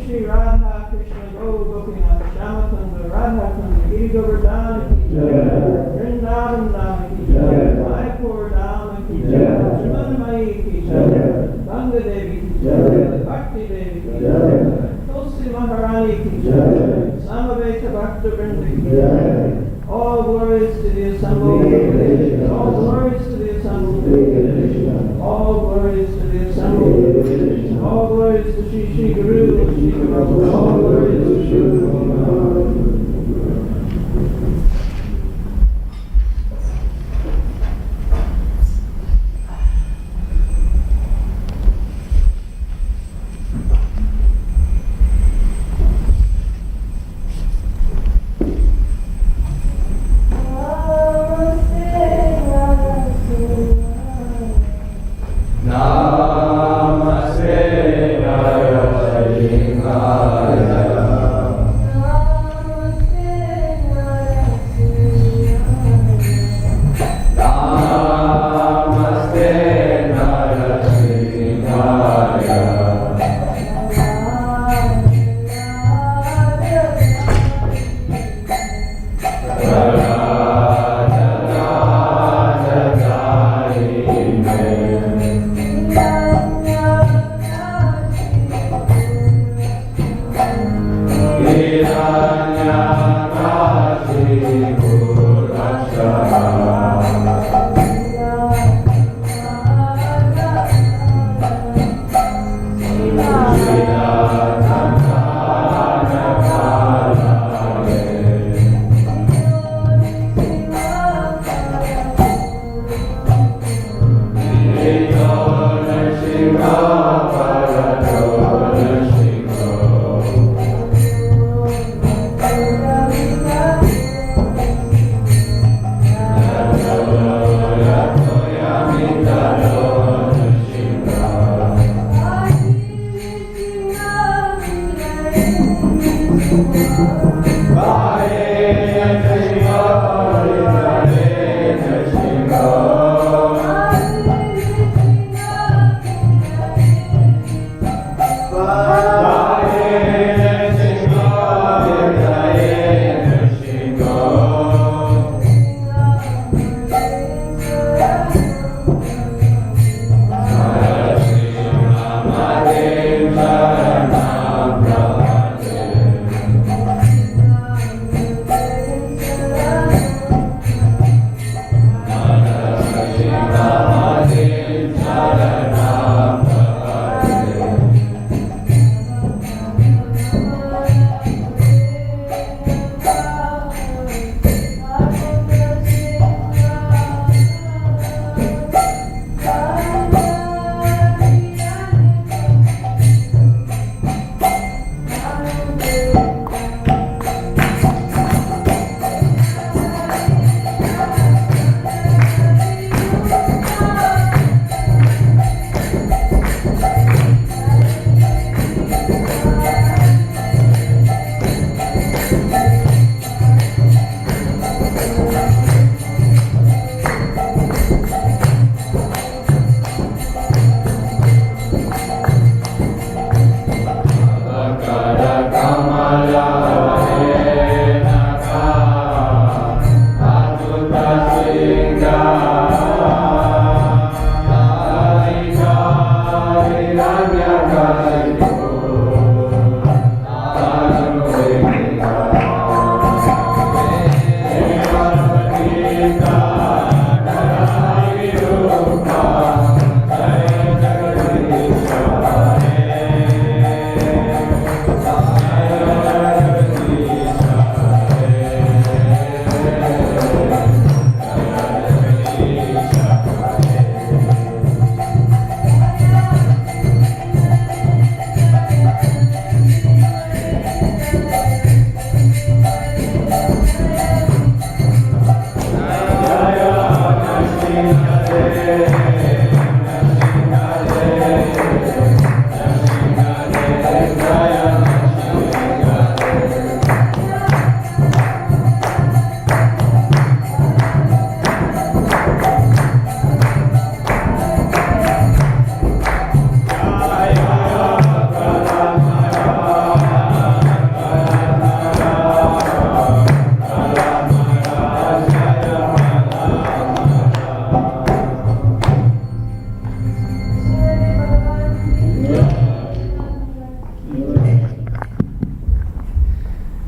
Shri Radha Krishna Go Gopinath Shama Kunda, Radha Kunda, Giri Govardhana ki jai, Vrindavan Dhama ki jai, Mayapur Dhama ki jai, Jumanmayi ki jai, Ganga Devi ki jai, Bhakti Devi ki jai, Tulsi Maharani ki jai, Samaveta Bhaktivinoda ki jai. All glories to the assembled, all glories to the assembled, all glories to the assembled, all glories to Shri Guru, Shri Guru, all glories to Shri Guru.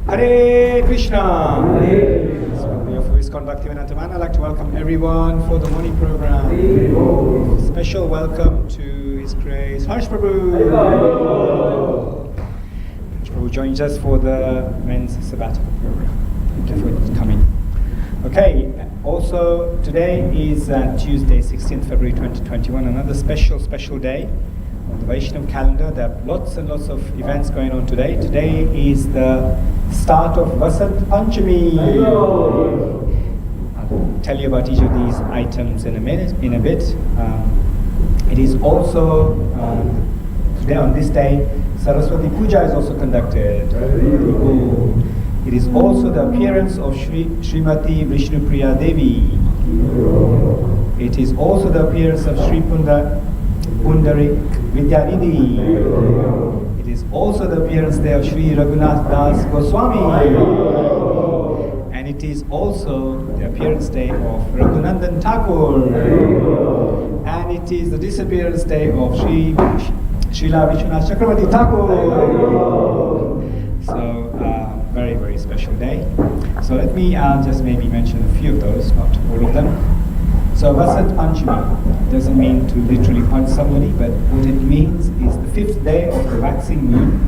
Hare Krishna. Hare So on behalf of Bhaktivedanta Manor, I'd like to welcome everyone for the morning program. Special welcome to His Grace Harsh Prabhu. Harsh Prabhu joins us for the men's sabbatical program. Thank you for coming. Okay, also today is Tuesday, 16th February 2021, another special day on the Vaishnav calendar. There are lots and lots of events going on today. Today is the start of Vasant Panchami. I'll tell you about each of these items in a bit. It is also today, on this day, Saraswati Puja is also conducted. It is also the appearance of Srimati Vishnupriya Devi. It is also the appearance of Sri Pundarik Vidyanidhi. It is also the appearance day of Sri Raghunath Das Goswami. And it is also the appearance day of Raghunandan Thakur. And it is the disappearance day of Srila Vishwanath Chakravarti Thakur. So, very, very special day. So let me just maybe mention a few of those, not all of them. So Vasant Panchami doesn't mean to literally punch somebody, but what it means is the 5th day of the waxing moon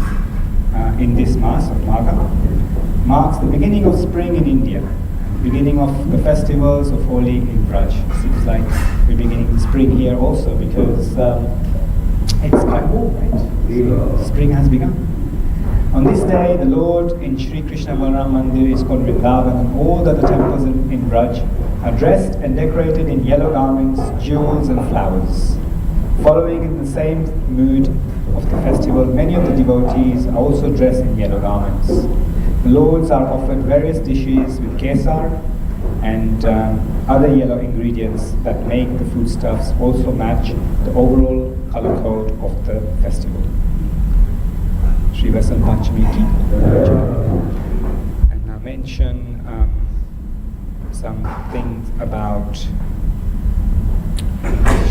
in this mass of Magha marks the beginning of spring in India, beginning of the festivals of Holi in Braj. Seems like we're beginning spring here also because it's quite warm, right? So spring has begun. On this day, the Lord in Sri Krishna Balaram Mandir is called Vrindavan, and all the other temples in Braj are dressed and decorated in yellow garments, jewels and flowers. Following in the same mood of the festival, many of the devotees are also dressed in yellow garments. The lords are offered various dishes with kesar and other yellow ingredients that make the foodstuffs also match the overall color code of the festival. Shri Vasant Panchami ki. And now mention some things about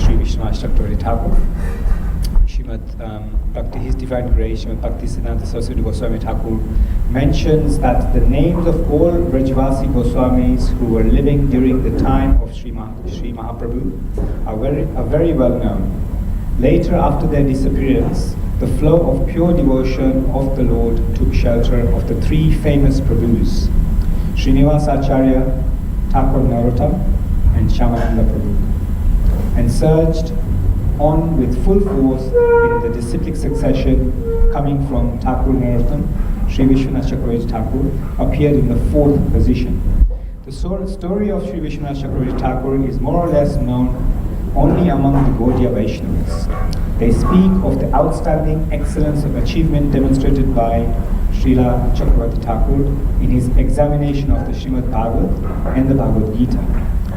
Shri Vishwanath Chakravarti Thakur. Srimad Bhakti, His Divine Grace, Srimad Bhaktisiddhanta Saraswati Goswami Thakur mentions that the names of all Brajvasi Goswamis who were living during the time of Sri Mahaprabhu are very well known. Later, after their disappearance, the flow of pure devotion of the Lord took shelter of the 3 famous Prabhus, Srinivasa Acharya, Thakur Narottam, and Shyamananda Prabhu, and surged on with full force in the disciplic succession coming from Thakur Narottam. Sri Vishwanath Chakravarti Thakur appeared in the 4th position. The story of Sri Vishwanath Chakravarti Thakur is more or less known only among the Gaudiya Vaishnavas. They speak of the outstanding excellence of achievement demonstrated by Srila Chakravarti Thakur in his examination of the Srimad Bhagavad and the Bhagavad Gita,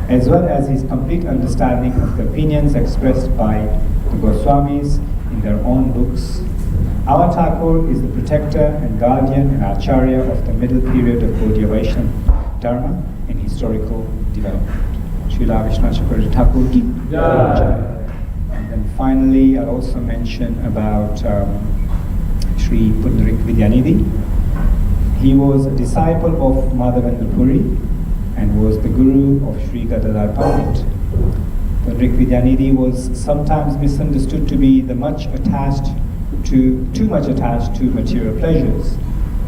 as well as his complete understanding of the opinions expressed by the Goswamis in their own books. Our Thakur is the protector and guardian and acharya of the middle period of Gaudiya Vaishnava Dharma and historical development. Srila Vishwanath Chakravarti Thakur ki Jai. And then finally, I'll also mention about Sri Pundarik Vidyanidhi. He was a disciple of Madhavendra Puri and was the guru of Sri Gadadhar Pandit. Pundarik Vidyanidhi was sometimes misunderstood to be too much attached to material pleasures.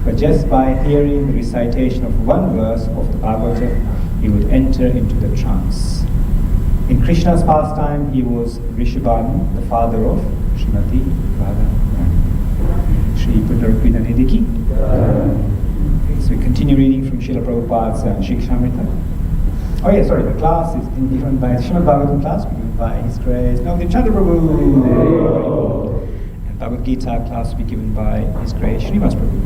But just by hearing the recitation of one verse of the Bhagavatam, he would enter into the trance. In Krishna's pastime, he was Rishabhanu, the father of Srimati Radharani. Shri Pundarik Vidyanidhi ki. Okay, so we continue reading from Srila Prabhupada's Shikshamrita. Oh yeah, sorry, the class is given by the Srimad Bhagavatam class, given by His Grace Navadip Chandra Prabhu. And Bhagavad Gita class will be given by His Grace Srinivas Prabhu.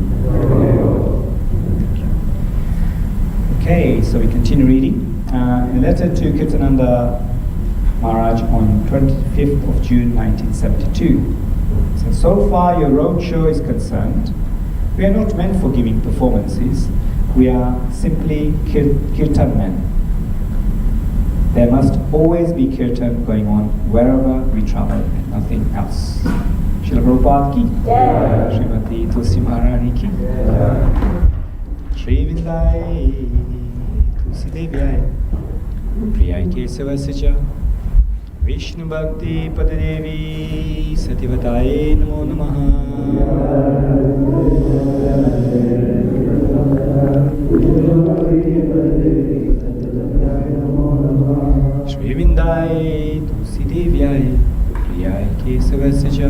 Okay, so we continue reading. In a letter to Kirtananda Maharaj on 25th of June 1972. So far your roadshow is concerned, we are not meant for giving performances, we are simply kirtan men. There must always be kirtan going on wherever we travel and nothing else. Srila Prabhupada ki, Srimati Tulsi Maharani ki. Shri Vindai Tulsi Devyai Priyai Kesavasya Vishnu Bhakti Padadevi Satyavataye Namo Namaha Shri Vindai Tulsi Devyai Priyai Kesavasya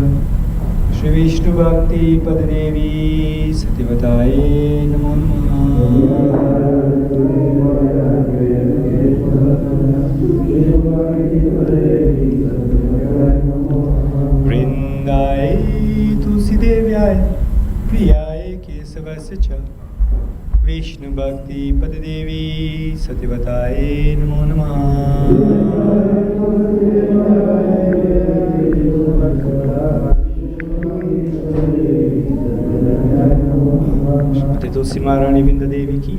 Shri Vishnu Bhakti Padadevi Satyavataye Namo Namaha Vrindai Tulsi Devyai Priyai Kesavasya Vishnu Bhakti Padadevi Satyavataye Namo Namaha Shrimati Tulsi Maharani Vrinda Devi ki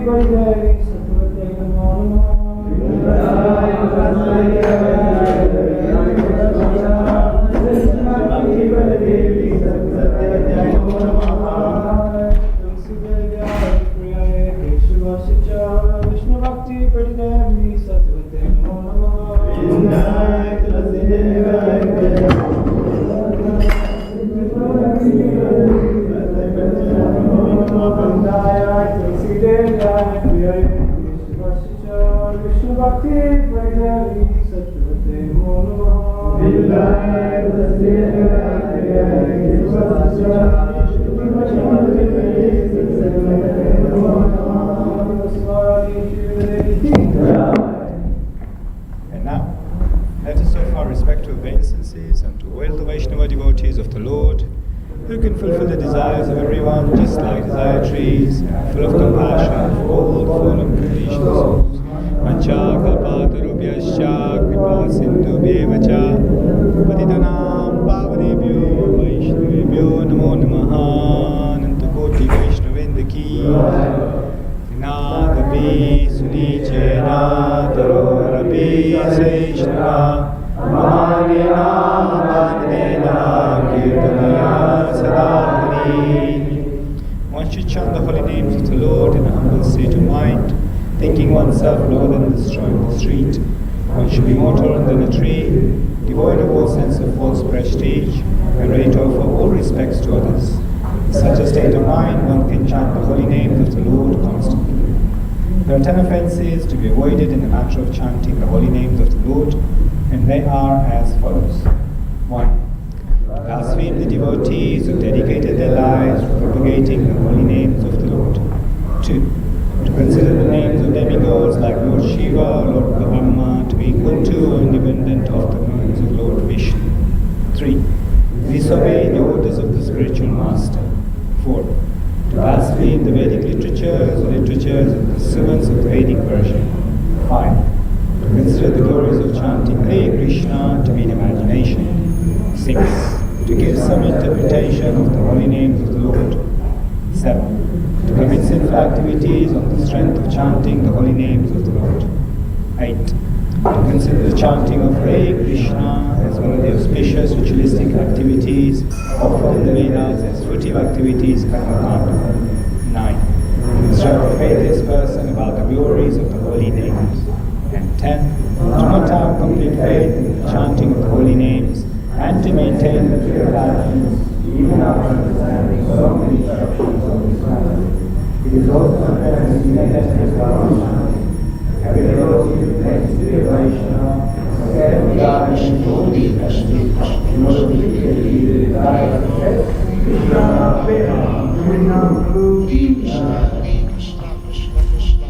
Paridevi Satvate Namo Vishnu Bhakti Paridevi Satvate Namo Vishnu Bhakti Paridevi Satvate Namo And now, let us offer our respectful obeisances and to all the Vaishnava devotees of the Lord, who can fulfill the desires of everyone, just like desire trees, full of compassion for all fallen conditioned souls. Mancha kalpatarubhyascha kripa sindhubhyeva cha patitanam pavanebhyo vaishnavebhyo namo namaha nantakoti vaishnavendaki nadapi sunichena tarorapi seishnava mahanena mahanena kirtanaya sadhani. One should chant the holy names of the Lord in a humble state of mind, thinking oneself lower than the straw in the street. One should be more tolerant than a tree, devoid of all sense of false prestige, and ready to offer all respects to others. In such a state of mind, one can chant the holy names of the Lord constantly. There are 10 offences to be avoided in the matter of chanting the holy names of the Lord, and they are as follows. 1. Blaspheme the devotees who dedicated their lives to propagating the holy names of the Lord. 2. To consider the names of demigods like Lord Shiva or Lord Brahma to be equal to or independent of the names of Lord Vishnu. 3. Disobey the orders of the spiritual master. 4. To blaspheme the Vedic literatures or literatures of the servants of the Vedic version. 5. To consider the glories of chanting Hare Krishna to be in imagination. 6. To give some interpretation of the holy names of the Lord. 7. To commit sinful activities on the strength of chanting the holy names of the Lord. 8. To consider the chanting of Hare Krishna as one of the auspicious ritualistic activities offered in the Vedas as fruitive activities, karmakanda. 9. To instruct a faithless person about the glories of the holy names. And 10. To not have complete faith in the chanting of the holy names and to maintain the pure passions even after understanding so many instructions of this matter. It is also sometimes necessary for our chanting. Every devotee who claims to be a Vaishnava must carefully guard against all these passions in order to get the desired success. Krishna, Krishna, Krishna, Krishna.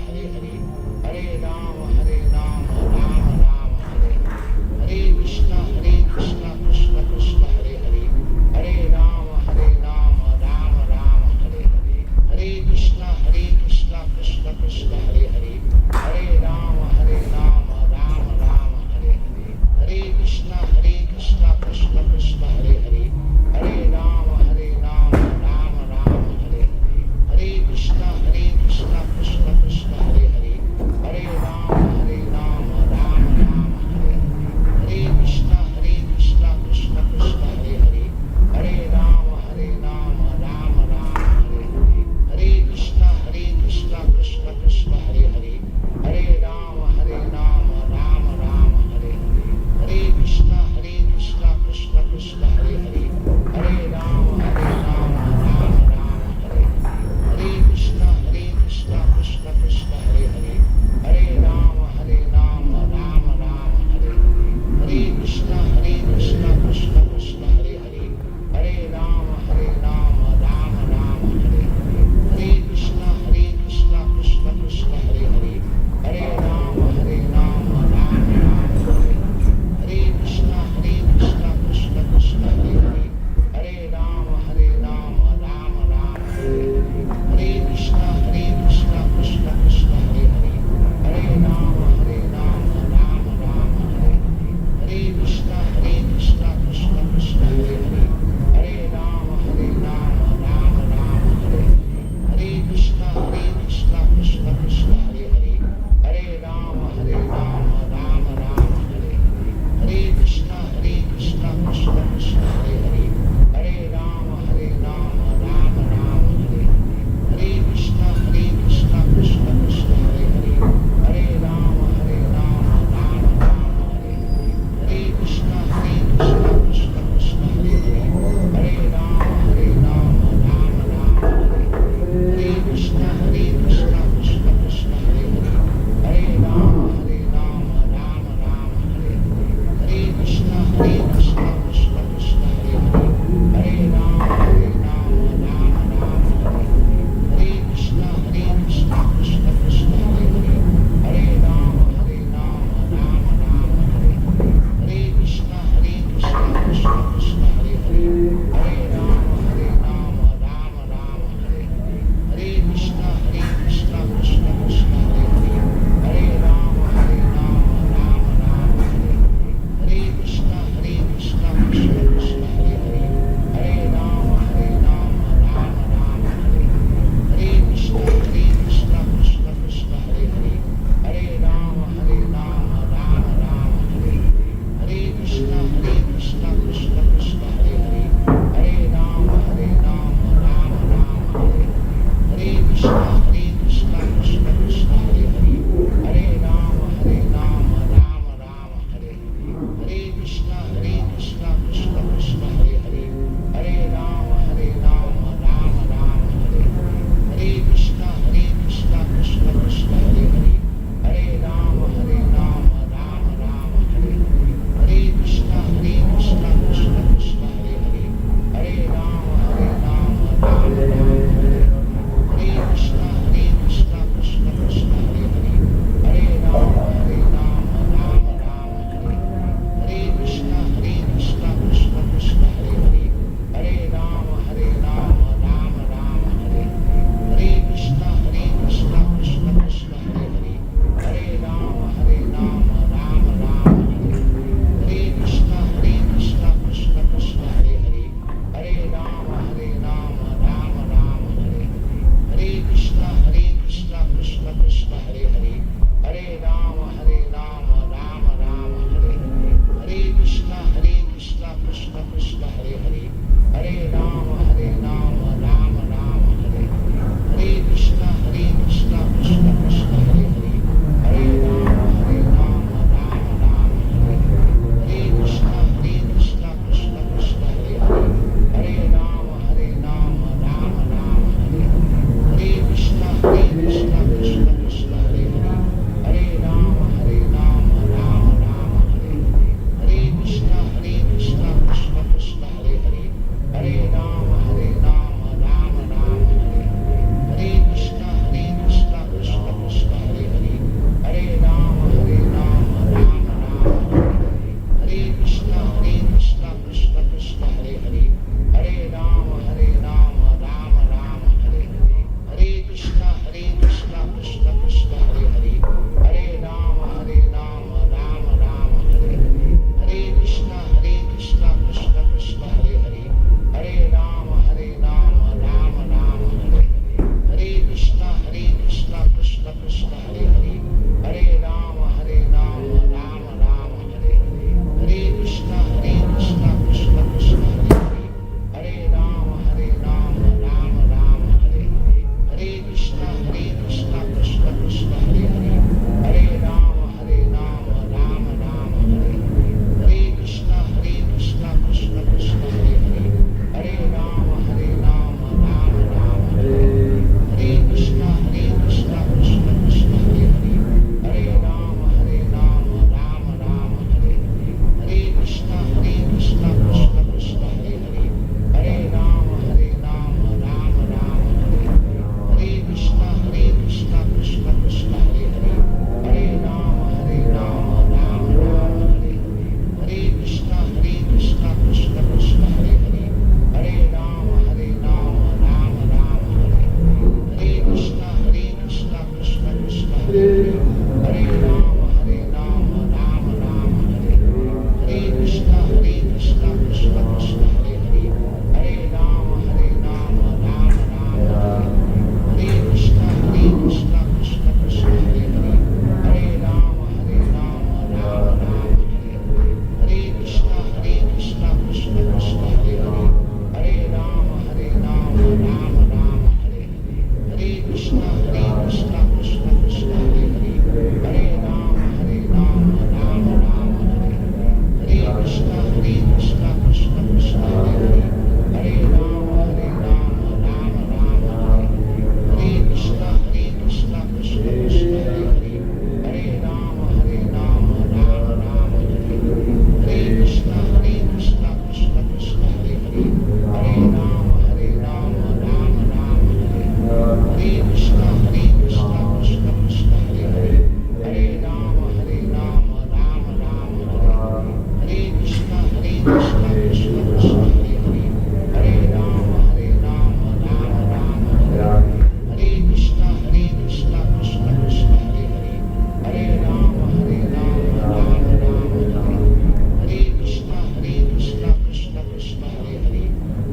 Krishna, Hare Krishna, Krishna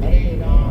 Hare Rama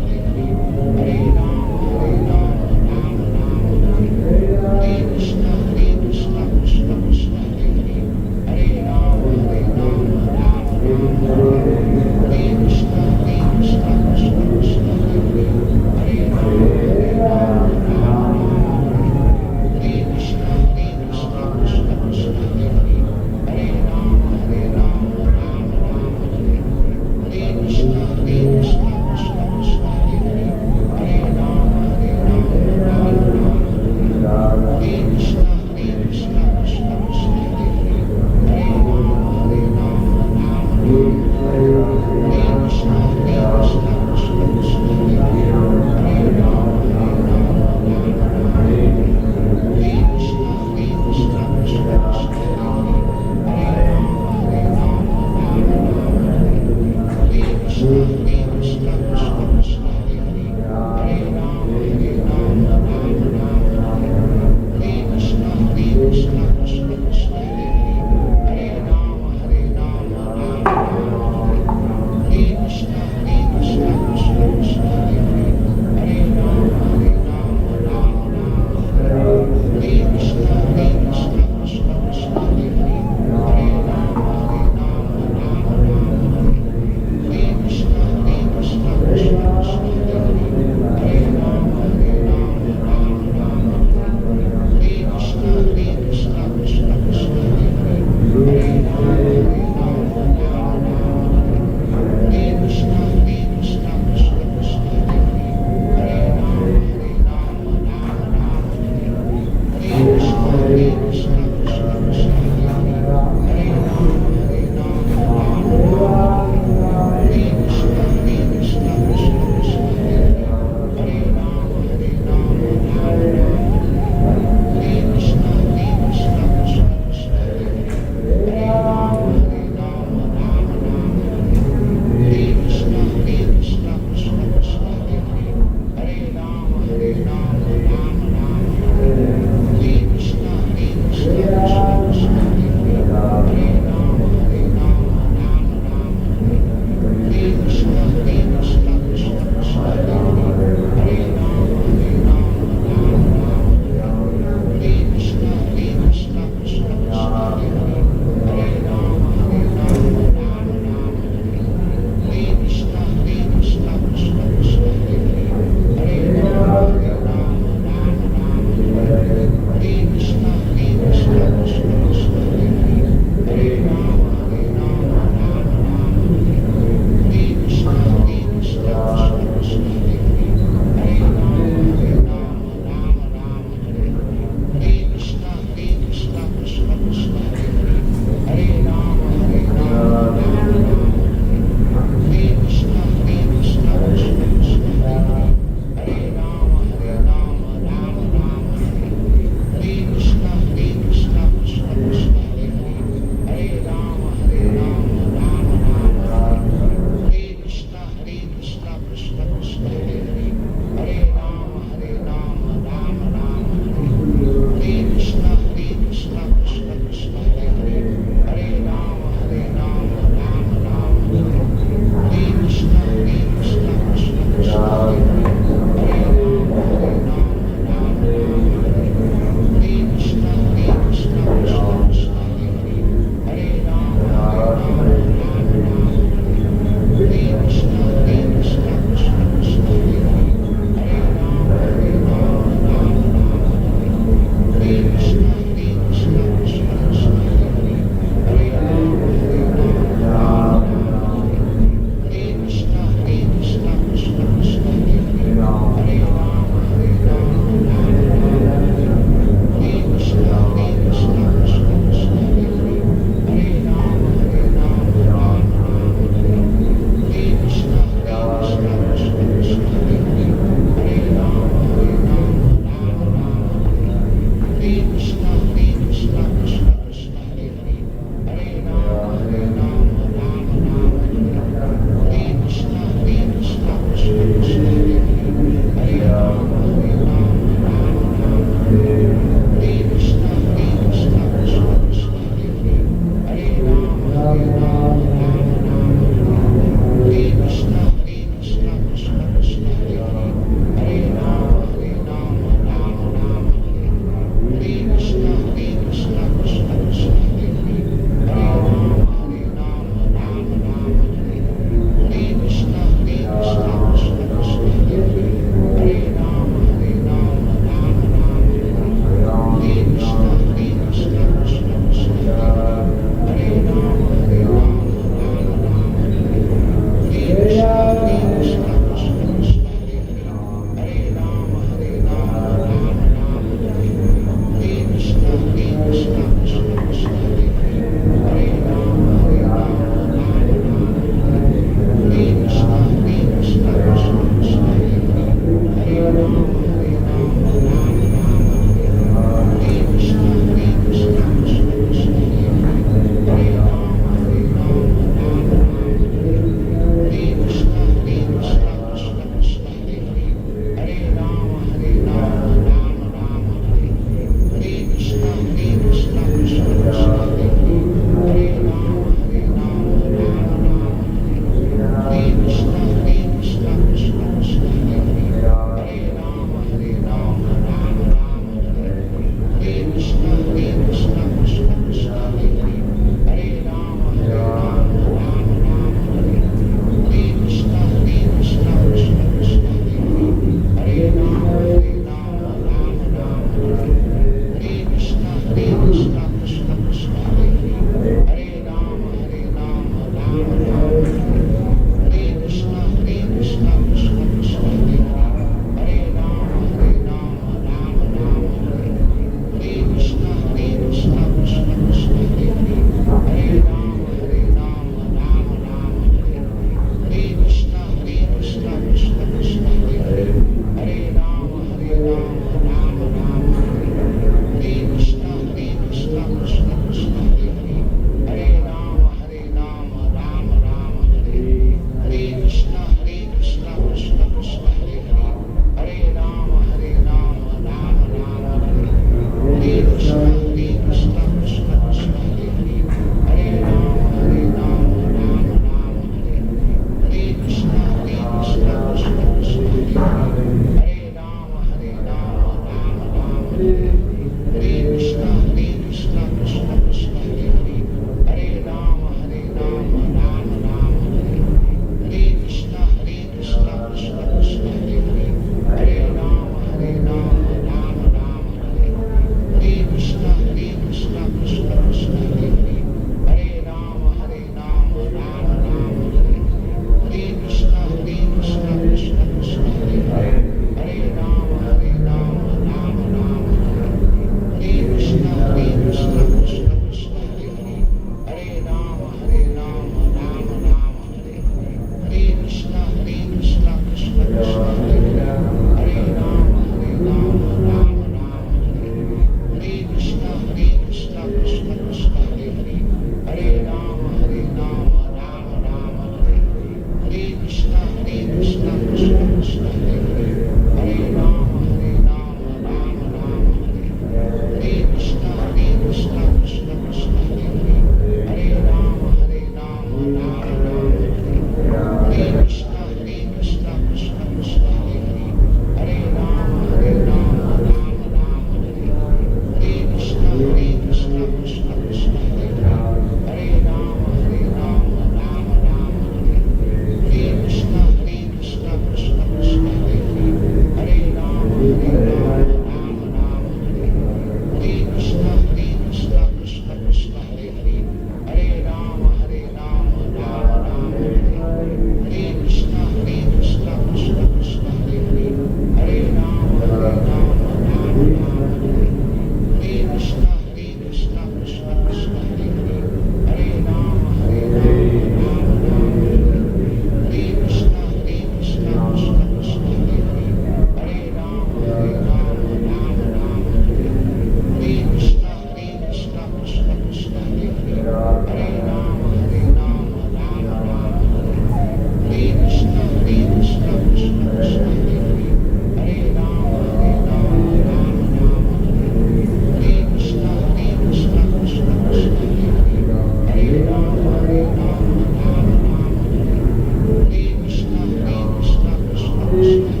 Krishna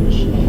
Krishna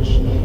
Krishna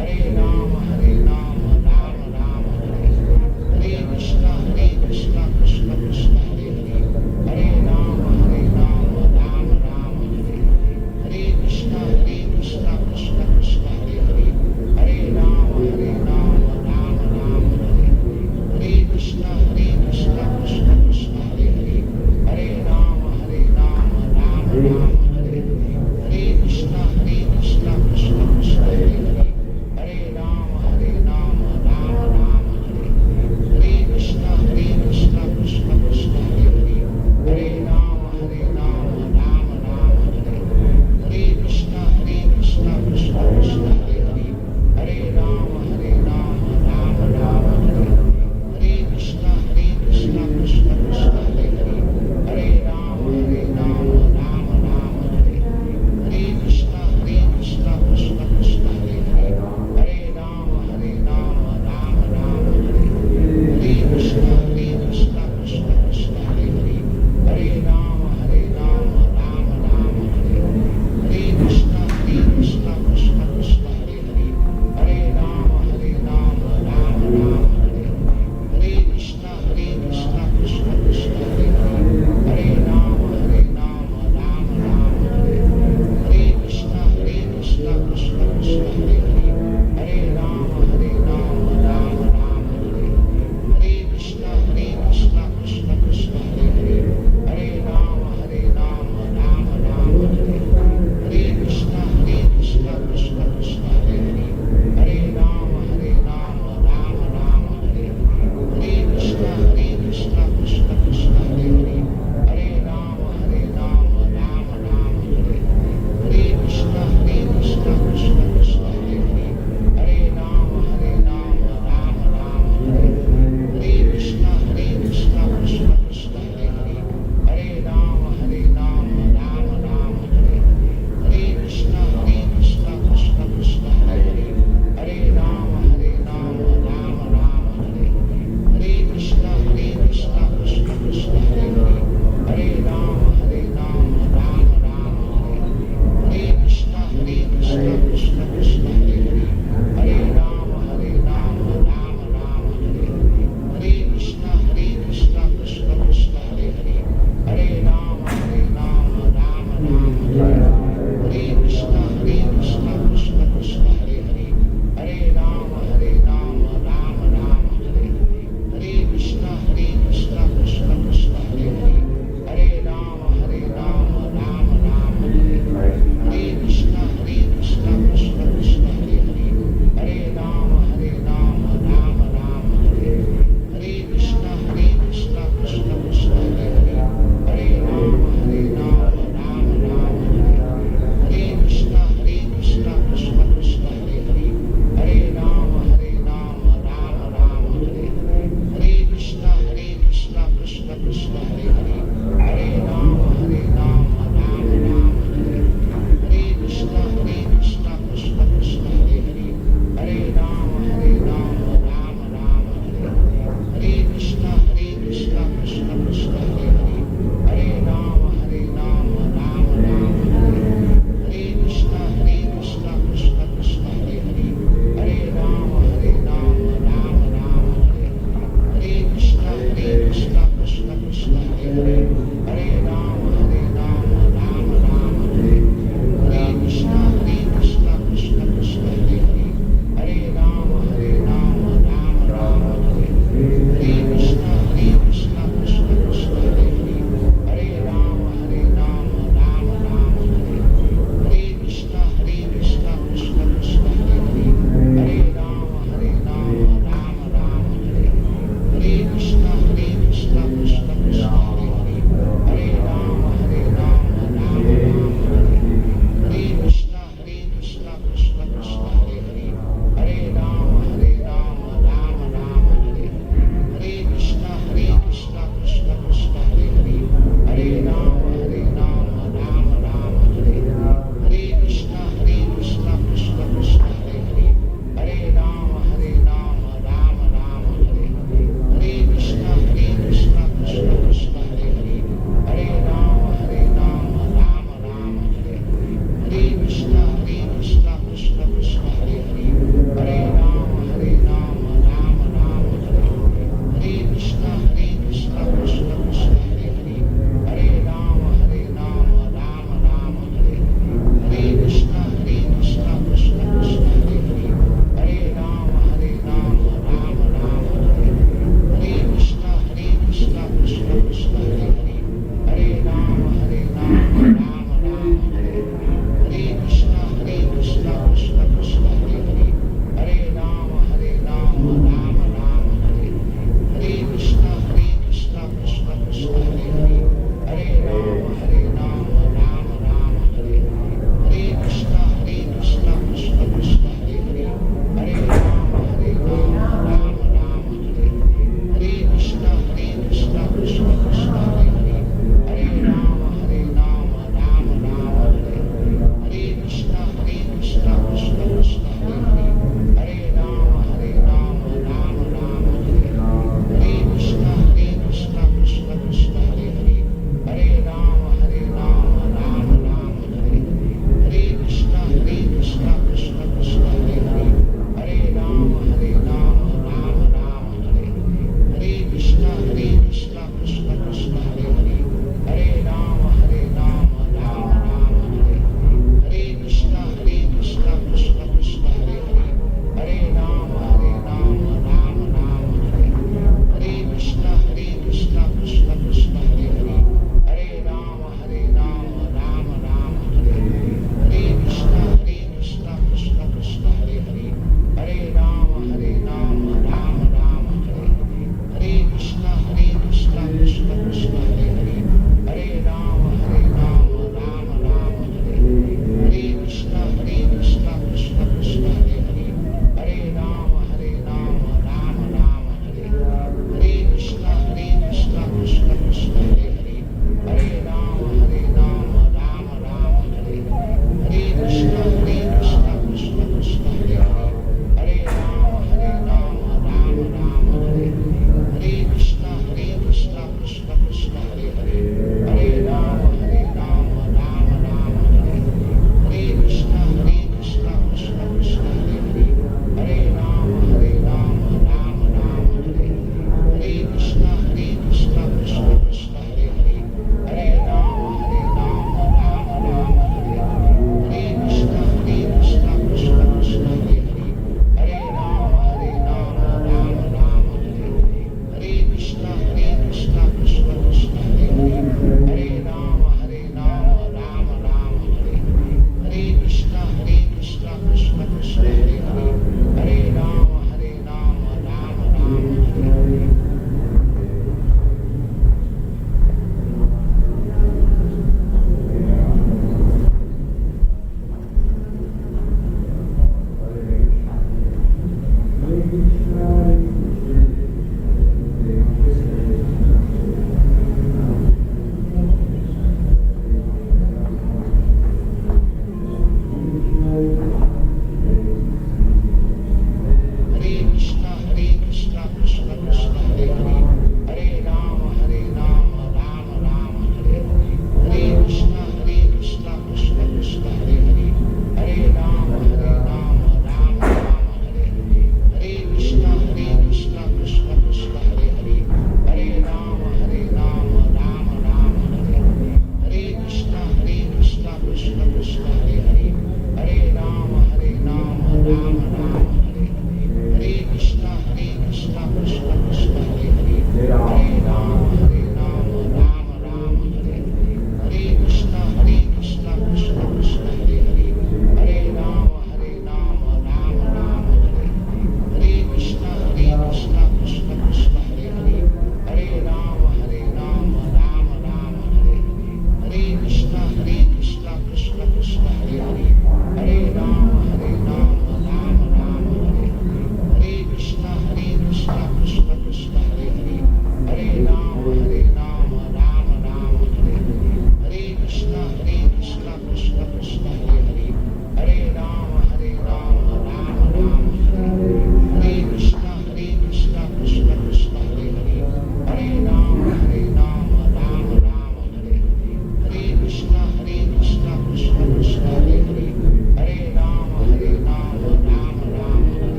Hare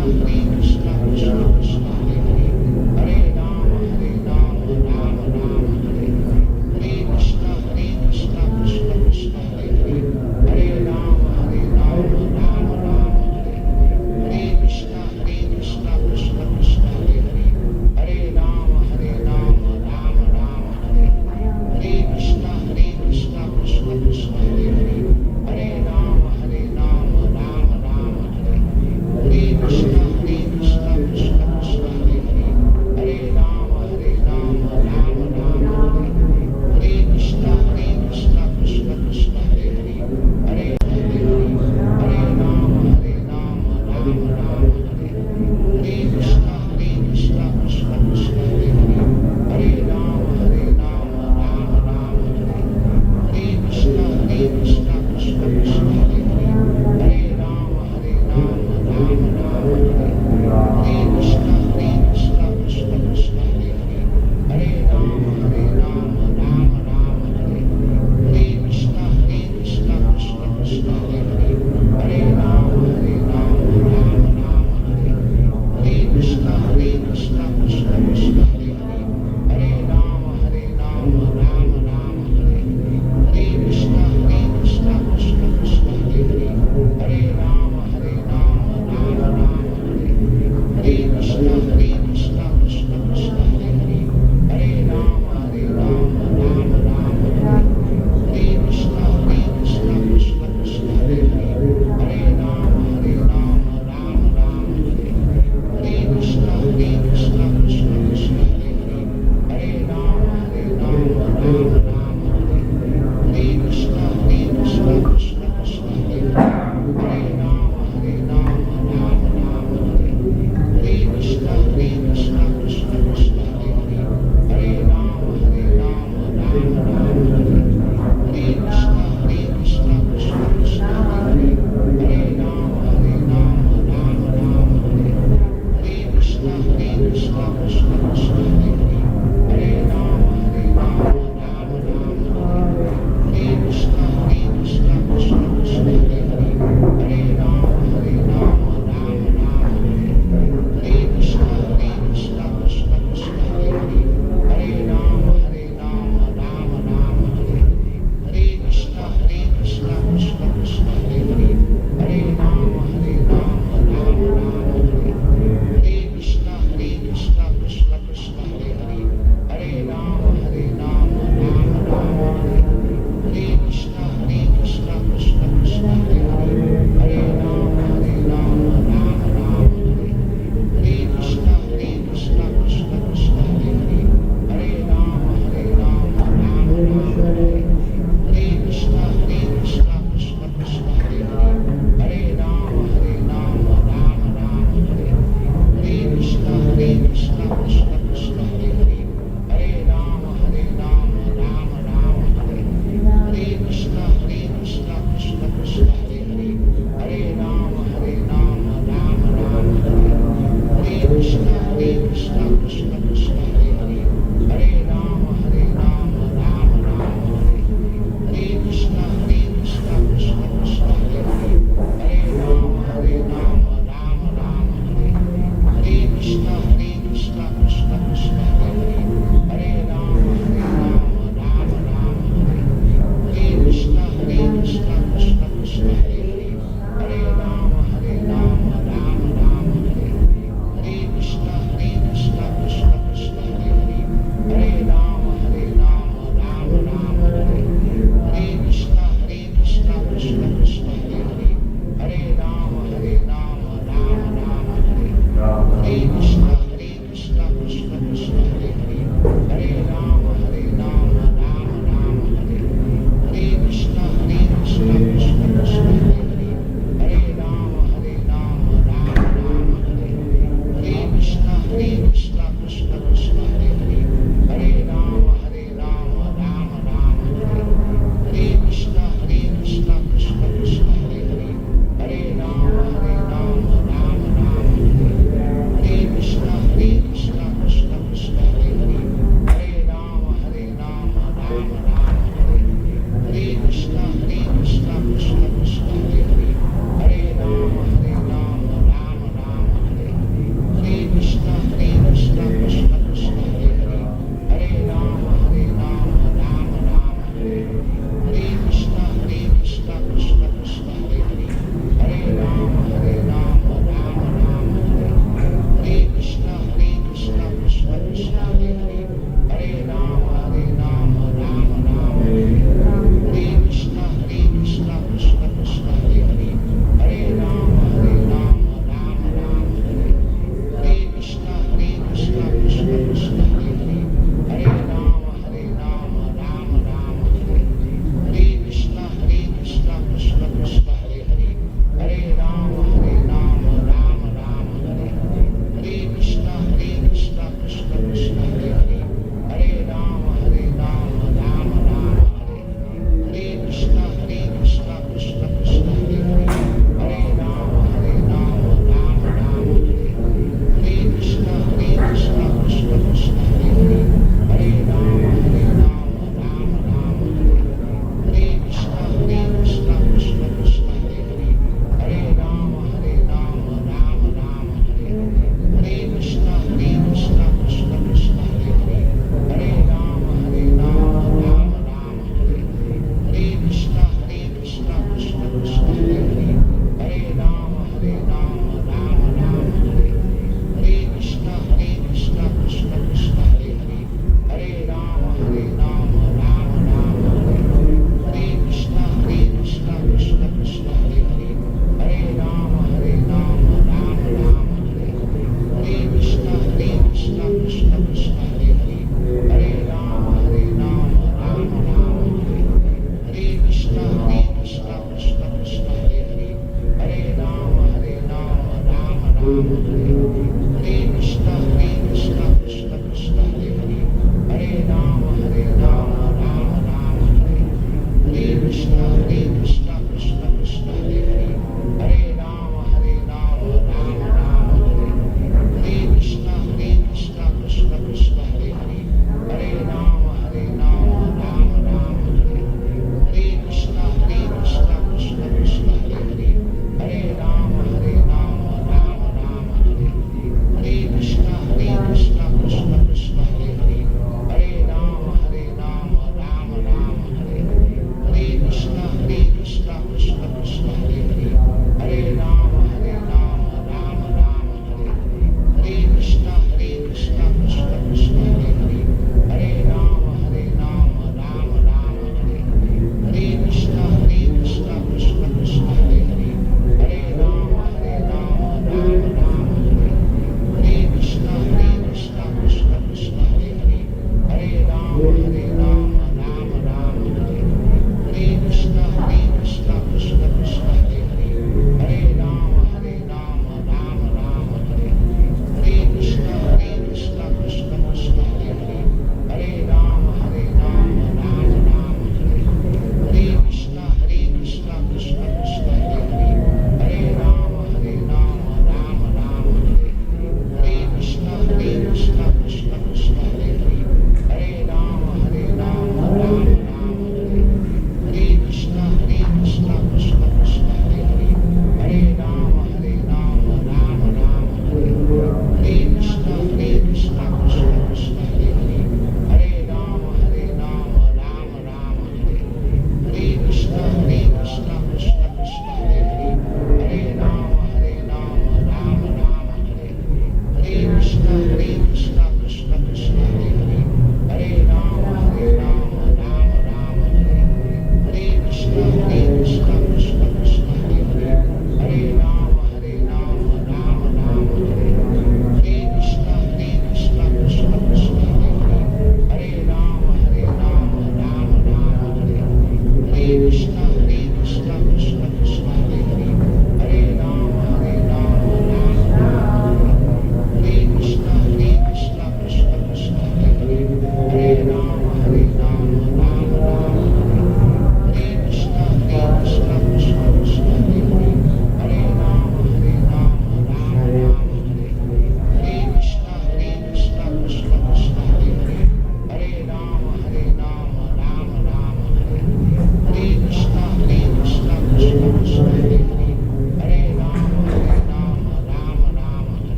Krishna, Hare Krishna,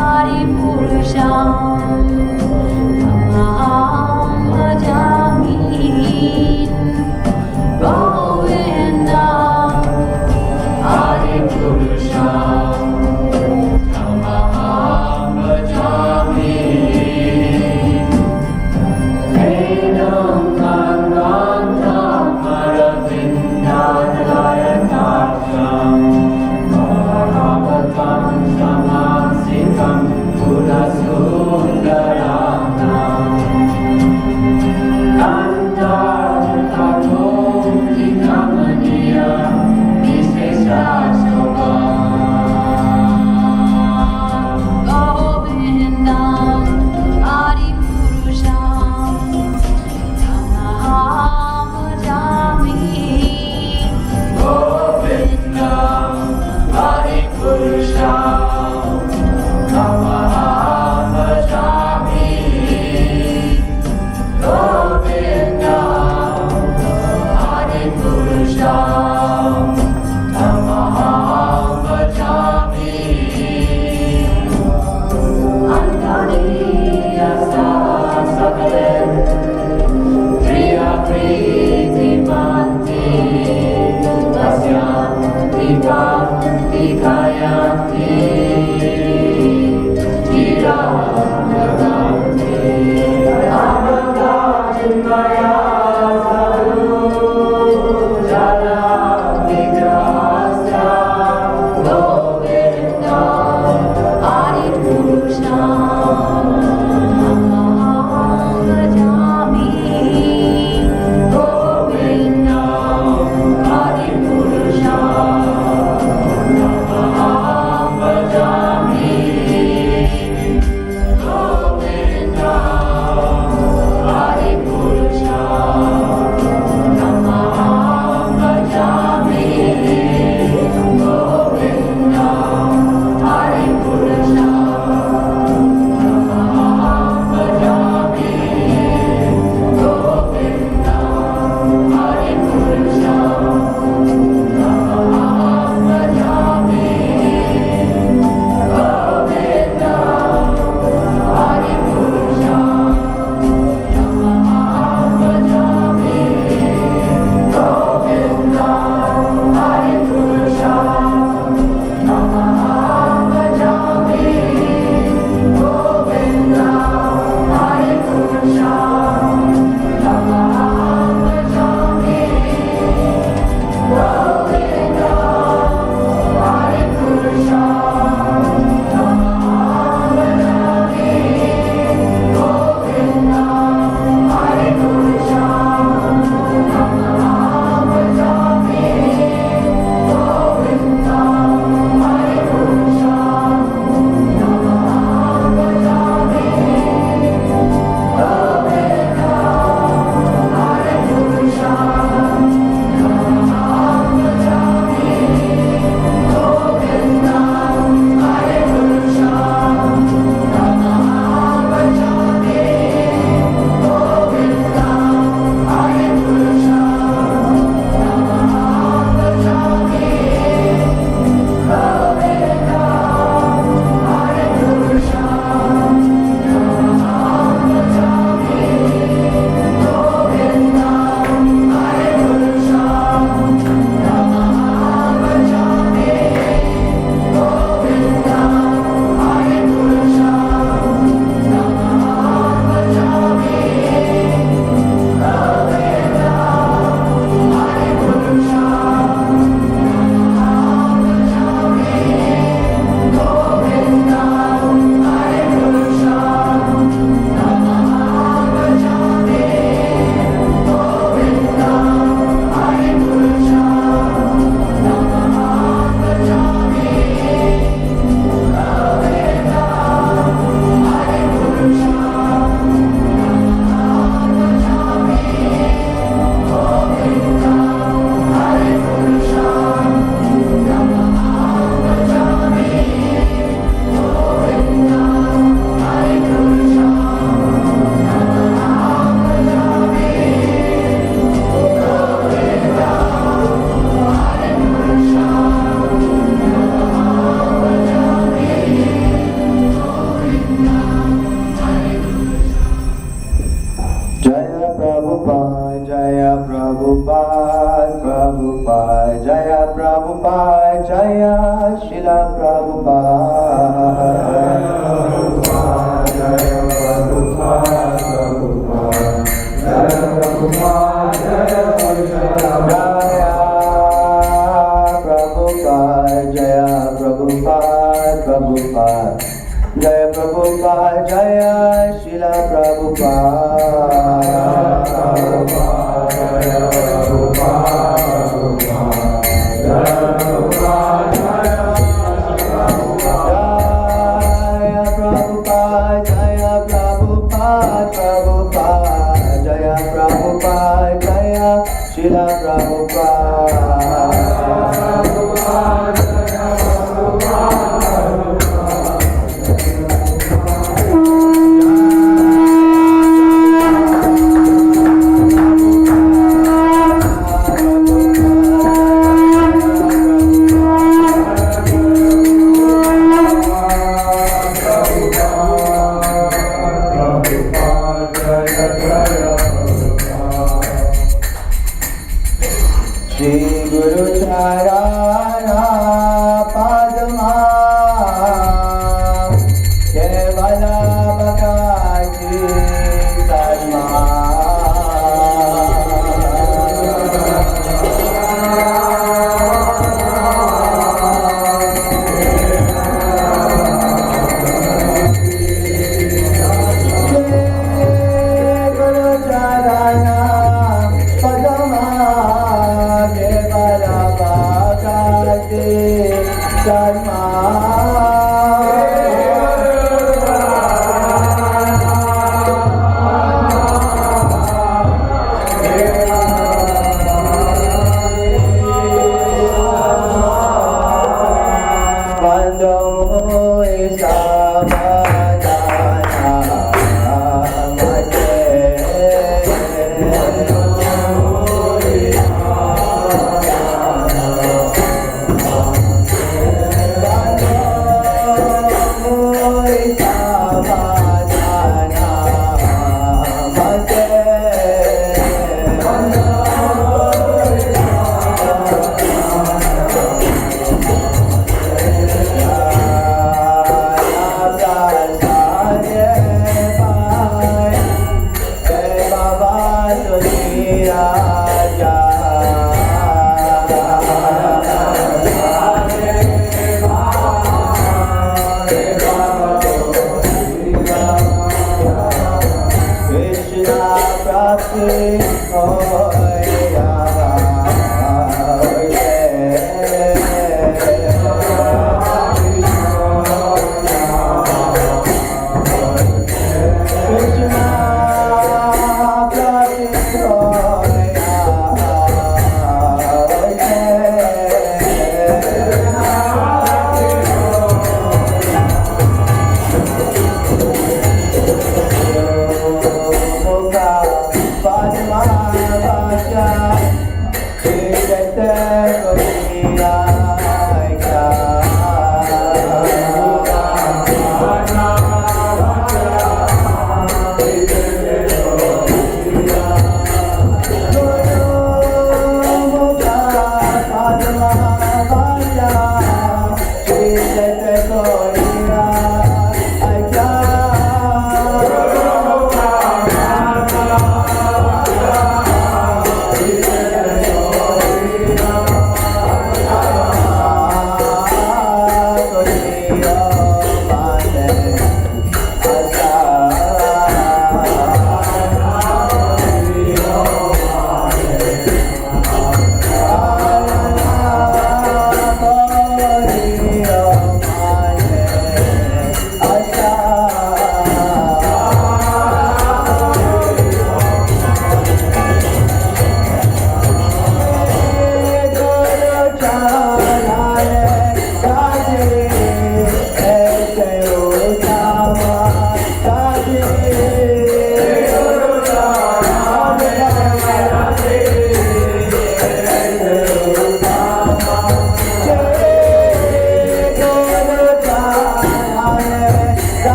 Hari Purusha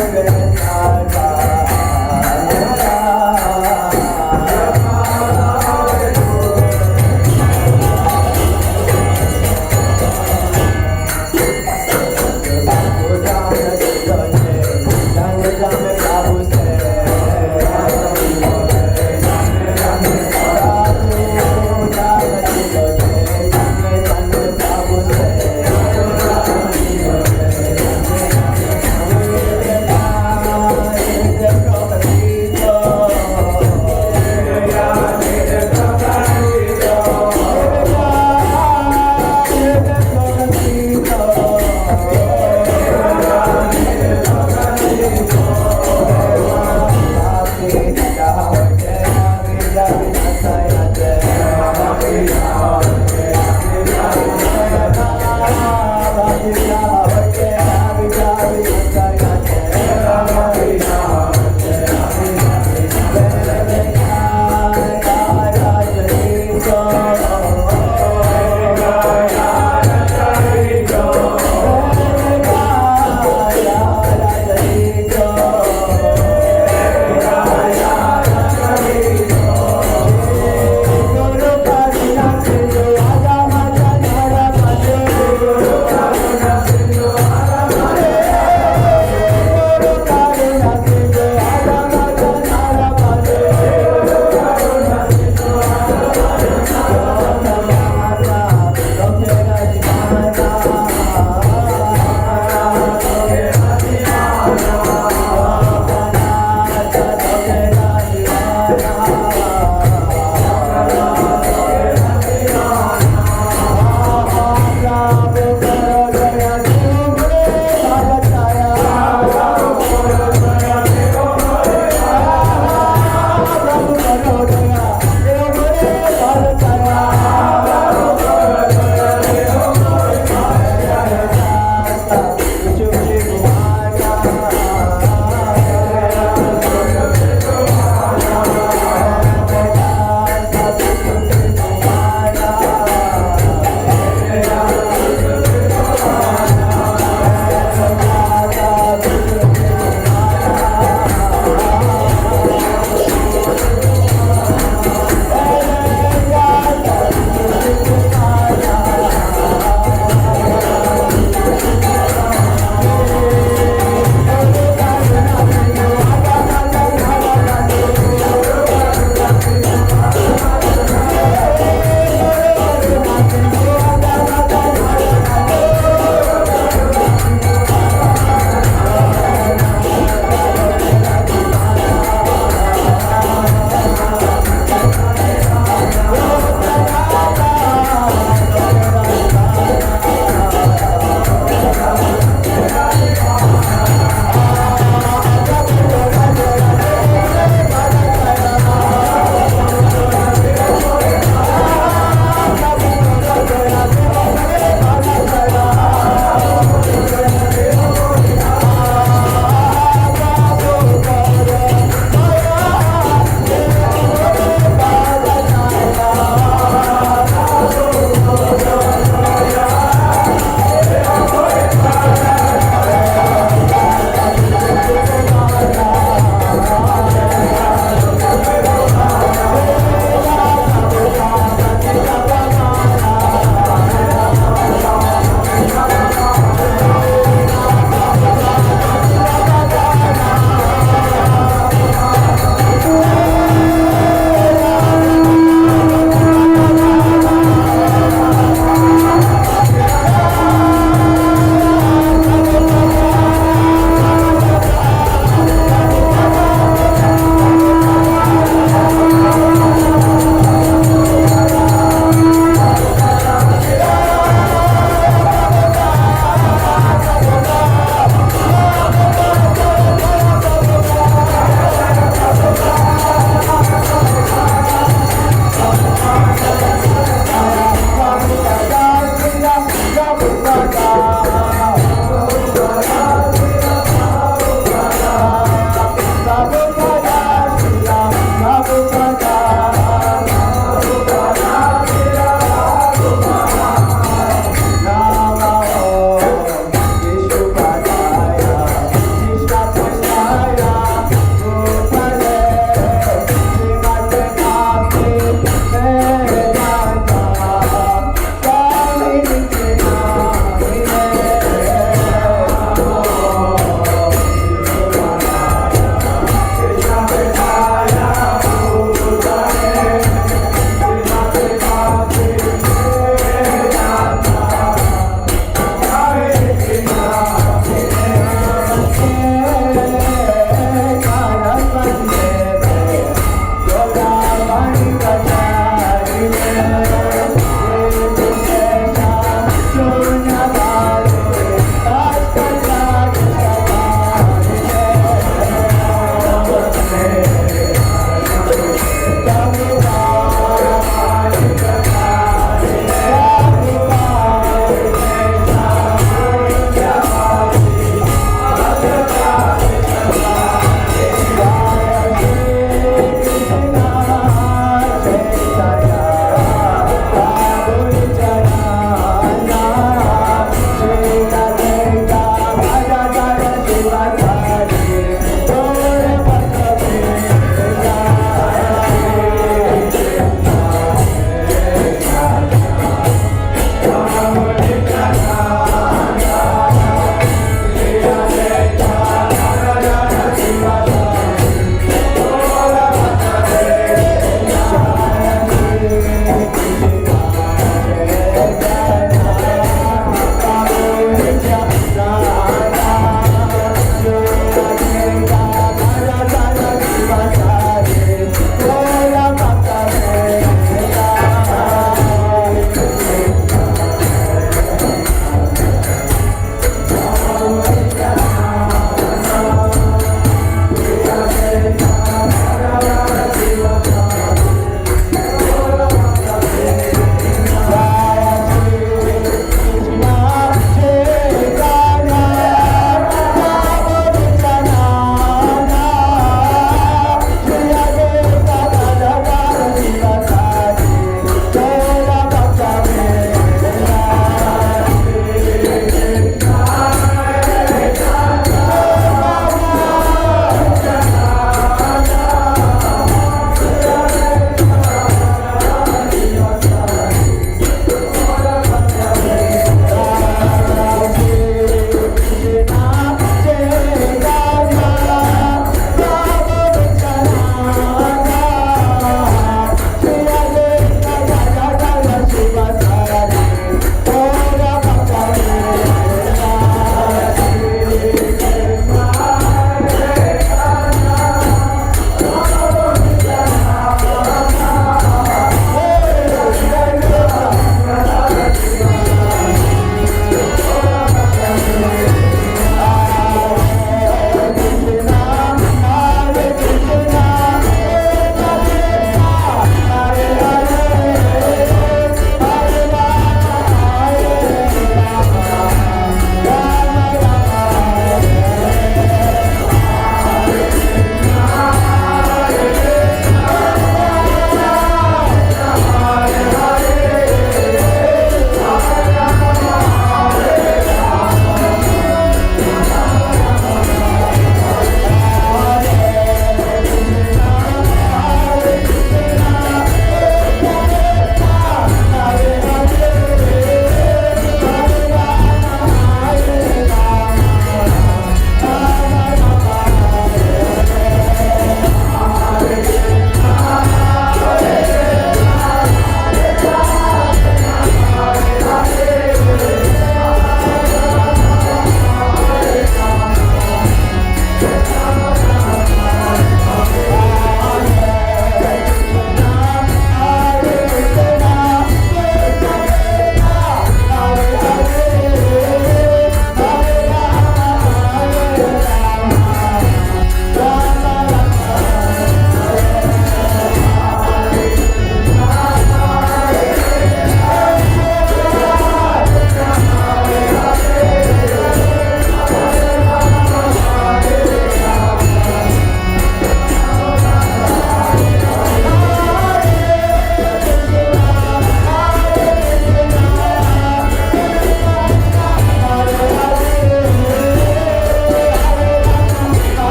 Hare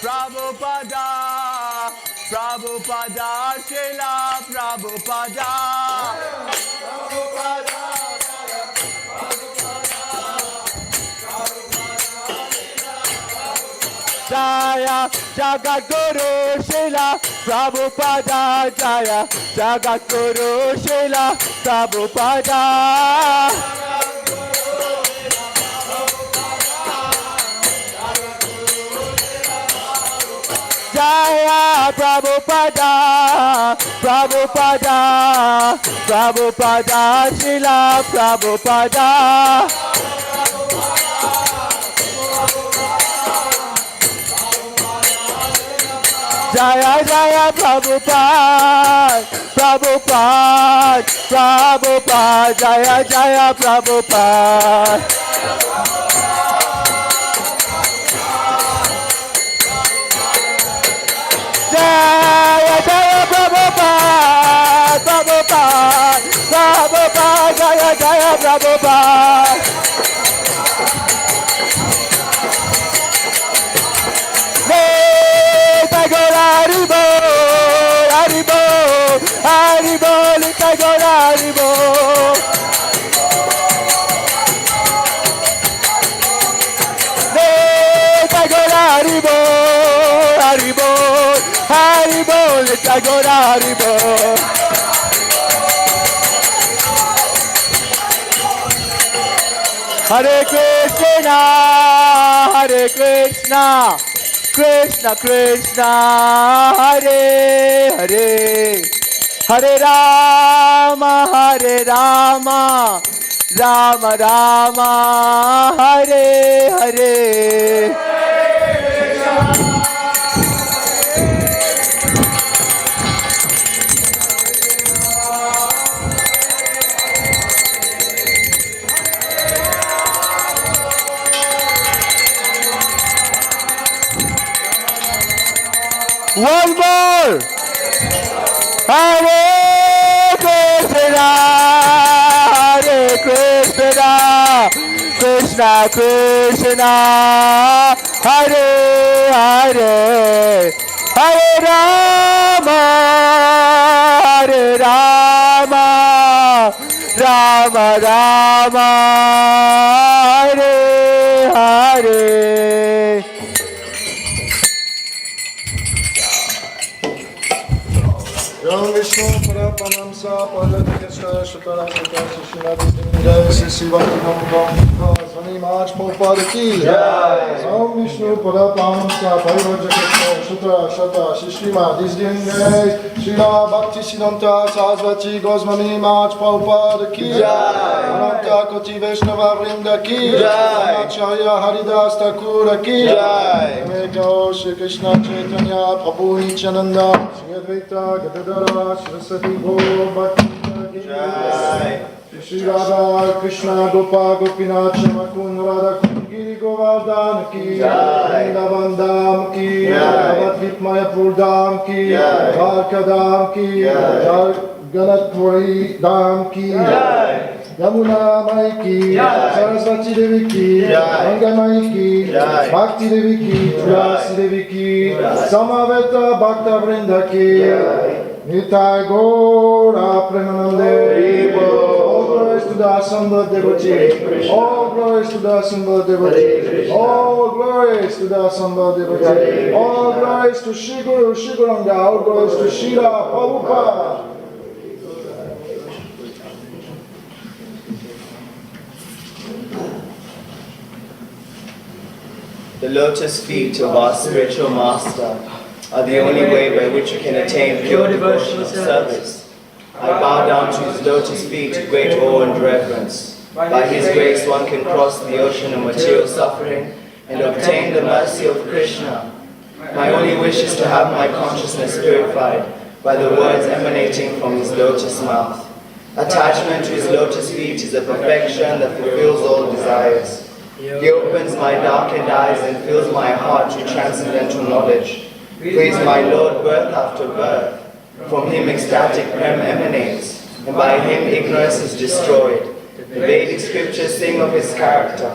Prabhupada, Prabhupada, Srila Prabhupada. Jaya Jagat Guru Srila Prabhupada, Jaya Jagat Guru Srila Prabhupada. Jaya Prabhupada, Prabhupada, Prabhupada, Srila Prabhupada. Jaya Jaya Prabhupada, Prabhupada, Prabhupada, Jaya Jaya Prabhupada. Jaya Jaya Prabhupada, Prabhupada, Prabhupada, Jaya Jaya Prabhupada. Haribo, Haribo, Haribo, Litagor Haribo. Litagor Haribo, Haribo, Haribo, Litagor Haribo. Hare Krishna, Hare Krishna. Krishna Krishna Hare Hare Hare Rama Rama Rama Hare Hare. One more! Hare Krishna, Hare Krishna, Krishna Krishna, Hare Hare, Hare Rama, Hare Rama, Rama Rama, Hare Hare. Ram Vishnu Parapanamsa Parikshit Maharaj Swami Maharaj Prabhupada ki Jai. Ram Vishnu Parapanamsa Parikshit Maharaj Srila Bhaktivedanta Saraswati Goswami Maharaj Prabhupada ki Jai. Ananta Koti Vaishnava Vrinda ki Jai. Acharya Haridas Thakur ki Jai. Mekho Shri Krishna Chaitanya Prabhu Nityananda Shri Advaita Gadadara Saraswati Gaur Bhakti Jai. Shri Radha Krishna Gopa Gopinath Shamakun Radha Kungiri Govardhan ki Jai. Navandam ki Navadvip Mayapur Dham ki Dwarka Dham ki Ganatpuri Dham ki Yamuna Mai ki Saraswati Devi ki Ganga Mai ki Bhakti Devi ki Tulasi Devi ki Samaveta Bhakta Vrinda ki Nitai Gora Premanande. All glories to the assembled devotee. All glories to the assembled devotee. All glories to the assembled devotee. All glories to Shri Guru Shri Guranga. All glories to Srila Prabhupada. The lotus feet of our spiritual master are the only way by which you can attain pure devotional service. I bow down to his lotus feet with great awe and reverence. By his grace one can cross the ocean of material suffering and obtain the mercy of Krishna. My only wish is to have my consciousness purified by the words emanating from his lotus mouth. Attachment to his lotus feet is a perfection that fulfills all desires. He opens my darkened eyes and fills my heart with transcendental knowledge. Praise my Lord birth after birth. From him ecstatic prem emanates, and by him ignorance is destroyed. The Vedic scriptures sing of his character.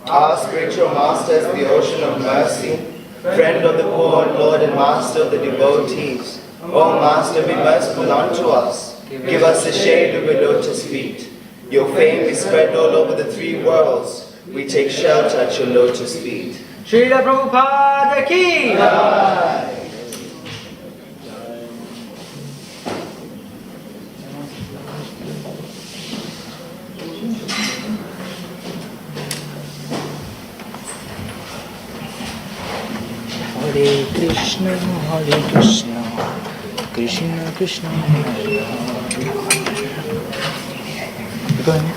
Our spiritual master is the ocean of mercy, friend of the poor, Lord and Master of the devotees. O Master, be merciful unto us. Give us the shade of your lotus feet. Your fame is spread all over the 3 worlds. We take shelter at your lotus feet. Srila Prabhupada ki jai. Hare Krishna, Krishna Krishna, Hare Hare. Go ahead.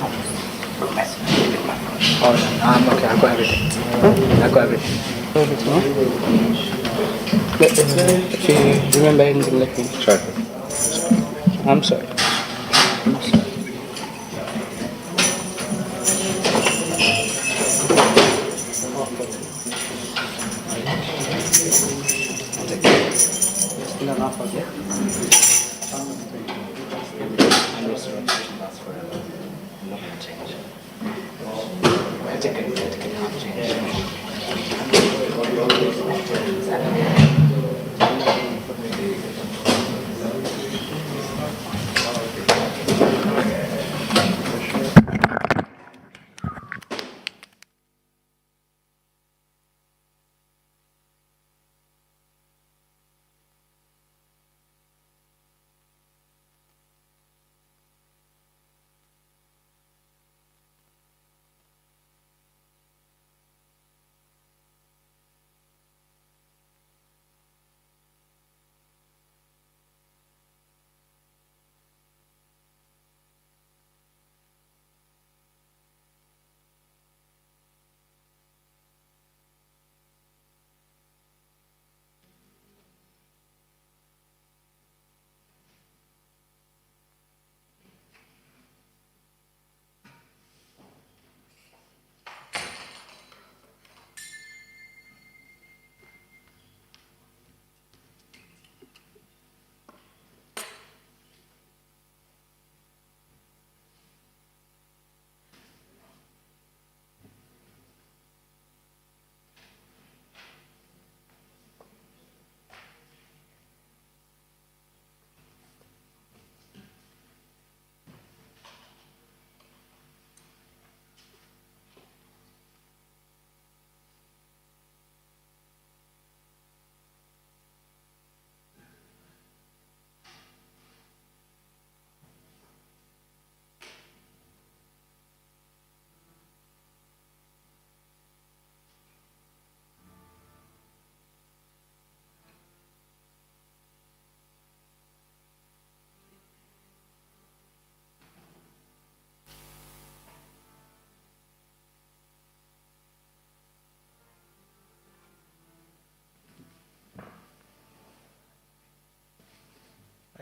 Oh, I'm okay. I got everything. If you remember anything, let me. Sure. I'm sorry.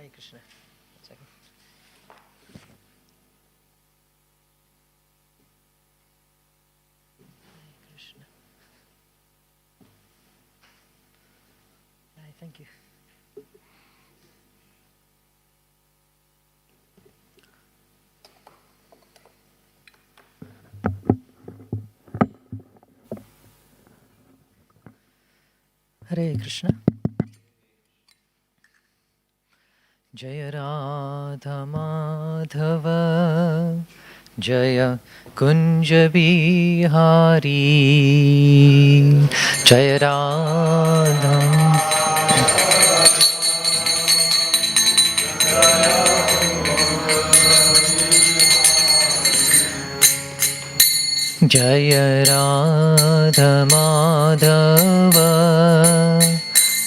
Hare Krishna. One second. Hare Krishna. Hare, thank you. Hare Krishna. Jaya Radha Madhava Jaya Kunja Bihari Jaya Radha Jaya Radha Madhava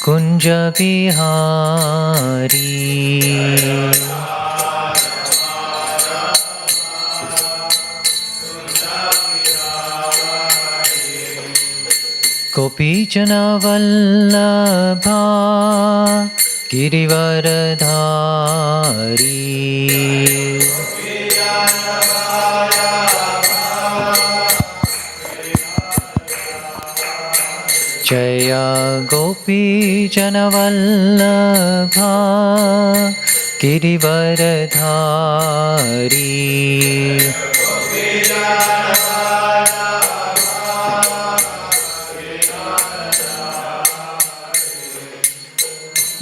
Kunja Bihari Gopi Jana Vallabha Girivaradhari Jaya Gopi Jana Vallabha Girivaradhari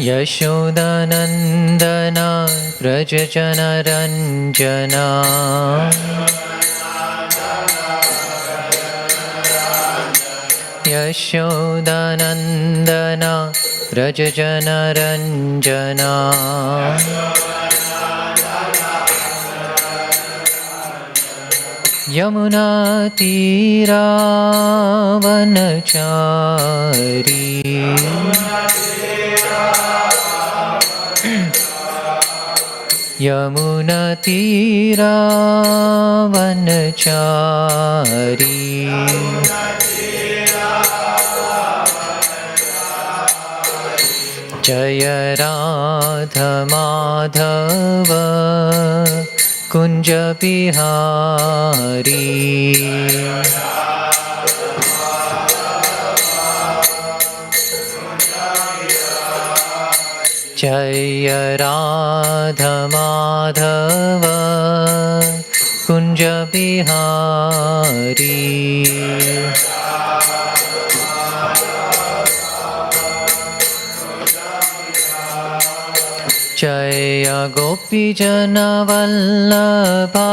Yashodanandana Vrajajanaranjana Yashodanandana Vrajajanaranjana Yamuna Tira Vanachari Yamuna Tira Vanachari Jaya Radha Madhava Kunja Bihari Jaya Radha Madhava Kunja Bihari Jaya Gopi Jana Vallabha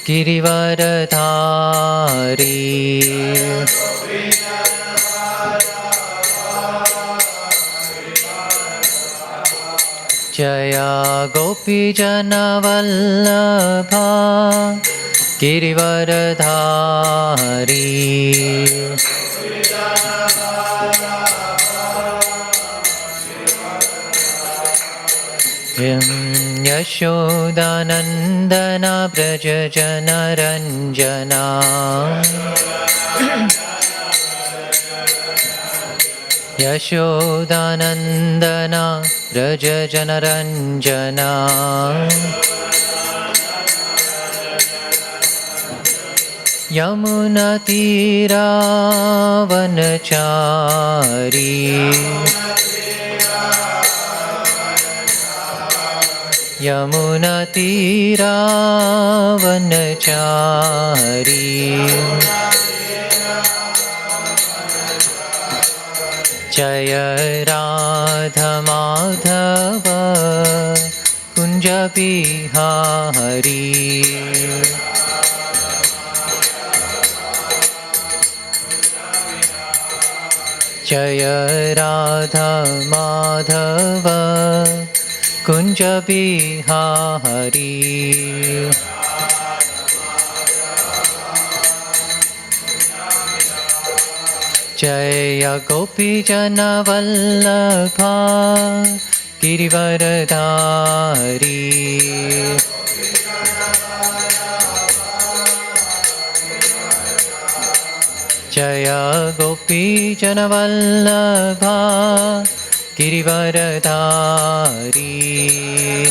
Girivaradhari Jaya Gopi Jana Vallabha Girivaradhari Yashodanandana Vrajajanaranjana Yashodanandana Vrajajanaranjana Yamuna Tira Vanachari Yamuna Tira Vanachari Jaya Radha Madhava Kunja Bihari Jaya Radha Madhava Kunja Bihari Jaya Gopi Jana Vallabha Girivaradhari Jaya Gopi Jana Vallabha Girivaradhari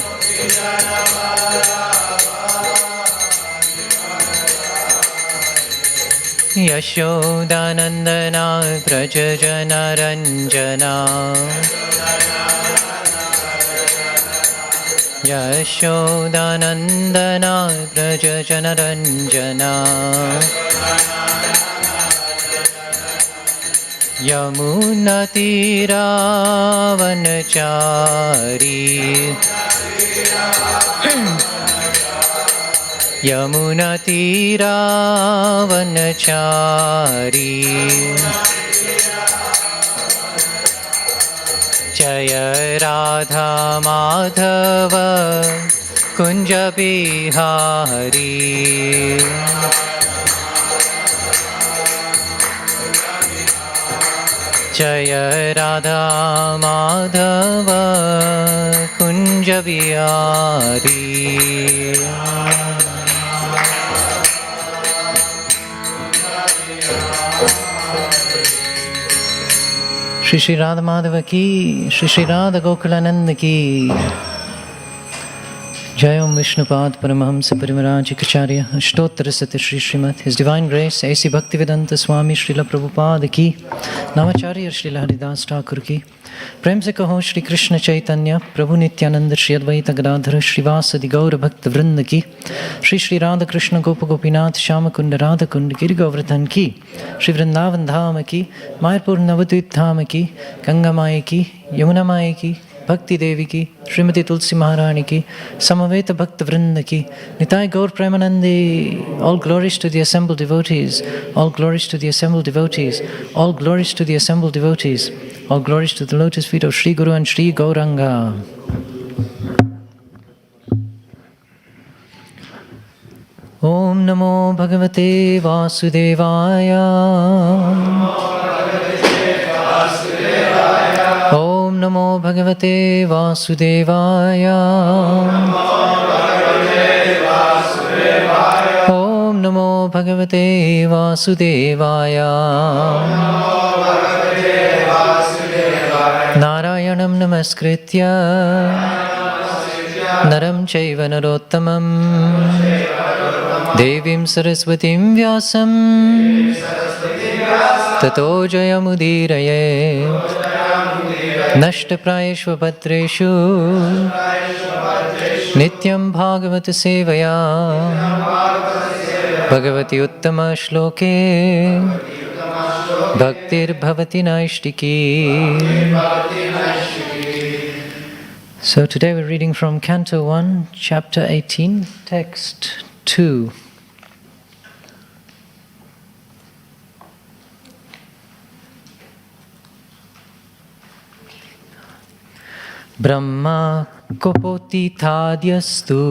Yashodanandana Vrajajanaranjana Yashodanandana Vrajajanaranjana Yamuna Tira Vanachari Yamuna Tira Vanachari Jaya Radha Madhava Kunja Bihari Jaya Radha Madhava Kunja Bihari Shri Shri Radha Madhava ki, Shri Shri Radha Gokulananda ki. Jai Om Vishnupad Paramahamsa Parimaraj Kacharya Ashtottara Sati Shri Srimad His Divine Grace A.C. Bhaktivedanta Swami Srila Prabhupada Ki Namacharya Srila Haridas Thakur Ki Prem se kaho Shri Krishna Chaitanya Prabhu Nityananda Shri Advaita Gadadhara Srivasadi Gaura Bhakta Vrinda Ki Shri Shri Radha Krishna Gopa Gopinath Shama Kunda Radha Kunda Giri Govardhan Ki Shri Vrindavan Dhama Ki Mayapur Navadvip Dhama Ki Ganga Maya Ki Yamuna Maya Ki Bhakti Devi ki, Srimati Tulsi Maharani ki, Samaveta Bhakta Vrinda ki, Nitai Gaur Premanandi, all glories to the assembled devotees, all glories to the assembled devotees, all glories to the assembled devotees, all glories to the lotus feet of Sri Guru and Sri Gauranga. Om Namo Bhagavate Vasudevaya. Om Namo Bhagavate Vasudevaya. Om Namo Bhagavate Vasudevaya. Narayanam Namaskritya Naram Chaiva Narottamam Devim Saraswatim Vyasam Tato Jayamudirayet Nashtaprayeshva Patreshu Nityam Bhagavata Sevaya Bhagavati Uttama Shloke Bhaktir Bhavati Naishtiki. So today we're reading from Canto 1, Chapter 18, Text 2. Brahma kopotitadyastu.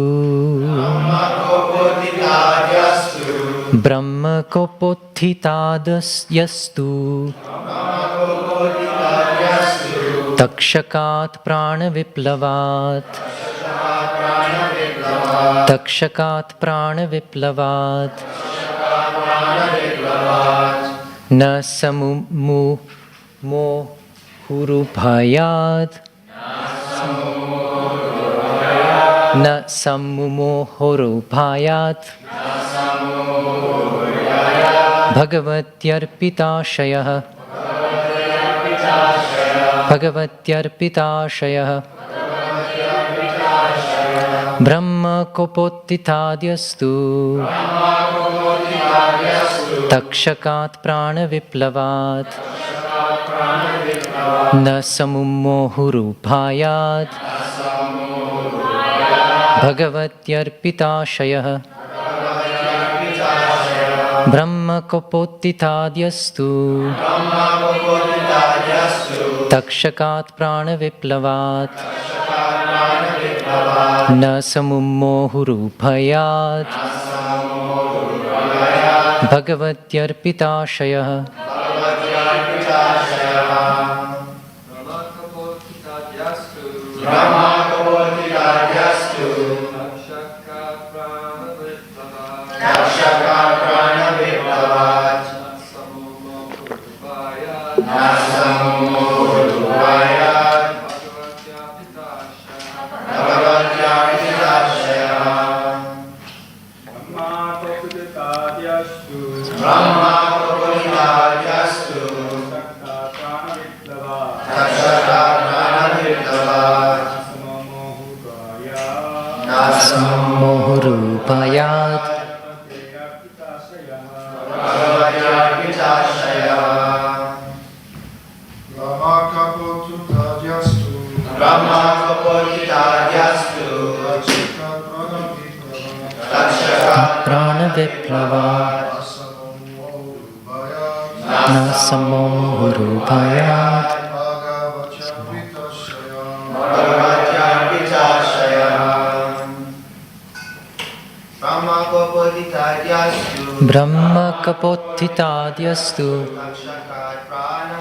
Brahma kopotitadyastu. Takshakat prana viplavat. Takshakat prana viplavat. Na samumu mohurubhayat. Na sammumohorubhayat. Bhagavatyarpitashayah. Bhagavatyarpitashayah. Brahma kopotitadyastu. Takshakat prana viplavat. Na sammumohurubhayat. Bhagavatyarpitashayah. Brahma kopotitadyastu. Takshakat prana viplavat. Na sammumohurubhayat. Bhagavatyarpitashayah. Brahma kopotitadyastu. Takshakat prana viplavat. Na sammumohurubhayat. Bhagavatyarpitashayah. Brahma kopotitadyastu. Takshakat prana viplavat. Na sammumohurubhayat. Brahma kopotitadyastu. Takshakat prana viplavat. Na sammumohurubhayat. Brahma kopotitadyastu. Takshakat prana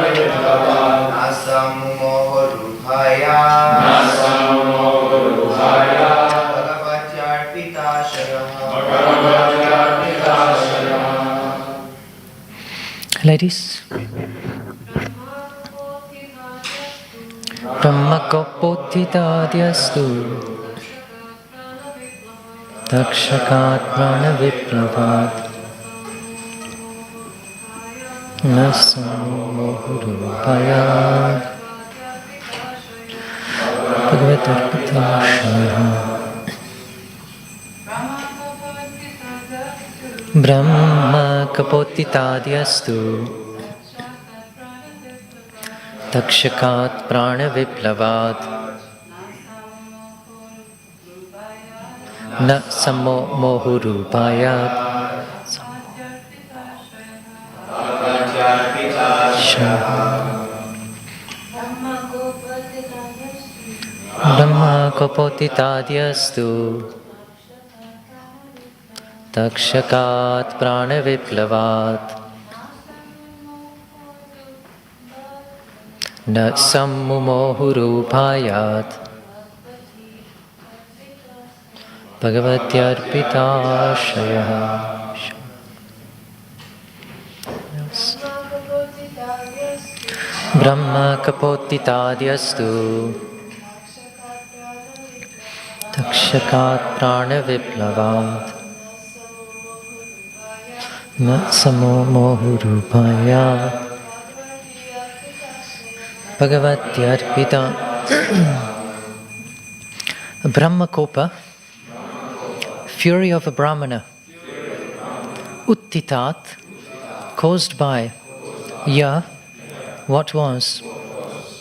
viplavat. Na sammumohurubhayat. Ladies. Brahmakopothitadyastu Takshakat pranaviplavat Nasamohurupayat Bhagavatarpitashaya Brahmakopothitadyastu Takshakat pranaviplavat Na samo mohurupayat Brahmakopothitadyastu Takshakat pranaviplavat Na sammumohurupayat Bhagavatyarpitashaya. Brahmakopothitadyastu Takshakat pranaviplavat Na sammumohurupayat Bhagavatyarpita. Brahmakopa, fury of a Brahmana. Uttitat, caused by. Ya, what was.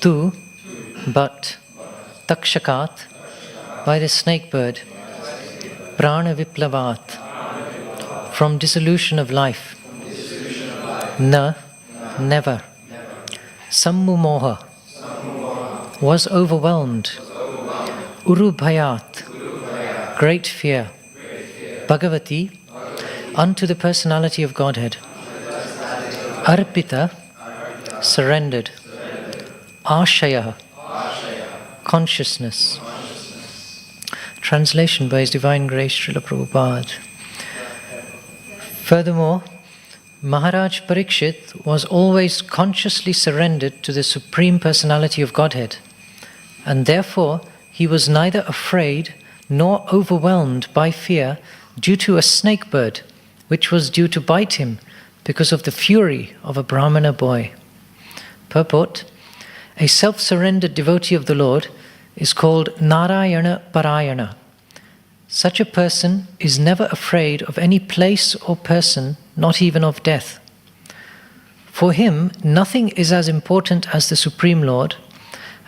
Tu, but. Takshakat, by the snake bird. Prana viplavat, from dissolution of life. Na, never. Sammumoha, was overwhelmed. Urubhayat, great fear. Bhagavati, unto the personality of Godhead. Arpita, surrendered. Ashaya, consciousness. Translation by His Divine Grace, Srila Prabhupada. Furthermore, Maharaj Parikshit was always consciously surrendered to the Supreme Personality of Godhead, and therefore he was neither afraid nor overwhelmed by fear due to a snake bird, which was due to bite him because of the fury of a Brahmana boy. Purport: a self-surrendered devotee of the Lord is called Narayana Parayana. Such a person is never afraid of any place or person, not even of death. For him, nothing is as important as the Supreme Lord,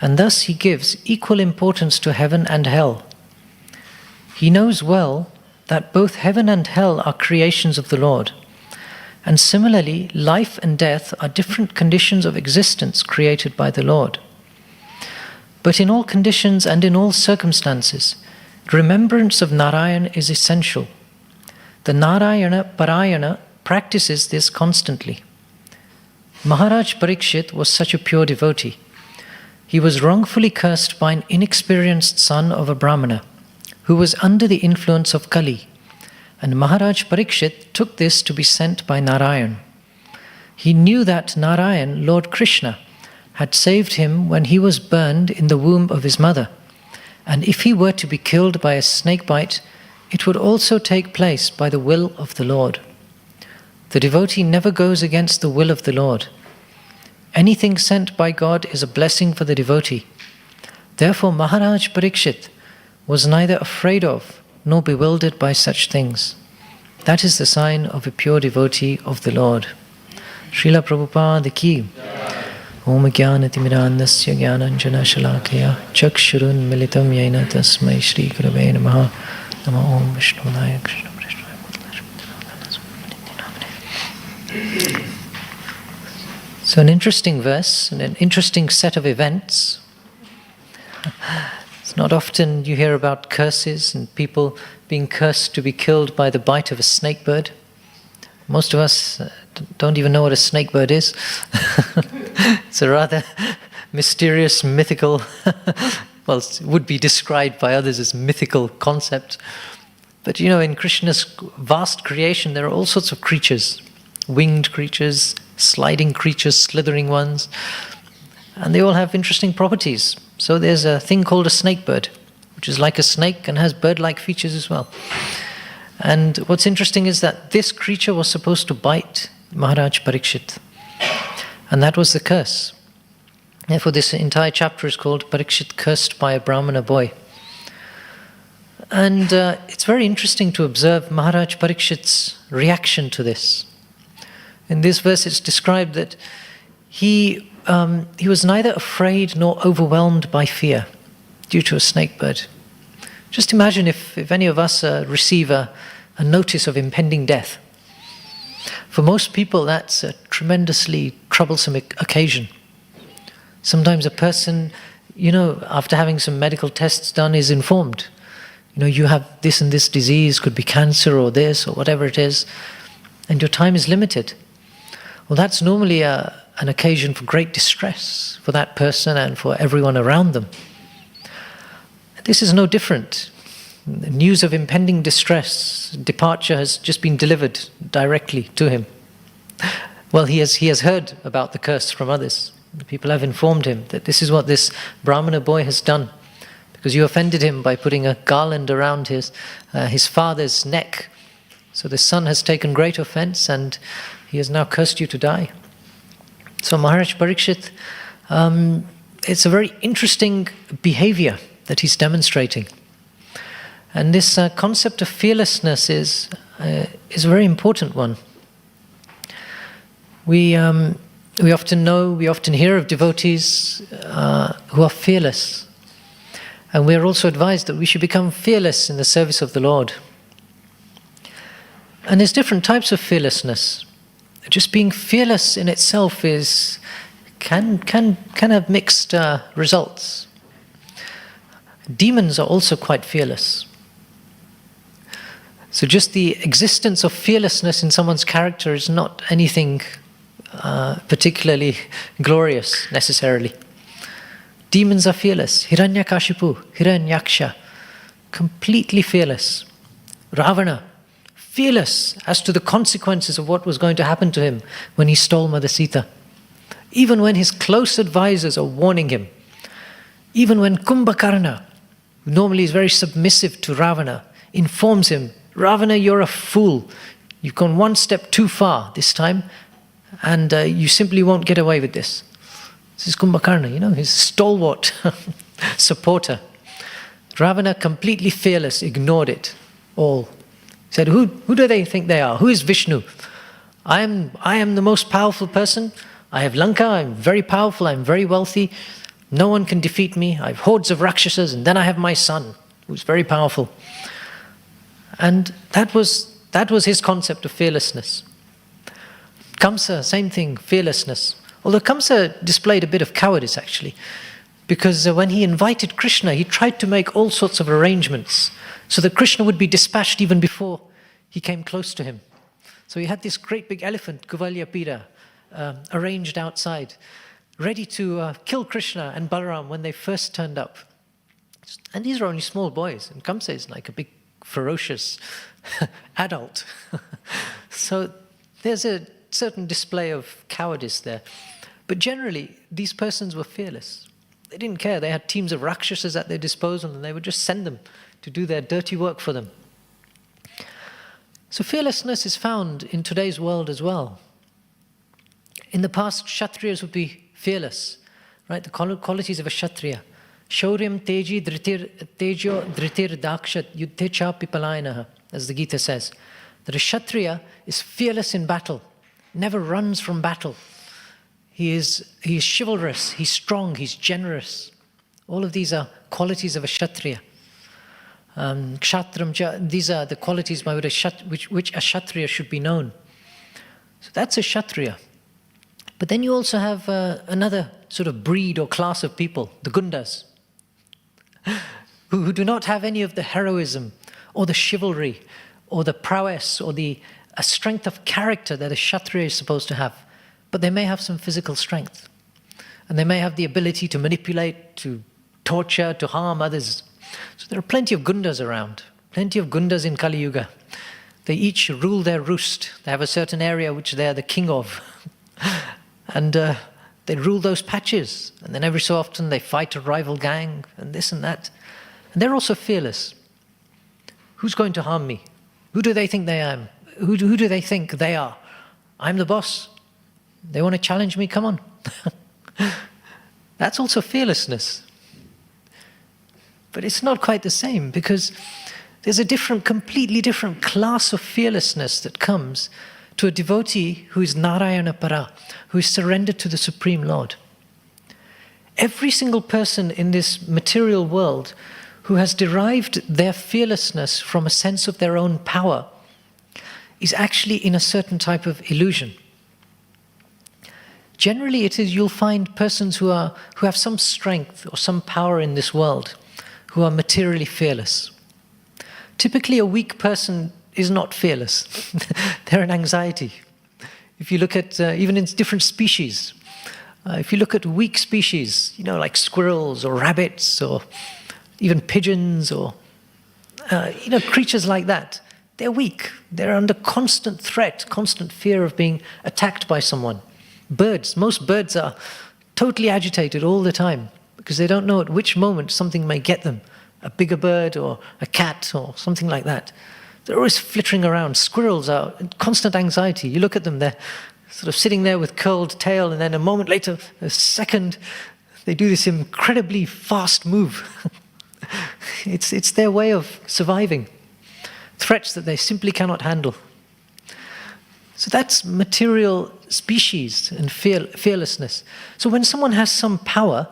and thus he gives equal importance to heaven and hell. He knows well that both heaven and hell are creations of the Lord, and similarly, life and death are different conditions of existence created by the Lord. But in all conditions and in all circumstances, remembrance of Narayan is essential. The Narayana Parayana practices this constantly. Maharaj Parikshit was such a pure devotee. He was wrongfully cursed by an inexperienced son of a Brahmana, who was under the influence of Kali, and Maharaj Parikshit took this to be sent by Narayan. He knew that Narayan, Lord Krishna, had saved him when he was burned in the womb of his mother, and if he were to be killed by a snake bite, it would also take place by the will of the Lord. The devotee never goes against the will of the Lord. Anything sent by God is a blessing for the devotee. Therefore, Maharaj Parikshit was neither afraid of nor bewildered by such things. That is the sign of a pure devotee of the Lord. Srila Prabhupada ki. Om Jnanatimirandasya Jnananjana Shalakaya Chakshurun Militam Yena Tasmai Shri Gurave Namaha Nama Om Vishnudaya Krishna Prashnaya. So an interesting verse and an interesting set of events. It's not often you hear about curses and people being cursed to be killed by the bite of a snake bird. Most of us don't even know what a snake bird is. It's a rather mysterious, mythical, well, it would be described by others as mythical concept. But you know, in Krishna's vast creation, there are all sorts of creatures. Winged creatures, sliding creatures, slithering ones. And they all have interesting properties. So there's a thing called a snake bird, which is like a snake and has bird-like features as well. And what's interesting is that this creature was supposed to bite Maharaj Parikshit. And that was the curse. Therefore, this entire chapter is called Parikshit Cursed by a Brahmana Boy. And it's very interesting to observe Maharaj Parikshit's reaction to this. In this verse, it's described that he was neither afraid nor overwhelmed by fear due to a snake bird. Just imagine if any of us receive a notice of impending death. For most people, that's a tremendously troublesome occasion. Sometimes a person, after having some medical tests done, is informed, you have this and this disease, could be cancer or this or whatever it is, and your time is limited. Well, that's normally an occasion for great distress for that person and for everyone around them. This is no different. The news of impending distress, departure has just been delivered directly to him. Well, he has heard about the curse from others. The people have informed him that this is what this Brahmana boy has done, because you offended him by putting a garland around his father's neck. So the son has taken great offense and he has now cursed you to die. So Maharaj Parikshit, it's a very interesting behavior that he's demonstrating. And this concept of fearlessness is a very important one. We often hear of devotees who are fearless. And we are also advised that we should become fearless in the service of the Lord. And there's different types of fearlessness. Just being fearless in itself can have mixed results. Demons are also quite fearless. So just the existence of fearlessness in someone's character is not anything particularly glorious necessarily. Demons are fearless. Hiranyakashipu, Hiranyaksha, completely fearless. Ravana, fearless as to the consequences of what was going to happen to him when he stole Mother Sita. Even when his close advisors are warning him. Even when Kumbhakarna, who normally is very submissive to Ravana, informs him, Ravana, you're a fool. You've gone one step too far this time, and you simply won't get away with this. This is Kumbhakarna, his stalwart supporter. Ravana, completely fearless, ignored it all. He said, who do they think they are? Who is Vishnu? I am the most powerful person. I have Lanka, I'm very powerful, I'm very wealthy. No one can defeat me. I have hordes of Rakshasas, and then I have my son, who's very powerful. And that was his concept of fearlessness. Kamsa, same thing, fearlessness. Although Kamsa displayed a bit of cowardice actually, because when he invited Krishna, he tried to make all sorts of arrangements so that Krishna would be dispatched even before he came close to him. So he had this great big elephant, Kuvalya Pira, arranged outside, ready to kill Krishna and Balaram when they first turned up. And these are only small boys, and Kamsa is like a big, ferocious adult. So there's a certain display of cowardice there. But generally, these persons were fearless. They didn't care. They had teams of Rakshasas at their disposal, and they would just send them to do their dirty work for them. So fearlessness is found in today's world as well. In the past, Kshatriyas would be fearless, right? The qualities of a Kshatriya. Shauryam teji tejo dhritir dakshat yuddhecha pipalayanaha, as the Gita says. That a Kshatriya is fearless in battle, never runs from battle. He is chivalrous, he's strong, he's generous. All of these are qualities of a Kshatriya. Kshatram, these are the qualities by which a Kshatriya should be known. So that's a Kshatriya. But then you also have another sort of breed or class of people, the Gundas, who do not have any of the heroism or the chivalry or the prowess or a strength of character that a Kshatriya is supposed to have. But they may have some physical strength. And they may have the ability to manipulate, to torture, to harm others. So there are plenty of Gundas around, plenty of Gundas in Kali Yuga. They each rule their roost. They have a certain area which they are the king of. And They rule those patches, and then every so often they fight a rival gang, and this and that. And they're also fearless. Who's going to harm me? Who do they think they am? Who do they think they are? I'm the boss. They want to challenge me? Come on. That's also fearlessness. But it's not quite the same, because there's a completely different class of fearlessness that comes to a devotee who is Narayana Para, who is surrendered to the Supreme Lord. Every single person in this material world who has derived their fearlessness from a sense of their own power is actually in a certain type of illusion. Generally, you'll find persons who have some strength or some power in this world who are materially fearless. Typically, a weak person is not fearless. They're an anxiety. If you look at, even in different species, if you look at weak species, like squirrels or rabbits or even pigeons or, creatures like that, they're weak. They're under constant threat, constant fear of being attacked by someone. Most birds are totally agitated all the time because they don't know at which moment something may get them. A bigger bird or a cat or something like that. They're always flittering around. Squirrels are in constant anxiety. You look at them, they're sort of sitting there with curled tail, and then a moment later, a second, they do this incredibly fast move. It's their way of surviving. Threats that they simply cannot handle. So that's material species and fearlessness. So when someone has some power,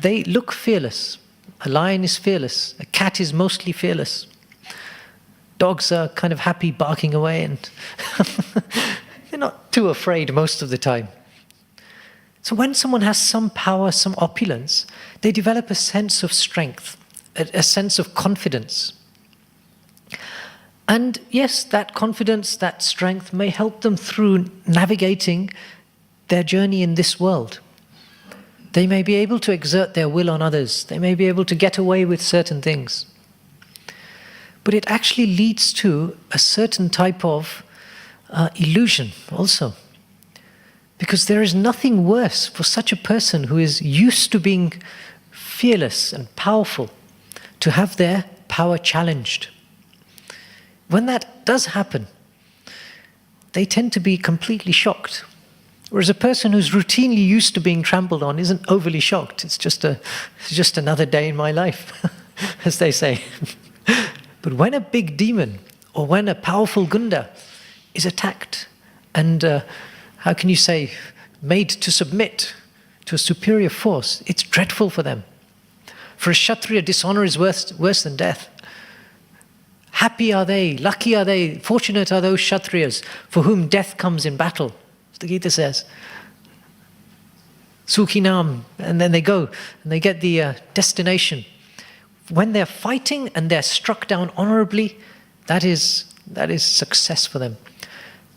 they look fearless. A lion is fearless. A cat is mostly fearless. Dogs are kind of happy barking away, and they're not too afraid most of the time. So when someone has some power, some opulence, they develop a sense of strength, a sense of confidence. And yes, that confidence, that strength may help them through navigating their journey in this world. They may be able to exert their will on others. They may be able to get away with certain things. But it actually leads to a certain type of illusion also. Because there is nothing worse for such a person who is used to being fearless and powerful to have their power challenged. When that does happen, they tend to be completely shocked. Whereas a person who's routinely used to being trampled on isn't overly shocked. It's just another day in my life, as they say. But when a big demon or when a powerful gunda is attacked and, how can you say, made to submit to a superior force, it's dreadful for them. For a Kshatriya, dishonor is worse than death. Happy are they, lucky are they, fortunate are those Kshatriyas for whom death comes in battle. The Gita says, Sukhinam, and then they go and they get the destination. When they're fighting and they're struck down honorably, that is success for them.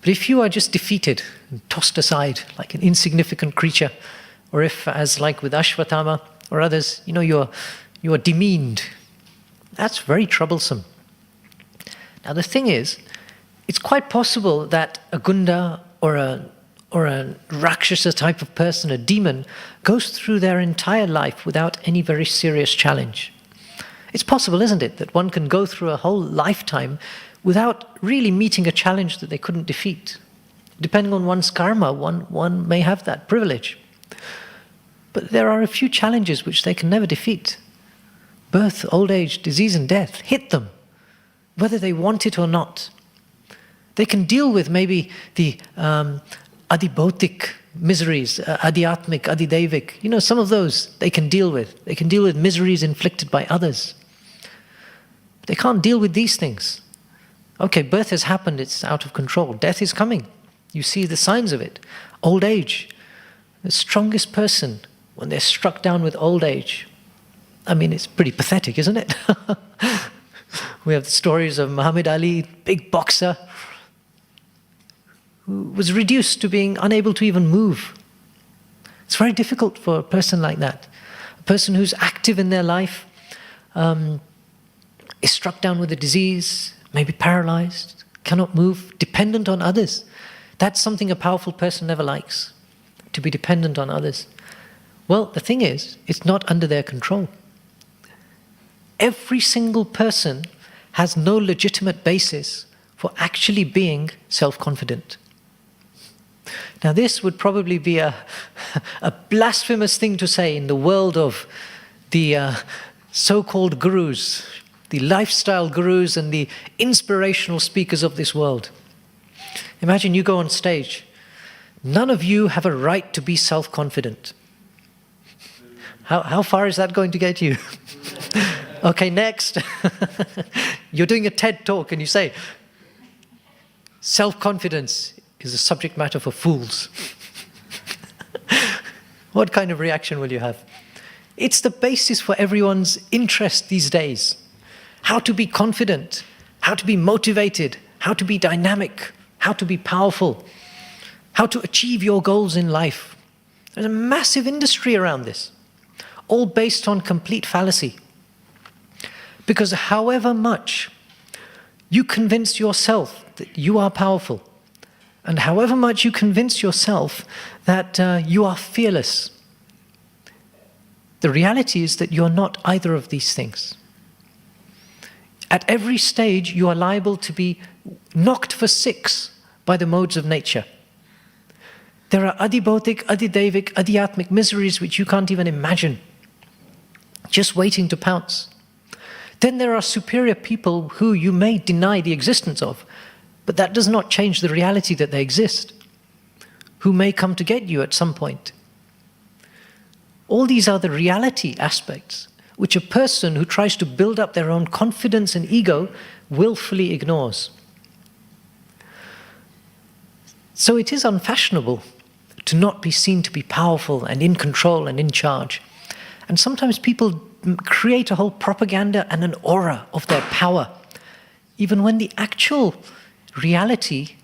But if you are just defeated and tossed aside like an insignificant creature, or if, as like with Ashwatthama or others, you are demeaned, that's very troublesome. Now the thing is, it's quite possible that a gunda or a rakshasa type of person, a demon, goes through their entire life without any very serious challenge. It's possible, isn't it, that one can go through a whole lifetime without really meeting a challenge that they couldn't defeat. Depending on one's karma, one may have that privilege. But there are a few challenges which they can never defeat. Birth, old age, disease and death hit them, whether they want it or not. They can deal with maybe the adibautic miseries, adhyatmic, adidevik. Some of those they can deal with. They can deal with miseries inflicted by others. They can't deal with these things. Okay, birth has happened, it's out of control. Death is coming. You see the signs of it. Old age. The strongest person, when they're struck down with old age, it's pretty pathetic, isn't it? We have the stories of Muhammad Ali, big boxer, who was reduced to being unable to even move. It's very difficult for a person like that. A person who's active in their life is struck down with a disease, maybe paralyzed, cannot move, dependent on others. That's something a powerful person never likes. to be dependent on others. Well, the thing is, it's not under their control. Every single person has no legitimate basis for actually being self-confident. Now, this would probably be a blasphemous thing to say in the world of the so-called gurus, the lifestyle gurus and the inspirational speakers of this world. Imagine you go on stage. None of you have a right to be self-confident. How far is that going to get you? Okay, next. You're doing a TED talk and you say, self-confidence is a subject matter for fools. What kind of reaction will you have? It's the basis for everyone's interest these days. How to be confident, how to be motivated, how to be dynamic, how to be powerful, how to achieve your goals in life. There's a massive industry around this, all based on complete fallacy. Because however much you convince yourself that you are powerful, and however much you convince yourself that you are fearless, the reality is that you're not either of these things. At every stage, you are liable to be knocked for six by the modes of nature. There are adibautic, adidevic, adhyatmic miseries which you can't even imagine, just waiting to pounce. Then there are superior people who you may deny the existence of, but that does not change the reality that they exist, who may come to get you at some point. All these are the reality aspects which a person who tries to build up their own confidence and ego willfully ignores. So it is unfashionable to not be seen to be powerful and in control and in charge. And sometimes people create a whole propaganda and an aura of their power, even when the actual reality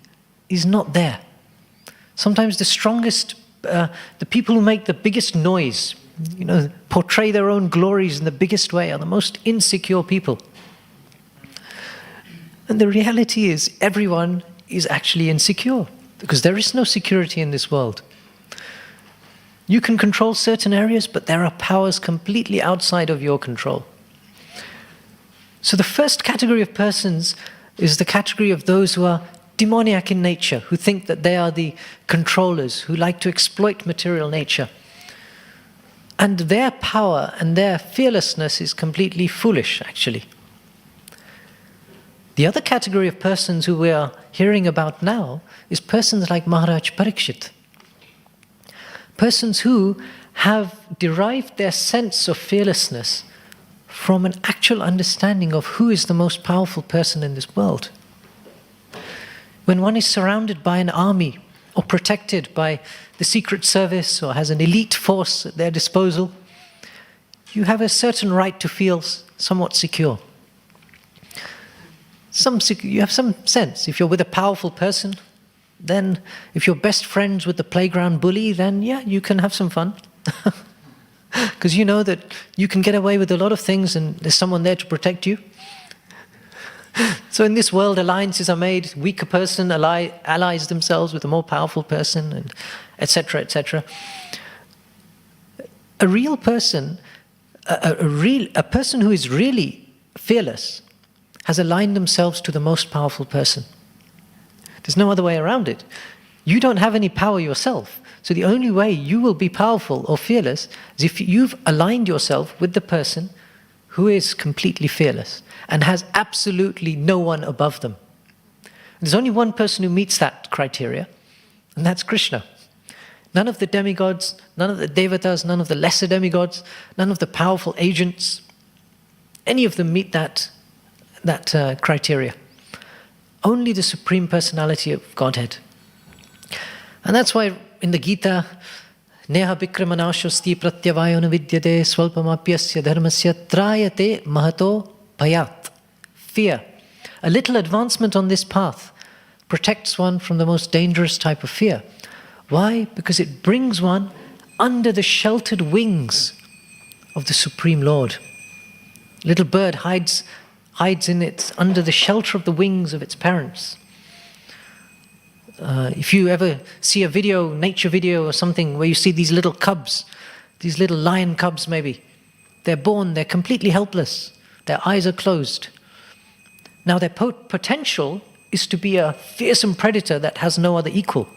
is not there. Sometimes the strongest, the people who make the biggest noise, portray their own glories in the biggest way, are the most insecure people. And the reality is everyone is actually insecure, because there is no security in this world. You can control certain areas, but there are powers completely outside of your control. So the first category of persons is the category of those who are demoniac in nature, who think that they are the controllers, who like to exploit material nature. And their power and their fearlessness is completely foolish, actually. The other category of persons who we are hearing about now is persons like Maharaj Parikshit. Persons who have derived their sense of fearlessness from an actual understanding of who is the most powerful person in this world. When one is surrounded by an army or protected by the secret service or has an elite force at their disposal, you have a certain right to feel somewhat secure. You have some sense. If you're with a powerful person, then if you're best friends with the playground bully, then yeah, you can have some fun. Because you know that you can get away with a lot of things and there's someone there to protect you. So in this world, alliances are made. Weaker person allies themselves with a more powerful person, and etc., etc. A real person, a person who is really fearless, has aligned themselves to the most powerful person. There's no other way around it. You don't have any power yourself. So the only way you will be powerful or fearless is if you've aligned yourself with the person who is completely fearless and has absolutely no one above them. There's only one person who meets that criteria, and that's Krishna. None of the demigods, none of the devatas, none of the lesser demigods, none of the powerful agents, any of them meet that criteria. Only the Supreme Personality of Godhead. And that's why in the Gita, Neha Bikramanashosti Pratyavayona Vidyate Swalpamapyasya Dharmasya Trayate Mahato Bhayat. Fear. A little advancement on this path protects one from the most dangerous type of fear. Why? Because it brings one under the sheltered wings of the Supreme Lord. Little bird hides in it under the shelter of the wings of its parents. If you ever see a video, nature video or something, where you see these little cubs, these little lion cubs maybe, they're born, they're completely helpless. Their eyes are closed. Now their potential is to be a fearsome predator that has no other equal.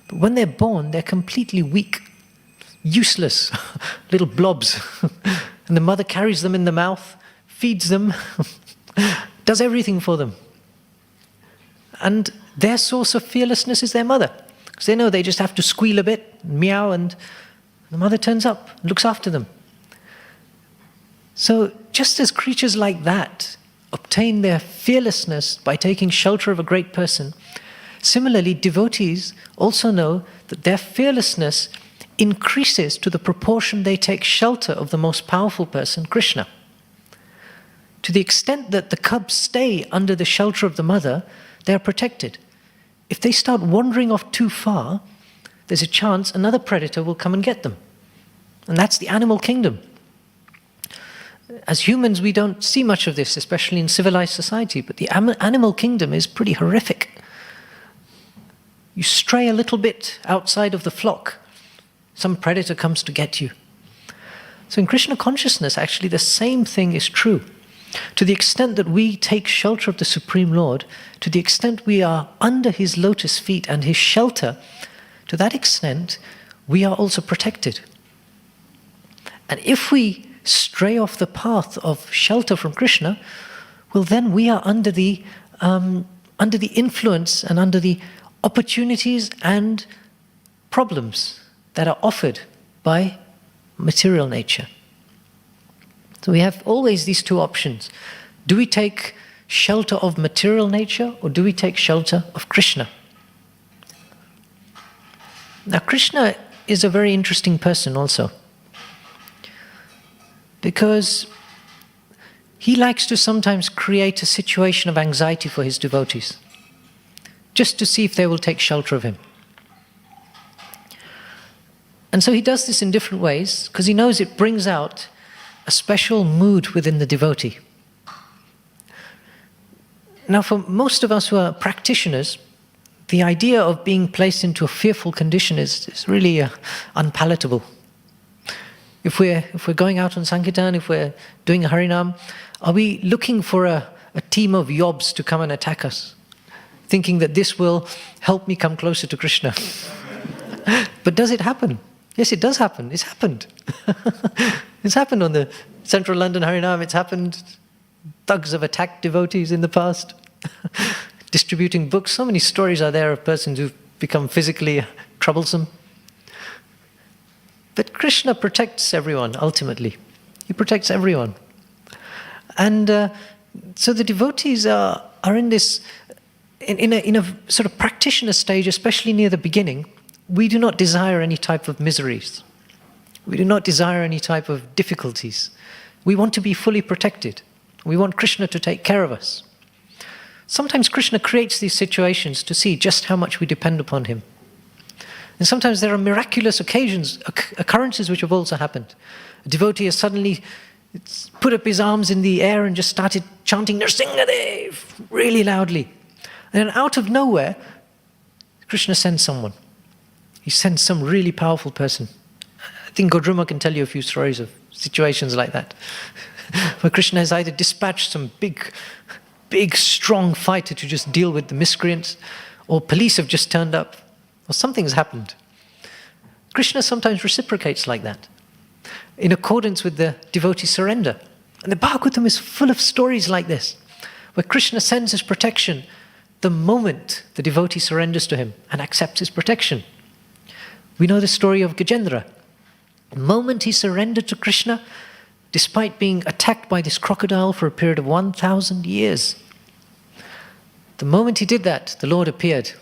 But when they're born, they're completely weak, useless, little blobs. And the mother carries them in the mouth, feeds them, does everything for them. And their source of fearlessness is their mother. Because they know they just have to squeal a bit, meow, and the mother turns up, looks after them. So just as creatures like that obtain their fearlessness by taking shelter of a great person, similarly, devotees also know that their fearlessness increases to the proportion they take shelter of the most powerful person, Krishna. To the extent that the cubs stay under the shelter of the mother, they are protected. If they start wandering off too far, there's a chance another predator will come and get them. And that's the animal kingdom. As humans, we don't see much of this, especially in civilized society, but the animal kingdom is pretty horrific. You stray a little bit outside of the flock, some predator comes to get you. So in Krishna consciousness, actually, the same thing is true. To the extent that we take shelter of the Supreme Lord, to the extent we are under his lotus feet and his shelter, to that extent, we are also protected. And if we stray off the path of shelter from Krishna, well, then we are under the influence and under the opportunities and problems that are offered by material nature. So we have always these two options. Do we take shelter of material nature, or do we take shelter of Krishna? Now, Krishna is a very interesting person also, because he likes to sometimes create a situation of anxiety for his devotees, just to see if they will take shelter of him. And so he does this in different ways, because he knows it brings out a special mood within the devotee. Now, for most of us who are practitioners, the idea of being placed into a fearful condition is really unpalatable. If we're going out on Sankirtan, if we're doing a Harinam, are we looking for a team of yobs to come and attack us, thinking that this will help me come closer to Krishna? But does it happen? Yes, it does happen. It's happened. It's happened on the Central London Harinam. It's happened. Thugs have attacked devotees in the past, distributing books. So many stories are there of persons who've become physically troublesome. But Krishna protects everyone, ultimately. He protects everyone. And so the devotees are in this, in a sort of practitioner stage, especially near the beginning. We do not desire any type of miseries. We do not desire any type of difficulties. We want to be fully protected. We want Krishna to take care of us. Sometimes Krishna creates these situations to see just how much we depend upon him. And sometimes there are miraculous occurrences which have also happened. A devotee has suddenly put up his arms in the air and just started chanting Nrsimhadev really loudly. And then out of nowhere, Krishna sends someone. He sends some really powerful person. I think Godruma can tell you a few stories of situations like that, where Krishna has either dispatched some big, strong fighter to just deal with the miscreants, or police have just turned up, or something's happened. Krishna sometimes reciprocates like that, in accordance with the devotee surrender. And the Bhagavatam is full of stories like this, where Krishna sends his protection the moment the devotee surrenders to him and accepts his protection. We know the story of Gajendra. The moment he surrendered to Krishna, despite being attacked by this crocodile for a period of 1,000 years, the moment he did that, the Lord appeared,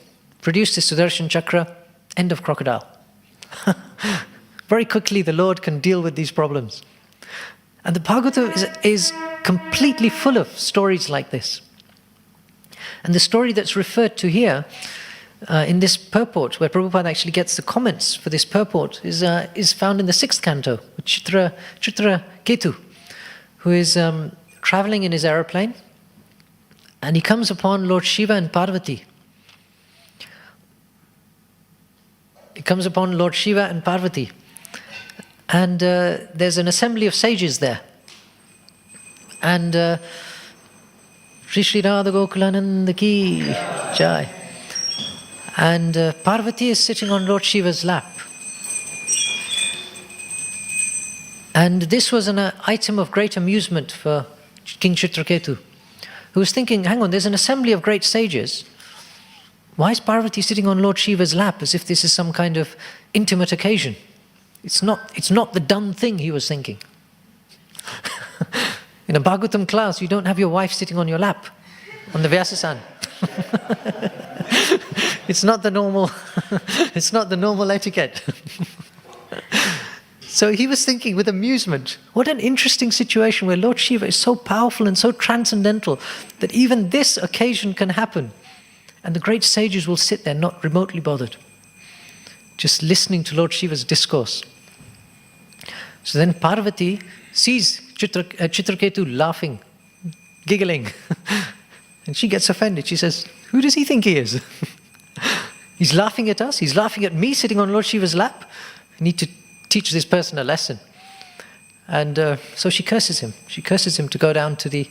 produced his Sudarshan Chakra, end of crocodile. Very quickly, the Lord can deal with these problems. And the Bhagavatam is completely full of stories like this. And the story that's referred to here, in this purport, where Prabhupada actually gets the comments for this purport, is found in the 6th canto, with Chitra Ketu, who is traveling in his aeroplane, and he comes upon Lord Shiva and Parvati. It comes upon Lord Shiva and Parvati. And there's an assembly of sages there. And Shri Radha Gokulananda ki jai. And Parvati is sitting on Lord Shiva's lap. And this was an item of great amusement for King Chitraketu, who was thinking, hang on, there's an assembly of great sages. Why is Parvati sitting on Lord Shiva's lap as if this is some kind of intimate occasion? It's not the done thing, he was thinking. In a Bhagavatam class, you don't have your wife sitting on your lap, on the Vyasasan. It's not the normal etiquette. So he was thinking with amusement, what an interesting situation where Lord Shiva is so powerful and so transcendental that even this occasion can happen. And the great sages will sit there not remotely bothered, just listening to Lord Shiva's discourse. So then Parvati sees Chitraketu laughing, giggling. And she gets offended. She says, who does he think he is? He's laughing at us. He's laughing at me sitting on Lord Shiva's lap. I need to teach this person a lesson. And so she curses him. She curses him to go down to the,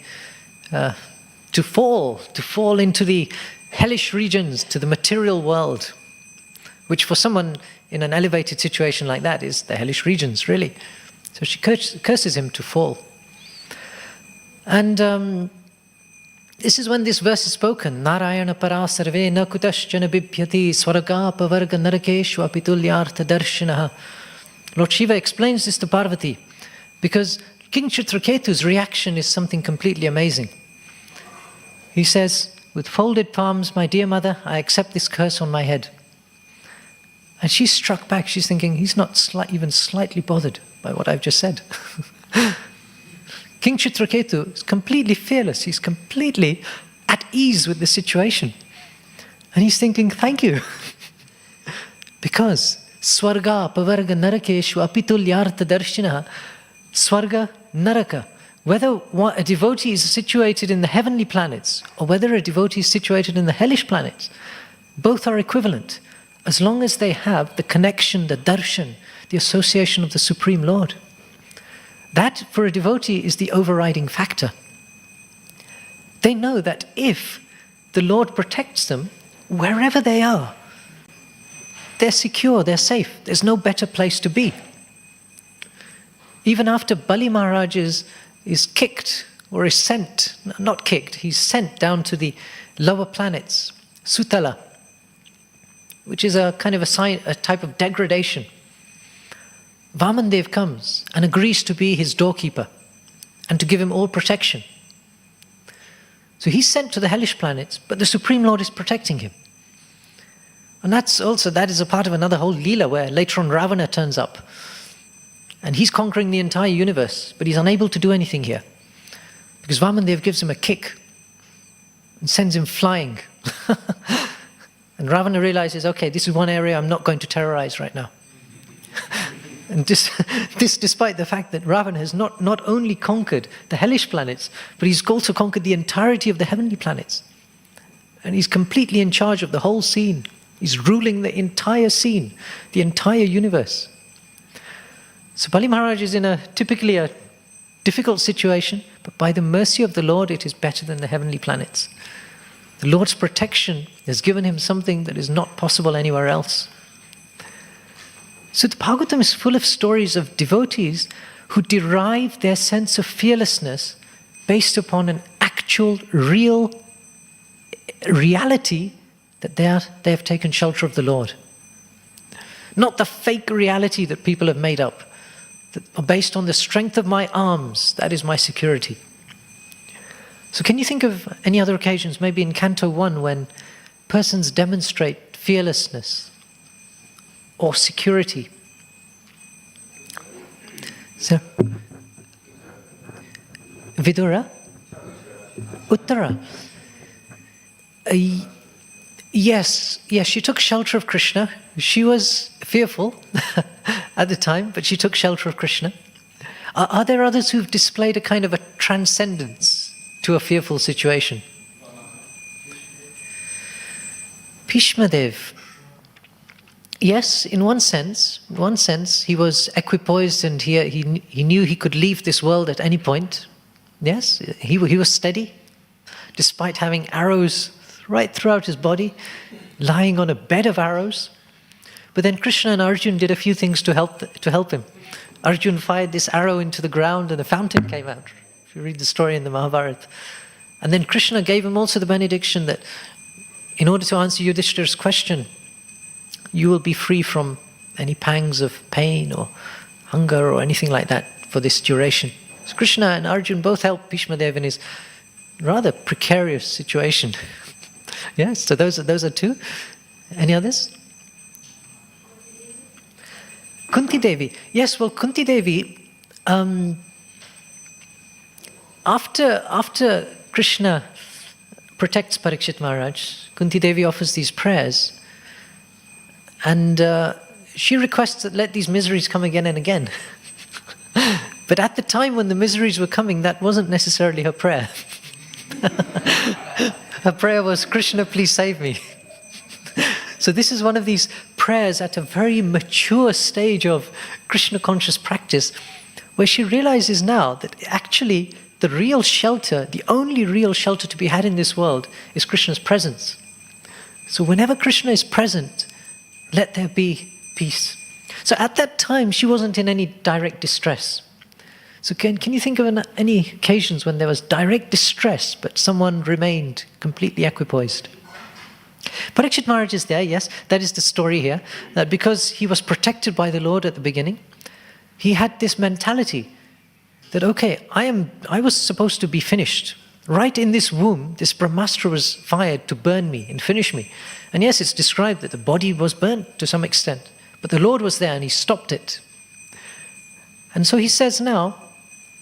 to fall into the hellish regions, to the material world, which for someone in an elevated situation like that is the hellish regions, really. So she curses him to fall. And this is when this verse is spoken. Narayana para sarve na kutaschana bibhyati swarga pavarga narakeshu apitulyartha darshanaha. Lord Shiva explains this to Parvati because King Chitraketu's reaction is something completely amazing. He says, with folded palms, my dear mother, I accept this curse on my head. And she's struck back. She's thinking, he's not even slightly bothered by what I've just said. King Chitraketu is completely fearless. He's completely at ease with the situation. And he's thinking, thank you. Because Swarga, Pavarga, Narakeshu, Apitulyartha Darshinaha, Swarga, Naraka. Whether a devotee is situated in the heavenly planets or whether a devotee is situated in the hellish planets, both are equivalent as long as they have the connection, the darshan, the association of the Supreme Lord. That, for a devotee, is the overriding factor. They know that if the Lord protects them, wherever they are, they're secure, they're safe. There's no better place to be. Even after Bali Maharaj is kicked, or is sent, not kicked, he's sent down to the lower planets, Sutala, which is a kind of a type of degradation. Vamandev comes and agrees to be his doorkeeper and to give him all protection. So he's sent to the hellish planets, but the Supreme Lord is protecting him. And that is a part of another whole Leela where later on Ravana turns up. And he's conquering the entire universe, but he's unable to do anything here. Because Vamandev gives him a kick and sends him flying. And Ravana realizes, okay, this is one area I'm not going to terrorize right now. And this despite the fact that Ravana has not only conquered the hellish planets, but he's also conquered the entirety of the heavenly planets. And he's completely in charge of the whole scene. He's ruling the entire scene, the entire universe. So Bali Maharaj is in typically a difficult situation, but by the mercy of the Lord, it is better than the heavenly planets. The Lord's protection has given him something that is not possible anywhere else. So the Bhagavatam is full of stories of devotees who derive their sense of fearlessness based upon an actual, real reality that they have taken shelter of the Lord. Not the fake reality that people have made up, that are based on the strength of my arms, that is my security. So can you think of any other occasions, maybe in Canto 1, when persons demonstrate fearlessness or security? So, Vidura? Uttara? Yes, she took shelter of Krishna. She was fearful at the time, but she took shelter of Krishna. Are there others who've displayed a kind of a transcendence to a fearful situation? Bhishmadev. yes, in one sense, he was equipoised and he knew he could leave this world at any point. Yes, he was steady, despite having arrows right throughout his body, lying on a bed of arrows. But then Krishna and Arjuna did a few things to help him. Arjuna fired this arrow into the ground and a fountain came out. If you read the story in the Mahabharata. And then Krishna gave him also the benediction that in order to answer Yudhishthira's question, you will be free from any pangs of pain or hunger or anything like that for this duration. So Krishna and Arjuna both helped Bhishma Dev in his rather precarious situation. Yes, so those are two. Any others? Kunti Devi. Yes, well, Kunti Devi, after Krishna protects Parikshit Maharaj, Kunti Devi offers these prayers and she requests that let these miseries come again and again. But at the time when the miseries were coming, that wasn't necessarily her prayer. Her prayer was, Krishna, please save me. So this is one of these prayers at a very mature stage of Krishna conscious practice, where she realizes now that actually the real shelter, the only real shelter to be had in this world is Krishna's presence. So whenever Krishna is present, let there be peace. So at that time, she wasn't in any direct distress. So can you think of any occasions when there was direct distress, but someone remained completely equipoised? Parikshit Maharaj is there, yes, that is the story here, that because he was protected by the Lord at the beginning, he had this mentality that, okay, I was supposed to be finished. Right in this womb, this Brahmastra was fired to burn me and finish me. And yes, it's described that the body was burnt to some extent, but the Lord was there and he stopped it. And so he says now,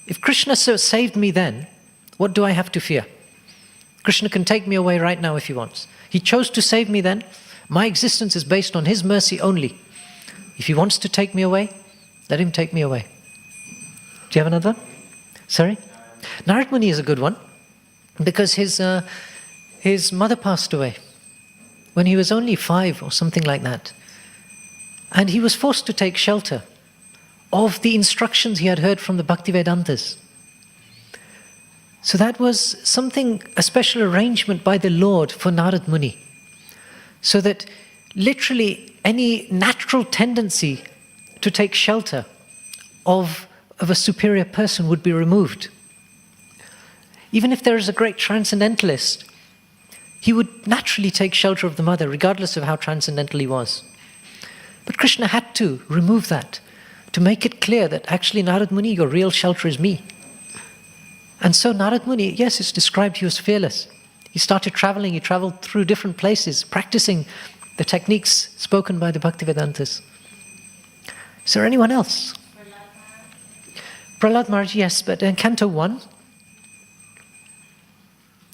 if Krishna saved me then, what do I have to fear? Krishna can take me away right now if he wants. He chose to save me then. My existence is based on his mercy only. If he wants to take me away, let him take me away. Do you have another one? Sorry? Narad Muni is a good one because his mother passed away when he was only 5 or something like that. And he was forced to take shelter of the instructions he had heard from the Bhaktivedantas. So that was something, a special arrangement by the Lord for Narad Muni. So that literally any natural tendency to take shelter of a superior person would be removed. Even if there is a great transcendentalist, he would naturally take shelter of the mother, regardless of how transcendental he was. But Krishna had to remove that, to make it clear that actually Narad Muni, your real shelter is me. And so Narad Muni, yes, it's described he was fearless. He started traveling, he traveled through different places, practicing the techniques spoken by the Bhaktivedantas. Is there anyone else? Prahlad Maharaj, yes, but in Canto 1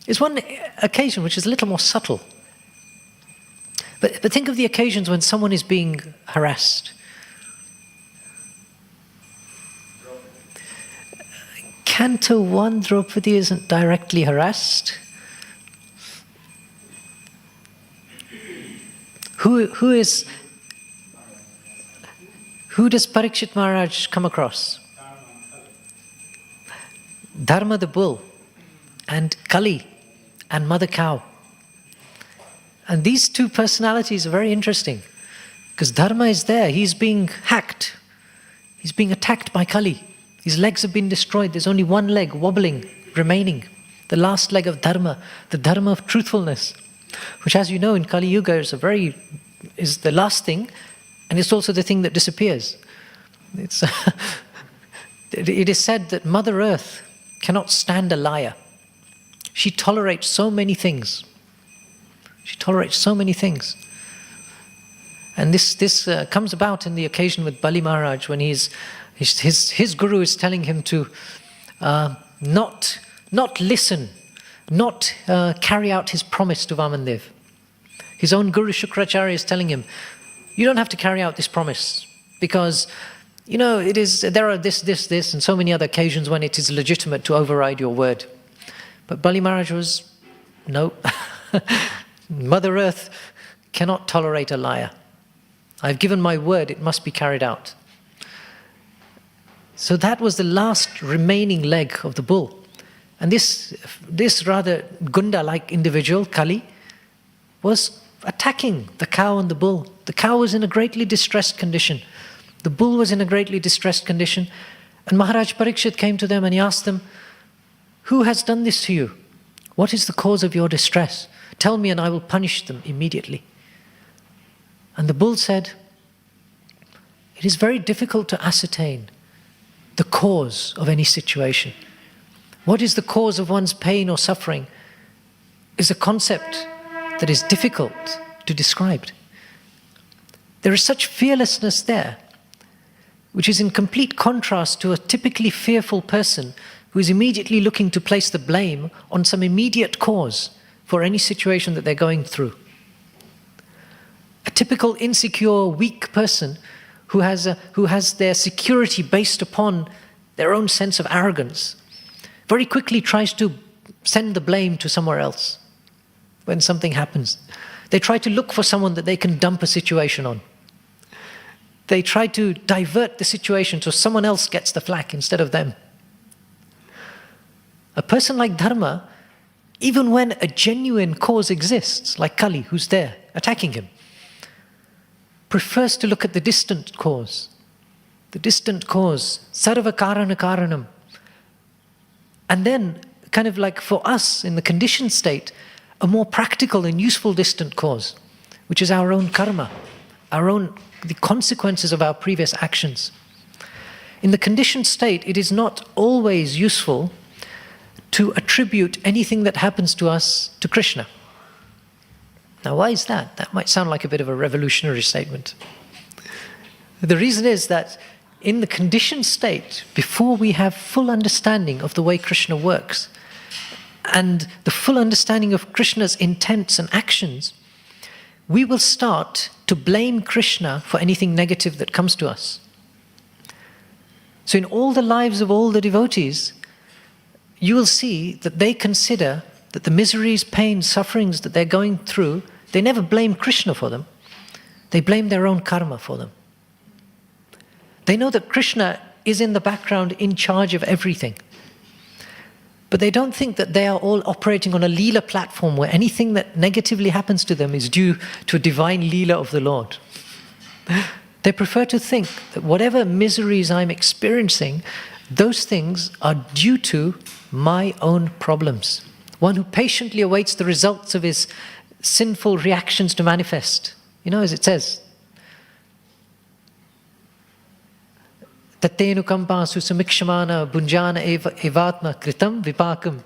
is one occasion which is a little more subtle. But think of the occasions when someone is being harassed. Canto 1, Draupadi isn't directly harassed. Who does Parikshit Maharaj come across? Dharma the bull, and Kali, and Mother Cow. And these two personalities are very interesting, because Dharma is there, he's being hacked. He's being attacked by Kali. His legs have been destroyed, there's only one leg wobbling, remaining. The last leg of Dharma, the Dharma of truthfulness, which, as you know, in Kali Yuga is the last thing, and it's also the thing that disappears. It is said that Mother Earth cannot stand a liar. She tolerates so many things. She tolerates so many things. And this comes about in the occasion with Bali Maharaj when his guru is telling him to not listen, not carry out his promise to Vamandev. His own guru Shukracharya is telling him, you don't have to carry out this promise because, you know, there are this and so many other occasions when it is legitimate to override your word. But Bali Maharaj was, no, Mother Earth cannot tolerate a liar. I've given my word, it must be carried out. So that was the last remaining leg of the bull. And this rather Gunda-like individual, Kali, was attacking the cow and the bull. The cow was in a greatly distressed condition. The bull was in a greatly distressed condition. And Maharaj Parikshit came to them and he asked them, "Who has done this to you? What is the cause of your distress? Tell me and I will punish them immediately." And the bull said, "It is very difficult to ascertain the cause of any situation. What is the cause of one's pain or suffering is a concept that is difficult to describe. There is such fearlessness there, which is in complete contrast to a typically fearful person who is immediately looking to place the blame on some immediate cause for any situation that they're going through. A typical insecure, weak person who has their security based upon their own sense of arrogance very quickly tries to send the blame to somewhere else when something happens. They try to look for someone that they can dump a situation on. They try to divert the situation so someone else gets the flak instead of them. A person like Dharma, even when a genuine cause exists, like Kali, who's there attacking him, prefers to look at the distant cause. The distant cause, sarva karana karanam. And then, kind of like for us in the conditioned state, a more practical and useful distant cause, which is our own karma, the consequences of our previous actions. In the conditioned state, it is not always useful to attribute anything that happens to us to Krishna. Now, why is that? That might sound like a bit of a revolutionary statement. The reason is that in the conditioned state, before we have full understanding of the way Krishna works and the full understanding of Krishna's intents and actions, we will start to blame Krishna for anything negative that comes to us. So in all the lives of all the devotees, you will see that they consider that the miseries, pains, sufferings that they're going through, they never blame Krishna for them. They blame their own karma for them. They know that Krishna is in the background in charge of everything. But they don't think that they are all operating on a Leela platform where anything that negatively happens to them is due to a divine Leela of the Lord. They prefer to think that whatever miseries I'm experiencing, those things are due to my own problems. One who patiently awaits the results of his sinful reactions to manifest. You know, as it says, Tattenu kampasu samikshamana bunjana evatma kritam vipakam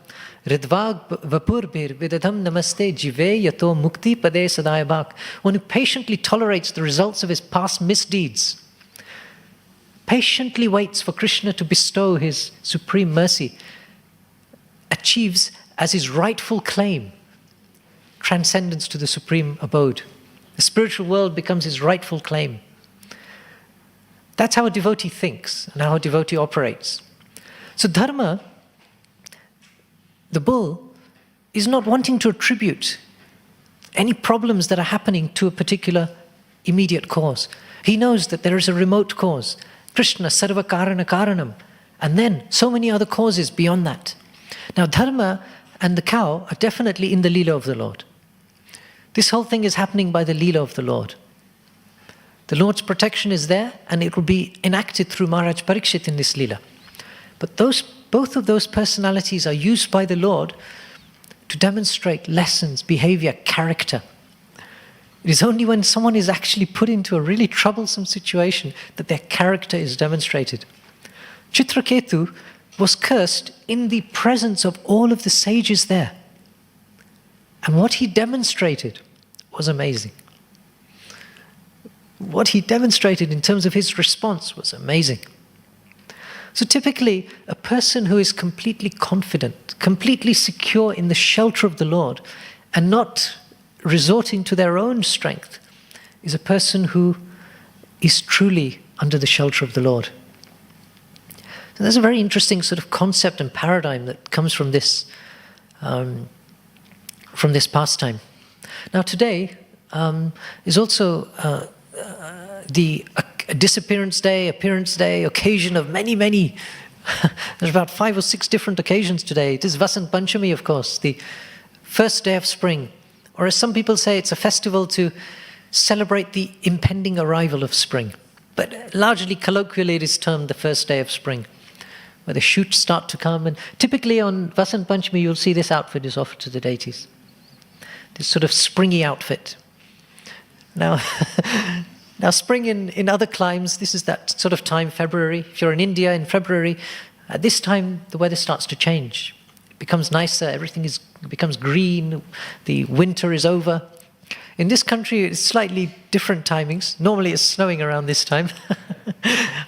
ridvag vapurbir vidadham namaste jive yato mukti pade sadayabak. One who patiently tolerates the results of his past misdeeds, patiently waits for Krishna to bestow his supreme mercy, achieves as his rightful claim transcendence to the supreme abode. The spiritual world becomes his rightful claim. That's how a devotee thinks and how a devotee operates. So Dharma, the bull, is not wanting to attribute any problems that are happening to a particular immediate cause. He knows that there is a remote cause, Krishna, sarva karana karanam, and then so many other causes beyond that. Now Dharma and the cow are definitely in the Leela of the Lord. This whole thing is happening by the Leela of the Lord. The Lord's protection is there, and it will be enacted through Maharaj Parikshit in this Leela. But both of those personalities are used by the Lord to demonstrate lessons, behavior, character. It is only when someone is actually put into a really troublesome situation that their character is demonstrated. Chitraketu was cursed in the presence of all of the sages there. And what he demonstrated was amazing. What he demonstrated in terms of his response was amazing. So typically, a person who is completely confident, completely secure in the shelter of the Lord, and not resorting to their own strength, is a person who is truly under the shelter of the Lord. So there's a very interesting sort of concept and paradigm that comes from this pastime. Now today is also the disappearance day, appearance day, occasion of many, many. There's about 5 or 6 different occasions today. It is Vasant Panchami, of course, the first day of spring. Or as some people say, it's a festival to celebrate the impending arrival of spring. But largely, colloquially, it is termed the first day of spring, where the shoots start to come. And typically on Vasant Panchami, you'll see this outfit is offered to the deities. This sort of springy outfit. Now, spring in other climes, this is that sort of time, February. If you're in India in February, at this time, the weather starts to change. It becomes nicer, everything becomes green, the winter is over. In this country, it's slightly different timings. Normally it's snowing around this time.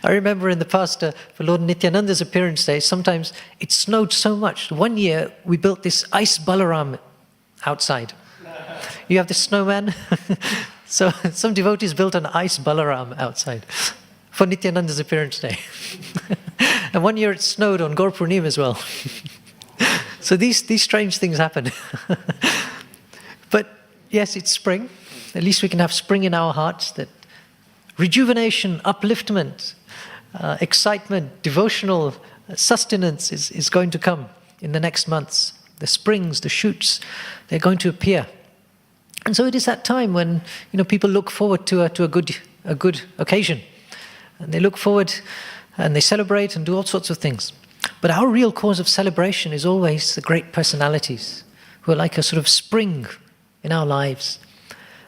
I remember in the past, for Lord Nityananda's appearance day, sometimes it snowed so much. One year, we built this ice Balaram outside. You have the snowman. So some devotees built an ice Balaram outside for Nityananda's appearance day. And one year it snowed on Gaur Purnima as well. So these strange things happen. But yes, it's spring. At least we can have spring in our hearts, that rejuvenation, upliftment, excitement, devotional sustenance is going to come in the next months. The springs, the shoots, they're going to appear. And so it is that time when people look forward to a good occasion. And they look forward and they celebrate and do all sorts of things. But our real cause of celebration is always the great personalities who are like a sort of spring in our lives.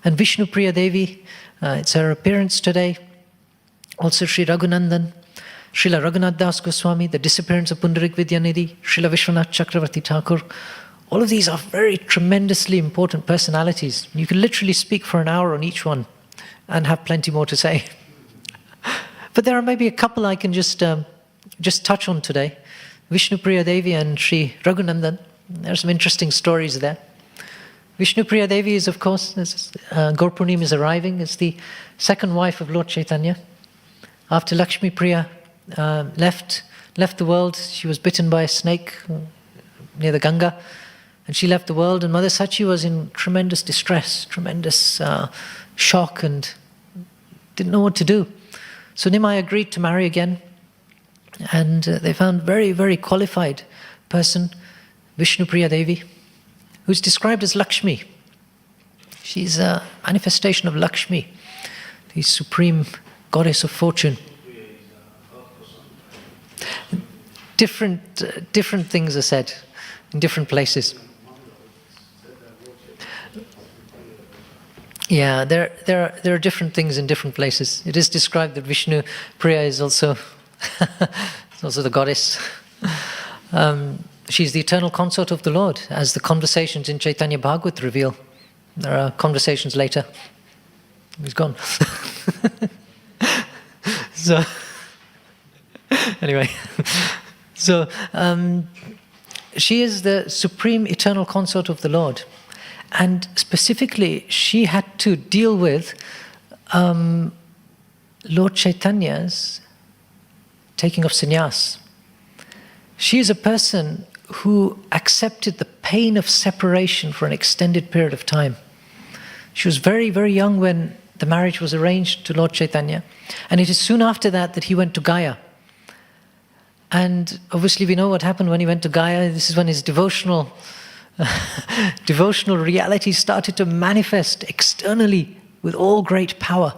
And Vishnu Priya Devi, it's her appearance today. Also Sri Raghunandan, Srila Raghunath Das Goswami, the disappearance of Pundarik Vidyanidhi, Srila Vishwanath Chakravarti Thakur. All of these are very tremendously important personalities. You can literally speak for an hour on each one and have plenty more to say. But there are maybe a couple I can just touch on today. Vishnu Priya Devi and Sri Raghunandan. There are some interesting stories there. Vishnu Priya Devi is, of course, as Gaur Purnima is arriving, is the second wife of Lord Chaitanya. After Lakshmi Priya left the world, she was bitten by a snake near the Ganga, and she left the world, and Mother Sachi was in tremendous distress, tremendous shock, and didn't know what to do. So Nimai agreed to marry again, and they found very, very qualified person, Vishnu Priya Devi, who's described as Lakshmi. She's a manifestation of Lakshmi, the supreme goddess of fortune. Different things are said in different places. Yeah, there are different things in different places. It is described that Vishnu Priya is also the goddess. She's the eternal consort of the Lord, as the conversations in Chaitanya Bhagavat reveal. There are conversations later. He's gone. So, anyway, so she is the supreme eternal consort of the Lord. And specifically, she had to deal with Lord Chaitanya's taking of sannyas. She is a person who accepted the pain of separation for an extended period of time. She was very, very young when the marriage was arranged to Lord Chaitanya. And it is soon after that he went to Gaya. And obviously we know what happened when he went to Gaya. This is when his devotional reality started to manifest externally with all great power.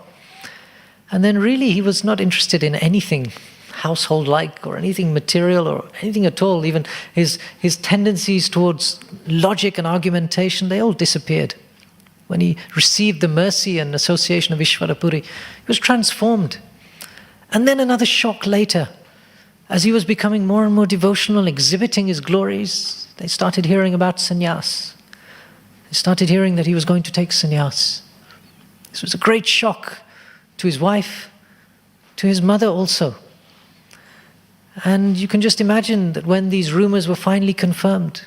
And then really he was not interested in anything household-like or anything material or anything at all. Even his tendencies towards logic and argumentation, they all disappeared. When he received the mercy and association of Ishvarapuri, he was transformed. And then another shock later. As he was becoming more and more devotional, exhibiting his glories, they started hearing about sannyas. They started hearing that he was going to take sannyas. This was a great shock to his wife, to his mother also. And you can just imagine that when these rumors were finally confirmed,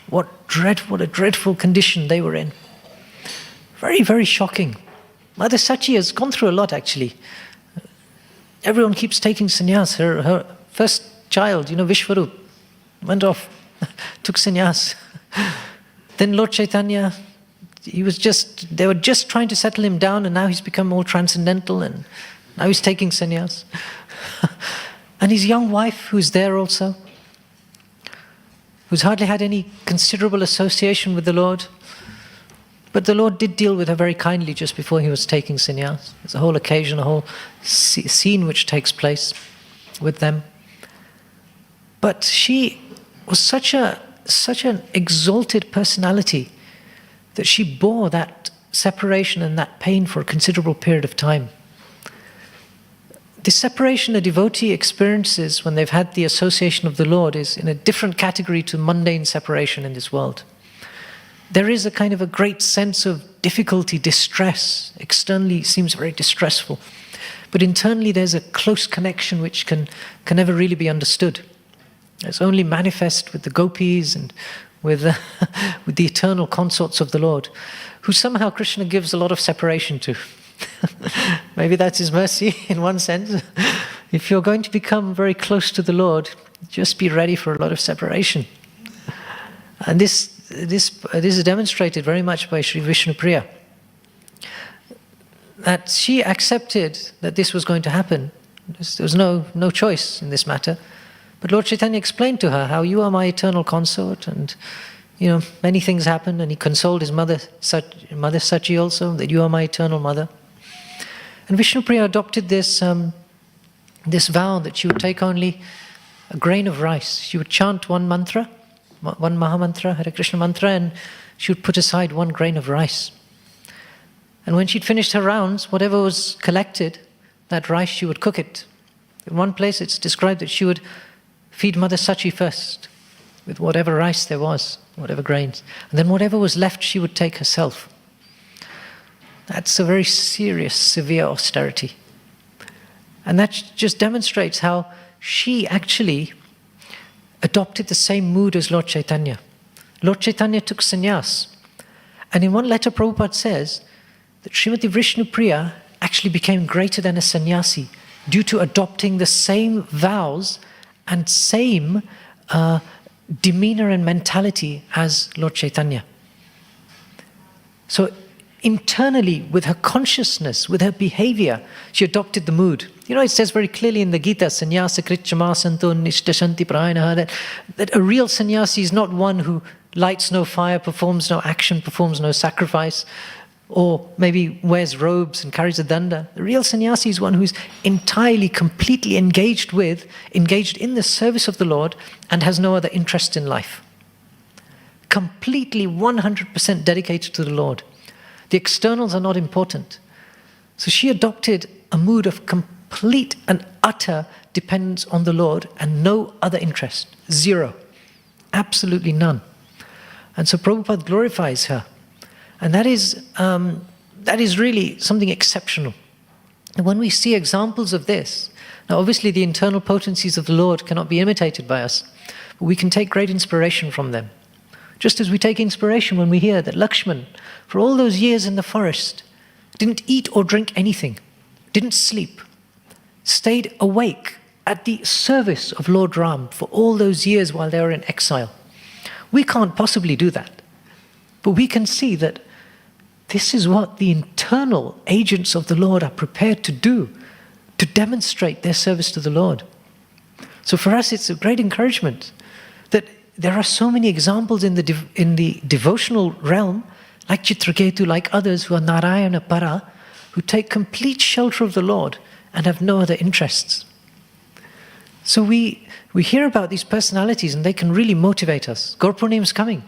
what a dreadful condition they were in. Very, very shocking. Mother Sachi has gone through a lot, actually. Everyone keeps taking sannyas. Her first child, Vishwarup, went off, took sannyas. Then Lord Chaitanya they were just trying to settle him down, and now he's become all transcendental, and now he's taking sannyas. And his young wife, who's there also, who's hardly had any considerable association with the Lord. But the Lord did deal with her very kindly just before he was taking sannyas. There's a whole occasion, a whole scene which takes place with them. But she was such an exalted personality that she bore that separation and that pain for a considerable period of time. The separation a devotee experiences when they've had the association of the Lord is in a different category to mundane separation in this world. There is a kind of a great sense of difficulty, distress. Externally it seems very distressful. But internally there's a close connection which can never really be understood. It's only manifest with the gopis and with the eternal consorts of the Lord, who somehow Krishna gives a lot of separation to. Maybe that's his mercy in one sense. If you're going to become very close to the Lord, just be ready for a lot of separation. And this is demonstrated very much by Sri Vishnupriya. That she accepted that this was going to happen. There was no choice in this matter. But Lord Chaitanya explained to her how you are my eternal consort, and many things happened, and he consoled his mother Sachi also, that you are my eternal mother. And Vishnupriya adopted this vow that she would take only a grain of rice. She would chant one mantra, one Mahamantra, Hare Krishna mantra, and she would put aside 1 grain of rice. And when she'd finished her rounds, whatever was collected, that rice, she would cook it. In one place it's described that she would feed Mother Sachi first with whatever rice there was, whatever grains. And then whatever was left she would take herself. That's a very serious, severe austerity. And that just demonstrates how she actually adopted the same mood as Lord Chaitanya. Lord Chaitanya took sannyas. And in one letter Prabhupada says that Srimati Vishnupriya actually became greater than a sannyasi due to adopting the same vows and same demeanor and mentality as Lord Chaitanya. So internally, with her consciousness, with her behavior, she adopted the mood. It says very clearly in the Gita, sannyasa krichama santo nishtashanti prayanaha, that a real sannyasi is not one who lights no fire, performs no action, performs no sacrifice, or maybe wears robes and carries a danda. The real sannyasi is one who's entirely, completely engaged in the service of the Lord and has no other interest in life. Completely 100% dedicated to the Lord. The externals are not important. So she adopted a mood of complete and utter dependence on the Lord and no other interest. Zero. Absolutely none. And so Prabhupada glorifies her. And that is really something exceptional. And when we see examples of this, now obviously the internal potencies of the Lord cannot be imitated by us, but we can take great inspiration from them. Just as we take inspiration when we hear that Lakshman, for all those years in the forest, didn't eat or drink anything, didn't sleep, stayed awake at the service of Lord Ram for all those years while they were in exile. We can't possibly do that. But we can see that this is what the internal agents of the Lord are prepared to do, to demonstrate their service to the Lord. So for us it's a great encouragement that there are so many examples in the devotional realm, like Chitraketu, like others who are Narayana Para, who take complete shelter of the Lord and have no other interests. So we hear about these personalities and they can really motivate us. Gaur Purnima is coming.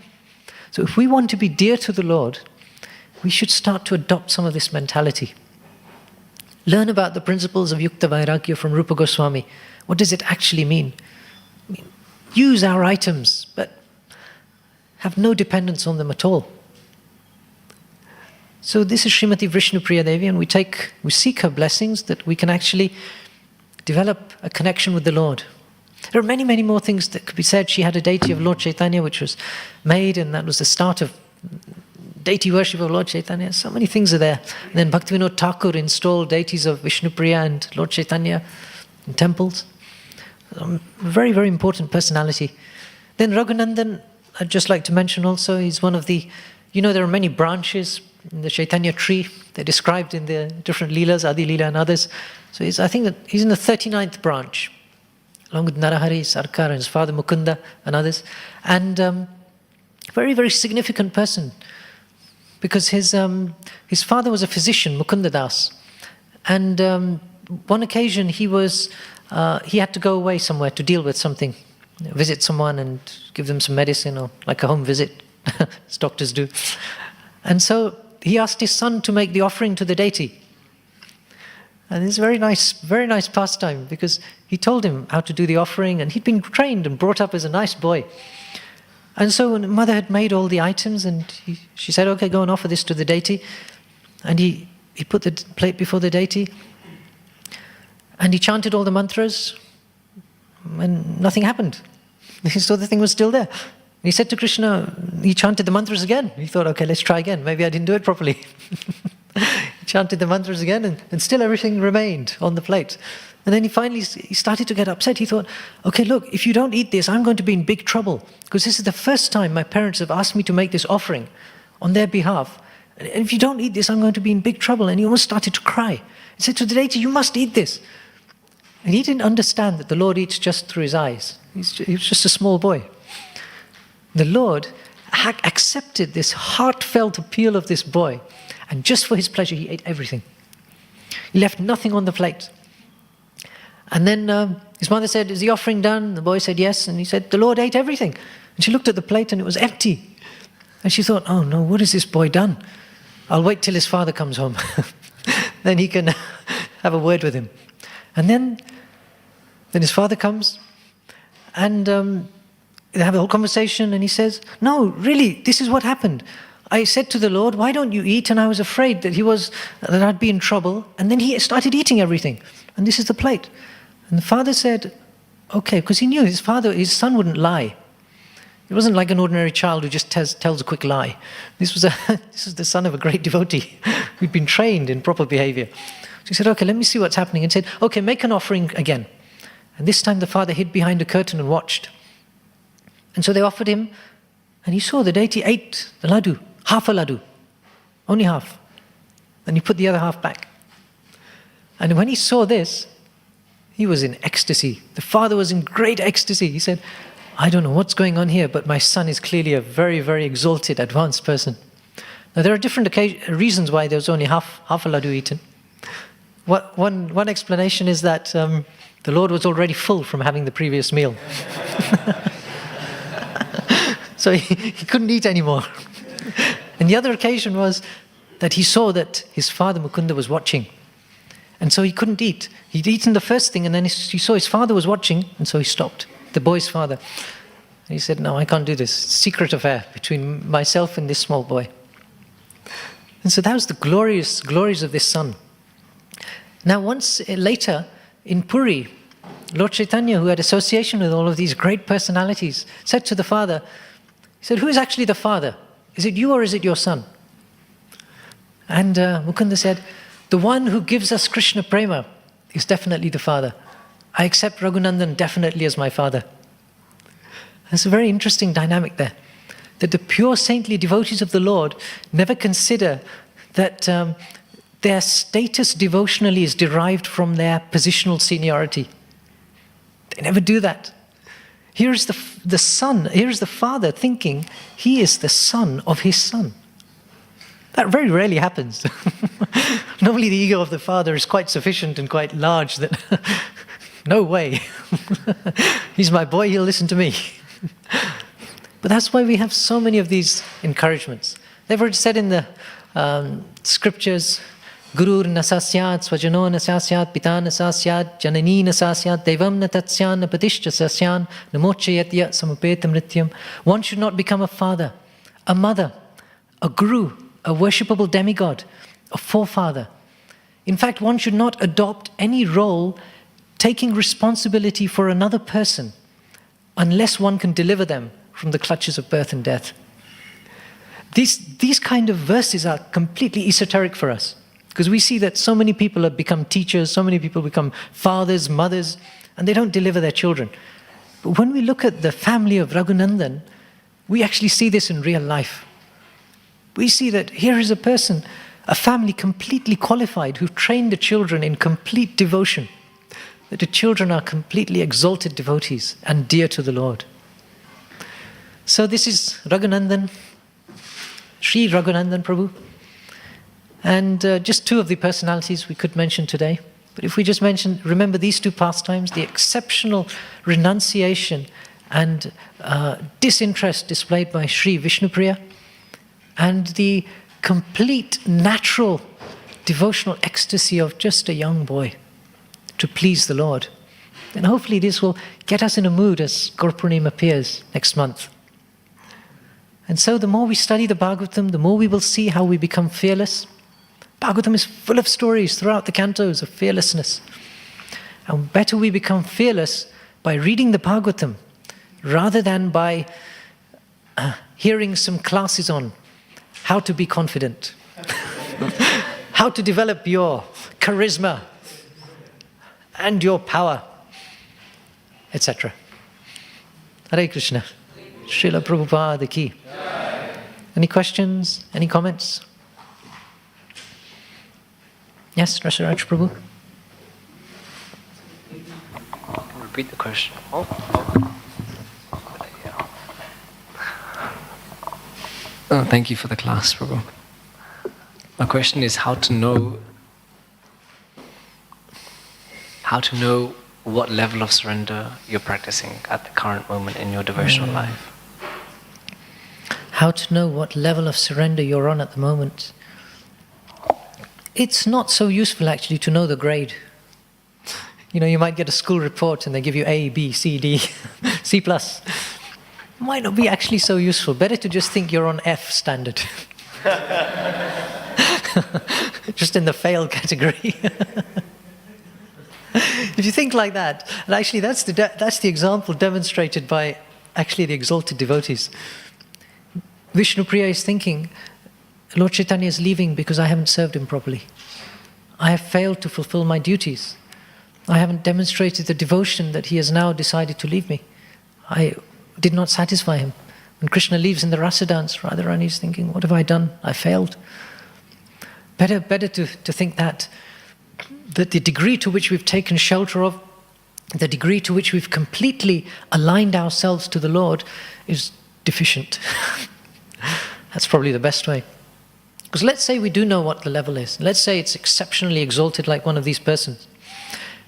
So if we want to be dear to the Lord, we should start to adopt some of this mentality. Learn about the principles of Yukta Vairagya from Rupa Goswami. What does it actually mean? Use our items, but have no dependence on them at all. So this is Srimati Vishnupriya Devi, and we seek her blessings that we can actually develop a connection with the Lord. There are many, many more things that could be said. She had a deity of Lord Chaitanya which was made, and that was the start of deity worship of Lord Chaitanya. So many things are there. And then Bhaktivedanta Thakur installed deities of Vishnupriya and Lord Chaitanya in temples. Very, very important personality. Then Raghunandan, I'd just like to mention also, he's one of the, you know, there are many branches in the Chaitanya tree. They're described in the different Leelas, Adi Leela and others. So I think that he's in the 39th branch, along with Narahari, Sarkar, and his father Mukunda and others. And very, very significant person, because his father was a physician, Mukunda Das. And one occasion he had to go away somewhere to deal with something, visit someone and give them some medicine, or like a home visit, as doctors do. And so he asked his son to make the offering to the deity. And it's a very nice pastime, because he told him how to do the offering, and he'd been trained and brought up as a nice boy. And so when mother had made all the items, and she said, okay, go and offer this to the deity. And he put the plate before the deity, and he chanted all the mantras, and nothing happened. He saw the thing was still there. He said to Krishna, he chanted the mantras again. He thought, okay, let's try again. Maybe I didn't do it properly. He chanted the mantras again, and still everything remained on the plate. And then he started to get upset. He thought, okay, look, if you don't eat this, I'm going to be in big trouble, because this is the first time my parents have asked me to make this offering on their behalf. And if you don't eat this, I'm going to be in big trouble. And he almost started to cry. He said to the deity, you must eat this. And he didn't understand that the Lord eats just through his eyes. He was just a small boy. The Lord accepted this heartfelt appeal of this boy, and just for his pleasure, he ate everything. He left nothing on the plate. And then his mother said, is the offering done? The boy said yes, and he said, the Lord ate everything. And she looked at the plate and it was empty. And she thought, oh no, what has this boy done? I'll wait till his father comes home. Then he can have a word with him. And then his father comes, and they have a whole conversation, and he says, no, really, this is what happened. I said to the Lord, why don't you eat? And I was afraid that I'd be in trouble. And then he started eating everything. And this is the plate. And the father said, okay, because he knew his son wouldn't lie. It wasn't like an ordinary child who just tells a quick lie. This was the son of a great devotee who'd been trained in proper behavior. So he said, okay, let me see what's happening. And said, okay, make an offering again. And this time the father hid behind a curtain and watched. And so they offered him, and he saw the deity ate the laddu, half a laddu, only half. And he put the other half back. And when he saw this, he was in ecstasy. The father was in great ecstasy. He said, I don't know what's going on here, but my son is clearly a very, very exalted, advanced person. Now there are different reasons why there was only half a laddu eaten. One explanation is that the Lord was already full from having the previous meal. So he couldn't eat anymore. And the other occasion was that he saw that his father Mukunda was watching. And so he couldn't eat. He'd eaten the first thing, and then he saw his father was watching, and so he stopped, the boy's father. And he said, no, I can't do this. It's a secret affair between myself and this small boy. And so that was the glories of this son. Now once later, in Puri, Lord Chaitanya, who had association with all of these great personalities, said to the father, he said, who is actually the father? Is it you or is it your son? And Mukunda said, the one who gives us Krishna Prema is definitely the father. I accept Raghunandan definitely as my father. There's a very interesting dynamic there. That the pure saintly devotees of the Lord never consider that their status devotionally is derived from their positional seniority. They never do that. Here is the son, here is the father thinking he is the son of his son. That very rarely happens. Normally the ego of the father is quite sufficient and quite large that, no way. He's my boy, he'll listen to me. But that's why we have so many of these encouragements. They've already said in the scriptures, Guru nasasyat, swajano nasasyat, pita nasasyat, janani nasasyat, devam natatsyan, napadishcha sasyan, namochayatya samapetam nityam. One should not become a father, a mother, a guru, a worshipable demigod, a forefather. In fact, one should not adopt any role taking responsibility for another person unless one can deliver them from the clutches of birth and death. These kind of verses are completely esoteric for us, because we see that so many people have become teachers, so many people become fathers, mothers, and they don't deliver their children. But when we look at the family of Raghunandan, we actually see this in real life. we see that here is a person, a family completely qualified, who've trained the children in complete devotion, that the children are completely exalted devotees and dear to the Lord. So this is Raghunandan, Sri Raghunandan Prabhu. And just two of the personalities we could mention today. But if we just remember these two pastimes, the exceptional renunciation and disinterest displayed by Sri Vishnupriya, and the complete natural devotional ecstasy of just a young boy to please the Lord. And hopefully this will get us in a mood as Gaur Purnima appears next month. And so the more we study the Bhagavatam, the more we will see how we become fearless. Bhagavatam is full of stories throughout the cantos of fearlessness. And better we become fearless by reading the Bhagavatam rather than by hearing some classes on how to be confident, how to develop your charisma and your power, etc. Hare Krishna. Srila Prabhupada ki. Any questions? Any comments? Yes, Rasaraj Prabhu? Repeat the question. Thank you for the class, Prabhu. My question is how to know what level of surrender you're practicing at the current moment in your devotional life. How to know what level of surrender you're on at the moment. It's not so useful actually to know the grade. You know, you might get a school report and they give you A, B, C, D, C+. Might not be actually so useful. Better to just think you're on F standard. Just in the fail category. If you think like that, and actually that's the example demonstrated by actually the exalted devotees. Vishnupriya is thinking, Lord Chaitanya is leaving because I haven't served him properly. I have failed to fulfill my duties. I haven't demonstrated the devotion that he has now decided to leave me. I did not satisfy him. When Krishna leaves in the rasa dance, Radharani is thinking, what have I done? I failed. Better to think that the degree to which we've taken shelter of, the degree to which we've completely aligned ourselves to the Lord is deficient. That's probably the best way. Because let's say we do know what the level is. Let's say it's exceptionally exalted like one of these persons.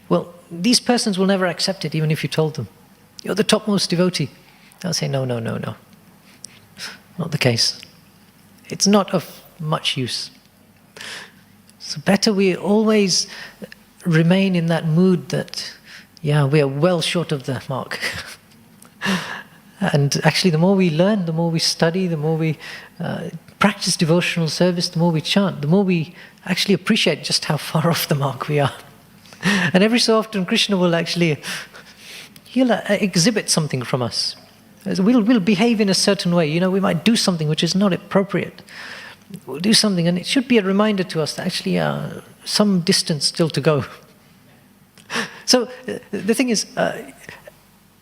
Well, these persons will never accept it even if you told them. You're the topmost devotee. They'll say, no. Not the case. It's not of much use. So better we always remain in that mood that, we are well short of the mark. And actually the more we learn, the more we study, the more we practice devotional service, the more we chant, the more we actually appreciate just how far off the mark we are. And every so often Krishna will actually, he'll exhibit something from us. We'll behave in a certain way. You know, we might do something which is not appropriate. We'll do something and it should be a reminder to us that actually some distance still to go. So the thing is,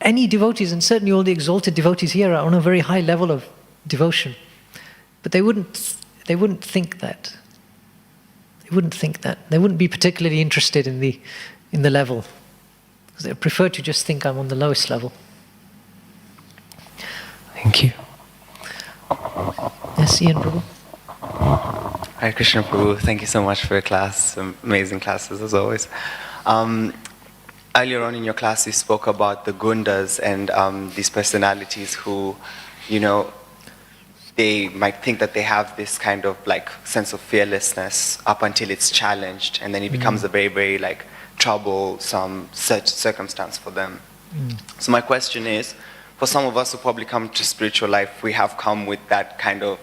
any devotees, and certainly all the exalted devotees here are on a very high level of devotion. But they wouldn't think that. They wouldn't think that. They wouldn't be particularly interested in the level. Because they prefer to just think I'm on the lowest level. Thank you. Yes, Ian Prabhu. Hare Krishna Prabhu, thank you so much for your class. Amazing classes as always. Earlier on in your class, you spoke about the gundas and these personalities who, you know, they might think that they have this kind of like sense of fearlessness up until it's challenged, and then it becomes a very, very like troublesome circumstance for them. So my question is, for some of us who probably come to spiritual life, we have come with that kind of,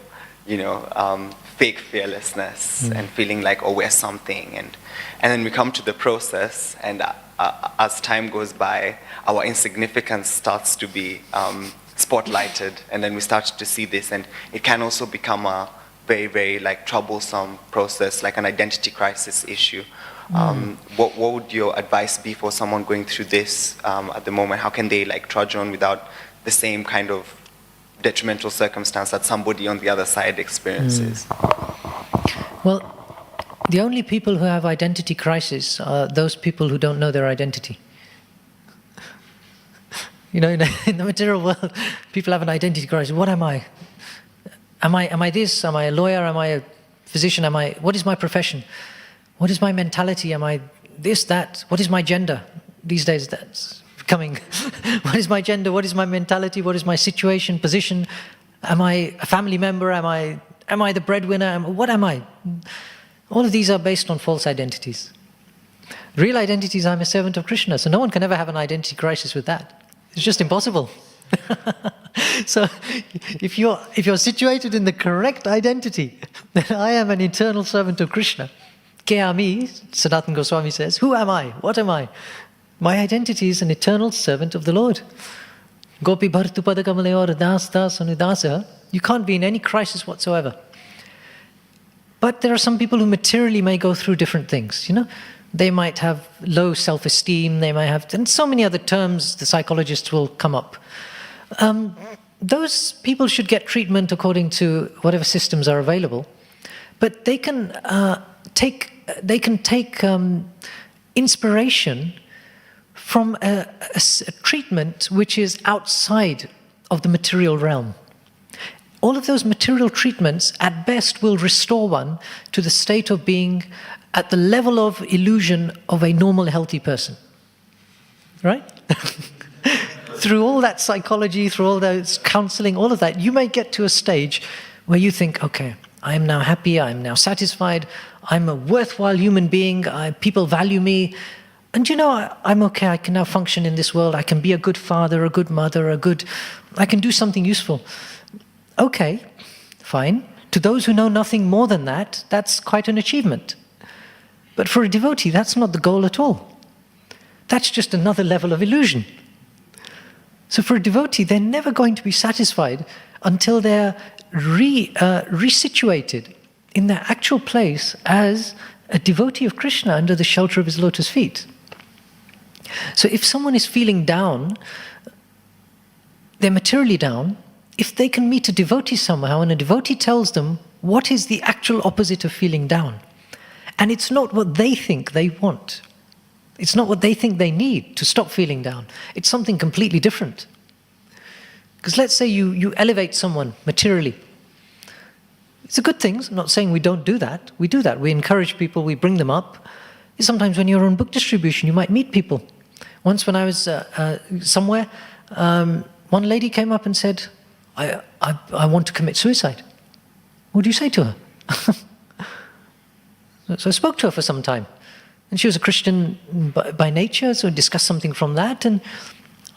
you know, fake fearlessness and feeling like, oh, we're something, and then we come to the process, and as time goes by, our insignificance starts to be spotlighted, and then we start to see this, and it can also become a very, very like troublesome process, like an identity crisis issue. What would your advice be for someone going through this at the moment? How can they like trudge on without the same kind of detrimental circumstance that somebody on the other side experiences? Well, the only people who have identity crisis are those people who don't know their identity. You know, in the material world, people have an identity crisis. What am I? Am I this? Am I a lawyer? Am I a physician? What is my profession? What is my mentality? Am I this, that? What is my gender? These days that's becoming, what is my gender? What is my mentality? What is my situation, position? Am I a family member? Am I the breadwinner? What am I? All of these are based on false identities. Real identity is I'm a servant of Krishna, so no one can ever have an identity crisis with that. It's just impossible. So if you're situated in the correct identity, then I am an eternal servant of Krishna. Keami, Sanatana Goswami says, who am I? What am I? My identity is an eternal servant of the Lord. Gopi bhartu padakamalayora das das anudasa. You can't be in any crisis whatsoever. But there are some people who materially may go through different things, you know. They might have low self-esteem, they might have, and so many other terms the psychologists will come up. Those people should get treatment according to whatever systems are available, but they can take inspiration from a treatment which is outside of the material realm. All of those material treatments at best will restore one to the state of being at the level of illusion of a normal, healthy person. Right? Through all that psychology, through all those counseling, all of that, you may get to a stage where you think, okay, I am now happy, I am now satisfied, I'm a worthwhile human being, people value me, and you know, I'm okay, I can now function in this world, I can be a good father, a good mother, I can do something useful. Okay, fine. To those who know nothing more than that, that's quite an achievement. But for a devotee, that's not the goal at all. That's just another level of illusion. So for a devotee, they're never going to be satisfied until they're resituated in their actual place as a devotee of Krishna under the shelter of his lotus feet. So if someone is feeling down, they're materially down, if they can meet a devotee somehow and a devotee tells them what is the actual opposite of feeling down, and it's not what they think they want, it's not what they think they need to stop feeling down, it's something completely different. Because let's say you elevate someone materially. It's a good thing, I'm not saying we don't do that. We do that, we encourage people, we bring them up. Sometimes when you're on book distribution, you might meet people. Once when I was somewhere, one lady came up and said, I want to commit suicide. What do you say to her? So I spoke to her for some time. And she was a Christian by nature, so we discussed something from that. And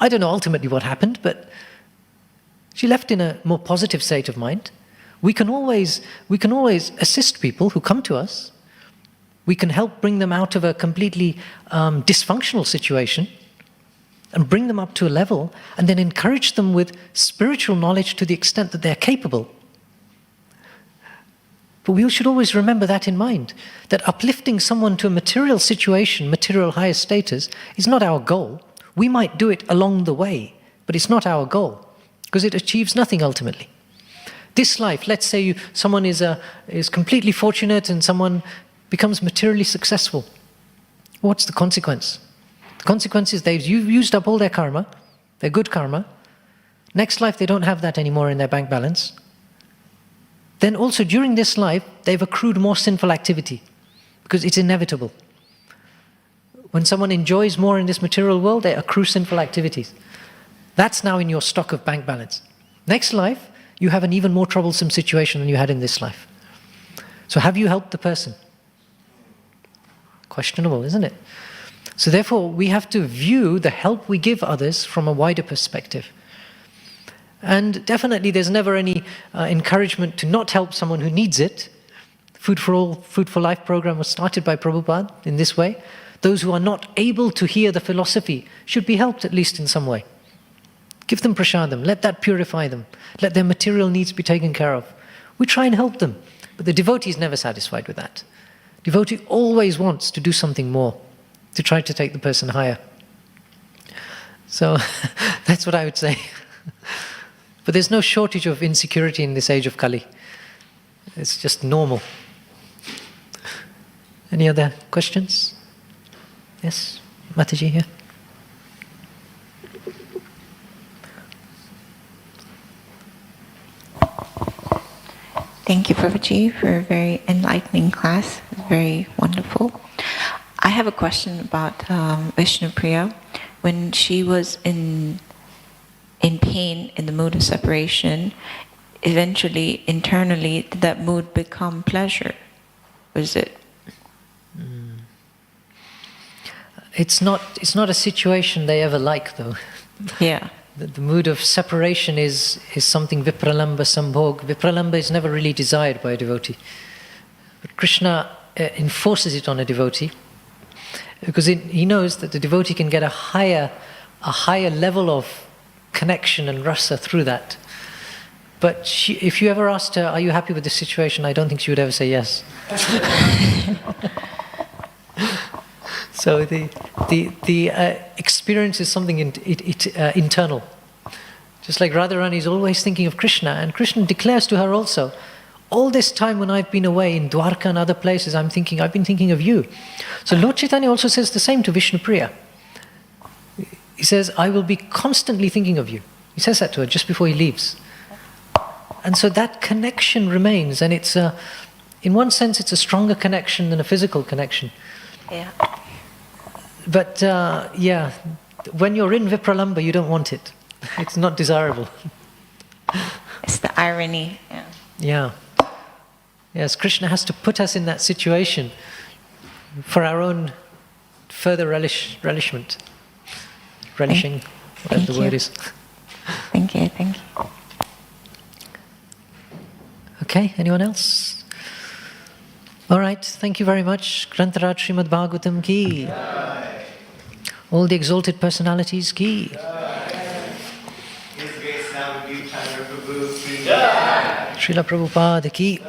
I don't know ultimately what happened, but she left in a more positive state of mind. We can always assist people who come to us. We can help bring them out of a completely dysfunctional situation and bring them up to a level and then encourage them with spiritual knowledge to the extent that they're capable. But we should always remember that in mind, that uplifting someone to a material situation, material higher status, is not our goal. We might do it along the way, but it's not our goal, because it achieves nothing ultimately. This life, let's say someone is completely fortunate and someone becomes materially successful. What's the consequence? The consequence is they've used up all their karma, their good karma. Next life they don't have that anymore in their bank balance. Then also during this life, they've accrued more sinful activity, because it's inevitable. When someone enjoys more in this material world, they accrue sinful activities. That's now in your stock of bank balance. Next life, you have an even more troublesome situation than you had in this life. So have you helped the person? Questionable, isn't it? So therefore, we have to view the help we give others from a wider perspective. And definitely there's never any encouragement to not help someone who needs it. Food for All, Food for Life program was started by Prabhupada in this way. Those who are not able to hear the philosophy should be helped at least in some way. Give them prasadam, let that purify them. Let their material needs be taken care of. We try and help them, but the devotee is never satisfied with that. Devotee always wants to do something more, to try to take the person higher. So that's what I would say. But there's no shortage of insecurity in this age of Kali. It's just normal. Any other questions? Yes, Mataji here. Thank you, Prabhuji, for a very enlightening class. Very wonderful. I have a question about Vishnupriya. When she was in pain, in the mood of separation, eventually, internally, did that mood become pleasure? Was it? It's not a situation they ever like, though. Yeah. The mood of separation is something vipralamba sambhog. Vipralamba is never really desired by a devotee. But Krishna enforces it on a devotee because he knows that the devotee can get a higher level of connection and rasa through that. But if you ever asked her, "Are you happy with this situation?" I don't think she would ever say yes. So the experience is something internal. Just like Radharani is always thinking of Krishna, and Krishna declares to her also, all this time when I've been away in Dwarka and other places, I've been thinking of you. So Lord Chaitanya also says the same to Vishnupriya. He says, I will be constantly thinking of you. He says that to her just before he leaves. And so that connection remains, and it's in one sense it's a stronger connection than a physical connection. Yeah. But when you're in Vipralamba, you don't want it. It's not desirable. It's the irony. Yeah. Yeah. Yes, Krishna has to put us in that situation for our own further relishment. Relishing, whatever the word is. Thank you. Okay, anyone else? All right, thank you very much. Grantaraj Srimad Bhagavatam ki. All the exalted personalities ki. His Grace Navadvip Chandra Prabhu ki. Srila Prabhupada ki.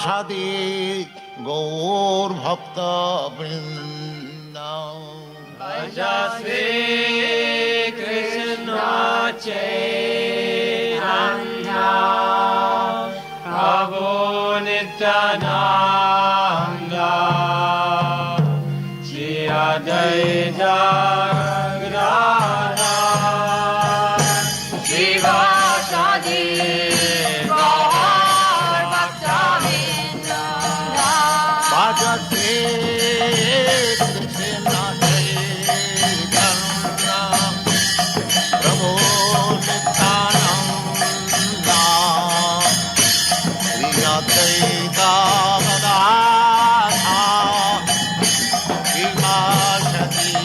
Shadi Gaur Bhakta Vrinda. Shri Krishna Chaitanya Prabhu Nityananda Shri Advaita Gadadhara Srivasadi Gaur Bhaktavinda Bhajate Krishna Chaitanya Prabhu Nityananda Shri Advaita Gadadhara Srivasadi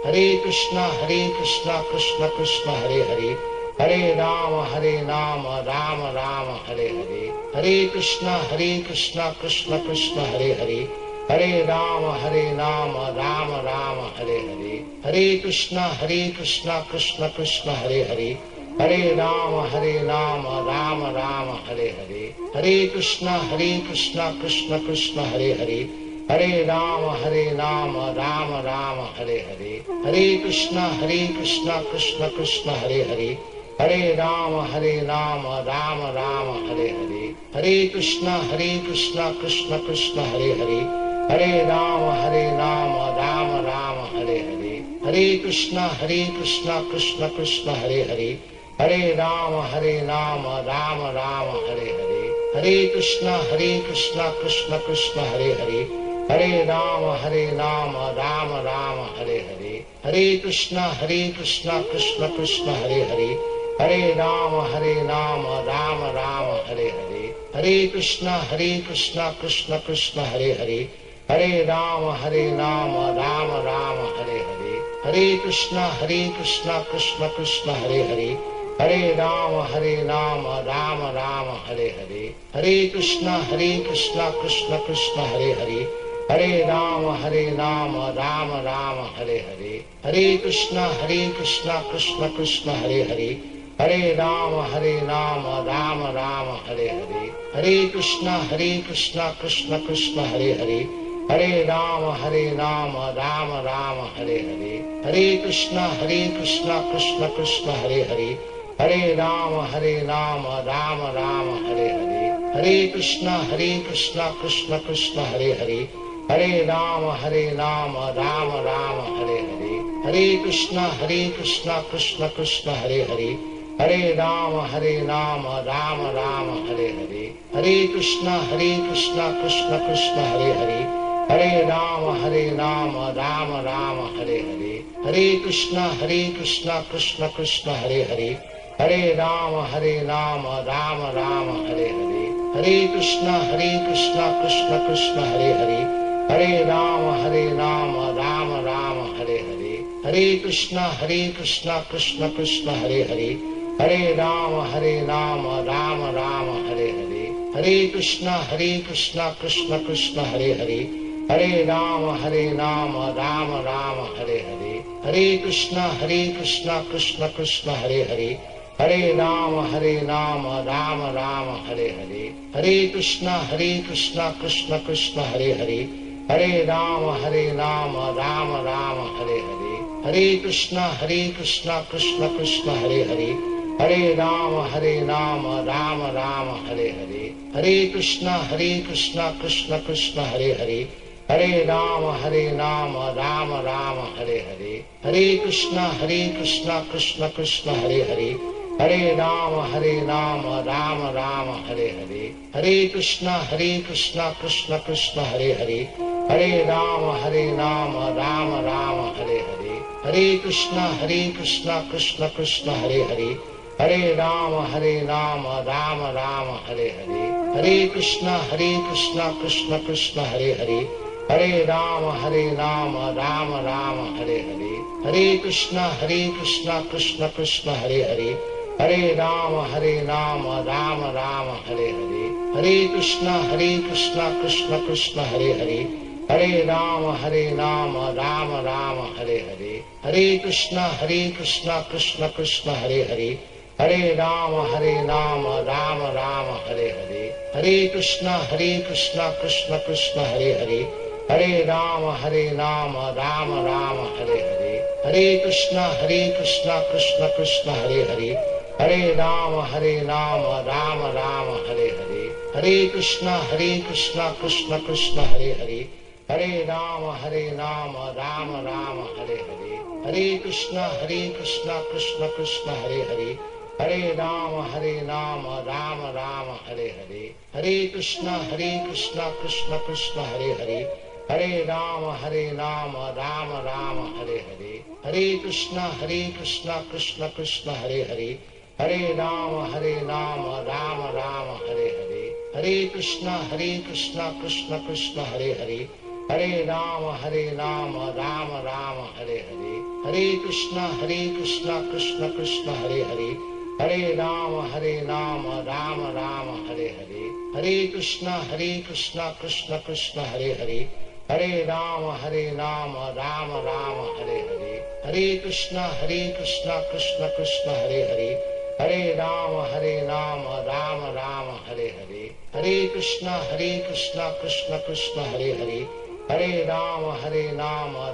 Hare Krishna Krishna Krishna Hare Hare, Hare Rama Rama Rama Hare Hare, Hare Krishna Krishna Krishna Hare Hare, Hare Rama Rama Rama Hare Hare, Hare Krishna Krishna Krishna Hare Hare, Hare Rama Rama Rama Hare Hare, Hare Krishna Krishna Krishna Hare Hare, Hare Rama Rama Rama Hare Hare, Hare Krishna Krishna Krishna Hare Hare, Hare Rama Rama Rama Hare Hare, Hare Krishna Krishna Krishna Hare Hare, Hare Rama Rama Rama Hare Hare, Hare Krishna Krishna Krishna Hare Hare, Hare Rama Rama Rama Hare Hare, Hare Krishna Krishna Krishna Hare Hare, Hare Rama Rama Rama Hare Hare, Hare Krishna Krishna Krishna Hare Hare, Hare Rama Rama Rama Hare Hare, Hare Krishna Krishna Krishna Hare Hare, Hare Rama Rama Rama Hare Hare, Hare Krishna Krishna Krishna Hare Hare, Hare Rama Rama Rama Hare Hare, Hare Krishna Krishna Krishna Hare Hare, Hare Rama Rama Rama Hare Hare, Hare Krishna Krishna Krishna Hare Hare, Hare Rama Rama Rama Hare Hare, Hare Krishna Krishna Krishna Hare Hare, Hare Rama Rama Rama Hare Hare, Hare Krishna Krishna Krishna Hare Hare, Hare Rama Rama Rama Hare Hare, Hare Krishna Krishna Krishna Hare Hare, Hare Rama Rama Rama Hare Hare, Hare Krishna Krishna Krishna Hare Hare, Hare Rama Rama Rama Hare Hare, Hare Krishna Krishna Krishna Hare Hare, Hare Rama Rama Rama Hare Hare, Hare Krishna Krishna Krishna Hare Hare, Hare Rama Rama Rama Hare Hare, Hare Krishna Krishna Krishna Hare Hare, Hare Rama Rama Rama Hare Hare, Hare Krishna Krishna Krishna Hare Hare, Hare Rama Rama Rama Hare Hare, Hare Krishna Krishna Krishna Hare Hare, Hare Rama Rama Rama Hare Hare, Hare Krishna Krishna Krishna Hare Hare, Hare Rama Rama Rama Hare Hare, Hare Krishna Krishna Krishna Hare Hare, Hare Rama Rama Rama Hare Hare, Hare Krishna Krishna Krishna Hare Hare, Hare Rama Rama Rama Hare Hare, Hare Krishna Krishna Krishna Hare Hare, Hare Rama Rama Rama Hare Hare, Hare Krishna Krishna Krishna Hare Hare, Hare Rama Rama Rama Hare Hare, Hare Krishna Krishna Krishna Hare Hare, Hare Rama Rama Rama Hare Hare, Hare Krishna Krishna Krishna Hare Hare, Hare Rama Rama Rama Hare Hare, Hare Krishna Krishna Krishna Hare Hare, Hare Rama Rama Rama Hare Hare, Hare Krishna Krishna Krishna Hare Hare, Hare Rama Rama Rama Hare Hare, Hare Krishna Krishna Krishna Hare Hare, Hare Rama Rama Rama Hare Hare, Hare Krishna Krishna Krishna Hare Hare, Hare Rama Rama Rama Hare Hare, Hare Krishna Krishna Krishna Hare Hare, Hare Rama Rama Rama Hare Hare, Hare Krishna Krishna Krishna Hare Hare, Hare Rama Rama Rama Hare Hare, Hare Krishna Krishna Krishna Hare Hare, Hare Rama Rama Rama Hare Hare, Hare Krishna Krishna Krishna Hare Hare, Hare Rama Rama Rama Hare Hare, Hare Krishna Krishna Krishna Hare Hare, Hare Rama Rama Rama Hare Hare, Hare Krishna Krishna Krishna Hare Hare, Hare Rama Rama Rama Hare Hare, Hare Krishna Krishna Krishna Hare Hare, Hare Rama Rama Rama Hare Hare. Hare Krishna Krishna Krishna Hare Hare. Hare Rama Rama Rama Hare Hare. Hare Krishna Krishna Krishna Hare Hare. Hare Rama Rama Rama Hare Hare. Hare Krishna Krishna Krishna Hare Hare. Hare Rama Rama Rama Hare Hare. Hare Krishna Krishna Krishna Hare Hare. Hare Rama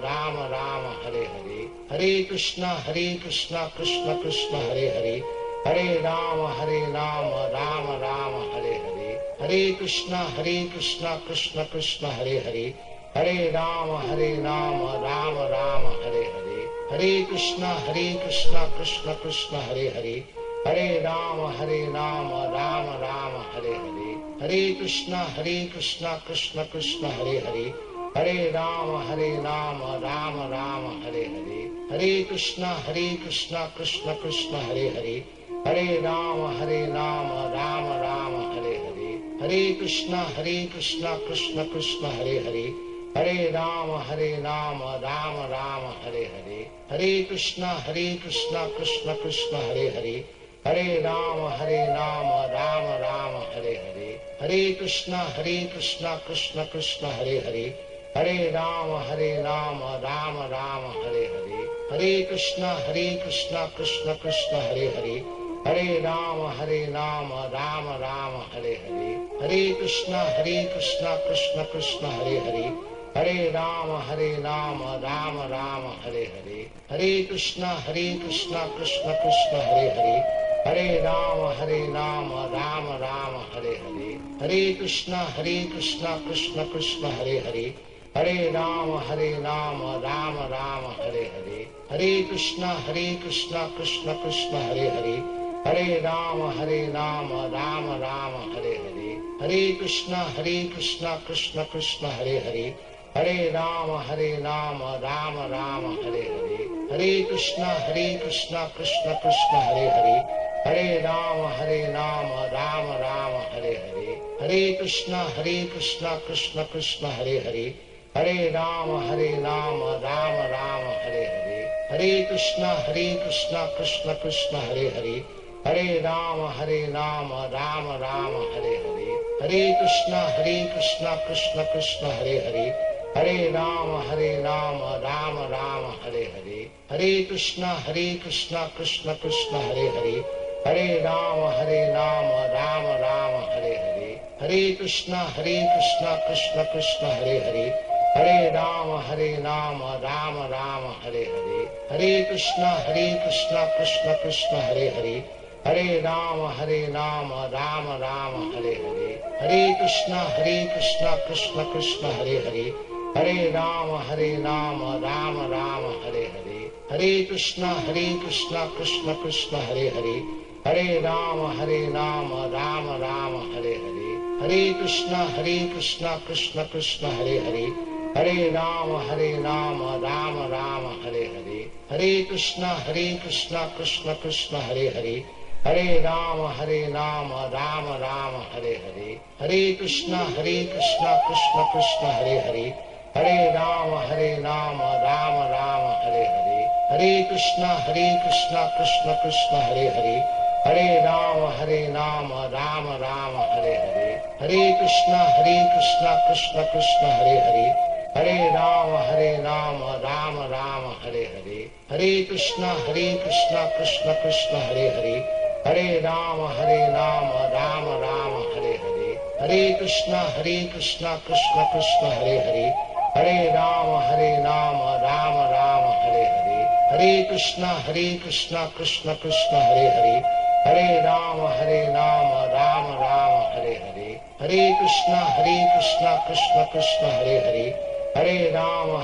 Rama Rama Hare Hare. Hare Krishna Krishna Krishna Hare Hare. Hare Rama Rama Rama Hare Hare. Hare Krishna Krishna Krishna Hare Hare. Hare Rama Rama Rama Hare Hare. Hare Krishna Krishna Krishna Hare Hare. Hare Rama Rama Rama Hare Hare. Hare Krishna Krishna Krishna Hare Hare. Hare Rama Rama Rama Hare Hare. Hare Krishna Krishna Krishna Hare Hare. Hare Rama Rama Rama Hare Hare. Hare Krishna Krishna Krishna Hare Hare. Hare Rama Rama Rama Hare Hare. Hare Krishna Krishna Krishna Hare Hare. Hare Rama Rama Rama Hare Hare. Hare Krishna Krishna Krishna Hare Hare. Hare Rama Rama Rama Hare Hare. Hare Krishna Krishna Krishna Hare Hare. Hare Rama Rama Rama Hare Hare. Hare Krishna Krishna Krishna Hare Hare. Hare Rama Rama Rama Hare Hare. Hare Krishna Krishna Krishna Hare Hare. Hare Rama Rama Rama Hare Hare. Hare Krishna Krishna Krishna Hare Hare. Hare Rama Rama Rama Hare Hare. Hare Krishna Krishna Krishna Hare Hare. Hare Rama Rama Rama Hare Hare. Hare Krishna Krishna Krishna Hare Hare. Hare Rama Rama Rama Hare Hare. Hare Krishna Krishna Krishna Hare Hare. Hare Rama Rama Rama Hare Hare. Hare Krishna Krishna Krishna Hare Hare. Hare Rama Rama Rama Hare Hare. Hare Krishna Krishna Krishna Hare Hare. Hare Rama Rama Rama Hare Hare. Hare Krishna Krishna Krishna Hare Hare. Hare Rama Rama Rama Hare Hare. Hare Krishna Krishna Krishna Hare Hare. Hare Rama Rama Rama Hare Hare. Hare Krishna Krishna Krishna Hare Hare. Hare Rama Rama Rama Hare Hare. Hare Krishna Krishna Krishna Hare Hare. Hare Rama Rama Rama Hare Hare. Hare Krishna Krishna Krishna Hare Hare. Hare Rama Rama Rama Hare Hare. Hare Krishna Krishna Krishna Hare Hare. Hare Rama Rama Rama Hare Hare. Hare Krishna Krishna Krishna Hare Hare. Hare Rama Rama Rama Hare Hare. Hare Krishna Krishna Krishna Hare Hare. Hare Rama Rama Rama Hare Hare. Hare Krishna Krishna Krishna Hare Hare. Hare Rama Rama Rama Hare Hare. Hare Krishna Krishna Krishna Hare Hare. Hare Rama Rama Rama Hare Hare. Hare Krishna Krishna Krishna Hare Hare. Hare Rama Rama Rama Hare Hare. Hare Krishna Krishna Krishna Hare Hare. Hare Rama Rama Rama Hare Hare. Hare Krishna Krishna Krishna Hare Hare. Hare Rama Rama Rama Hare Hare. Hare Krishna Krishna Krishna Hare Hare. Hare Rama Rama Rama Hare Hare. Hare Krishna Krishna Krishna Hare Hare. Hare Rama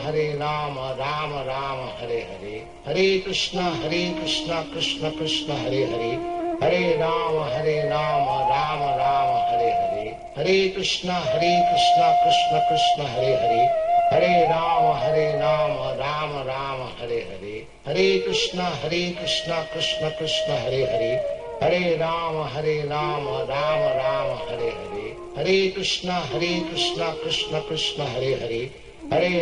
Rama Rama Hare Hare. Hare Krishna Krishna Krishna Hare Hare. Hare Rama Rama Rama Hare Hare. Hare Krishna Krishna Krishna Hare Hare. Hare Rama Rama Rama Hare Hare. Hare Krishna Krishna Krishna Hare Hare. Hare Rama Rama Rama Hare Hare. Hare Krishna Krishna Krishna Hare Hare. Hare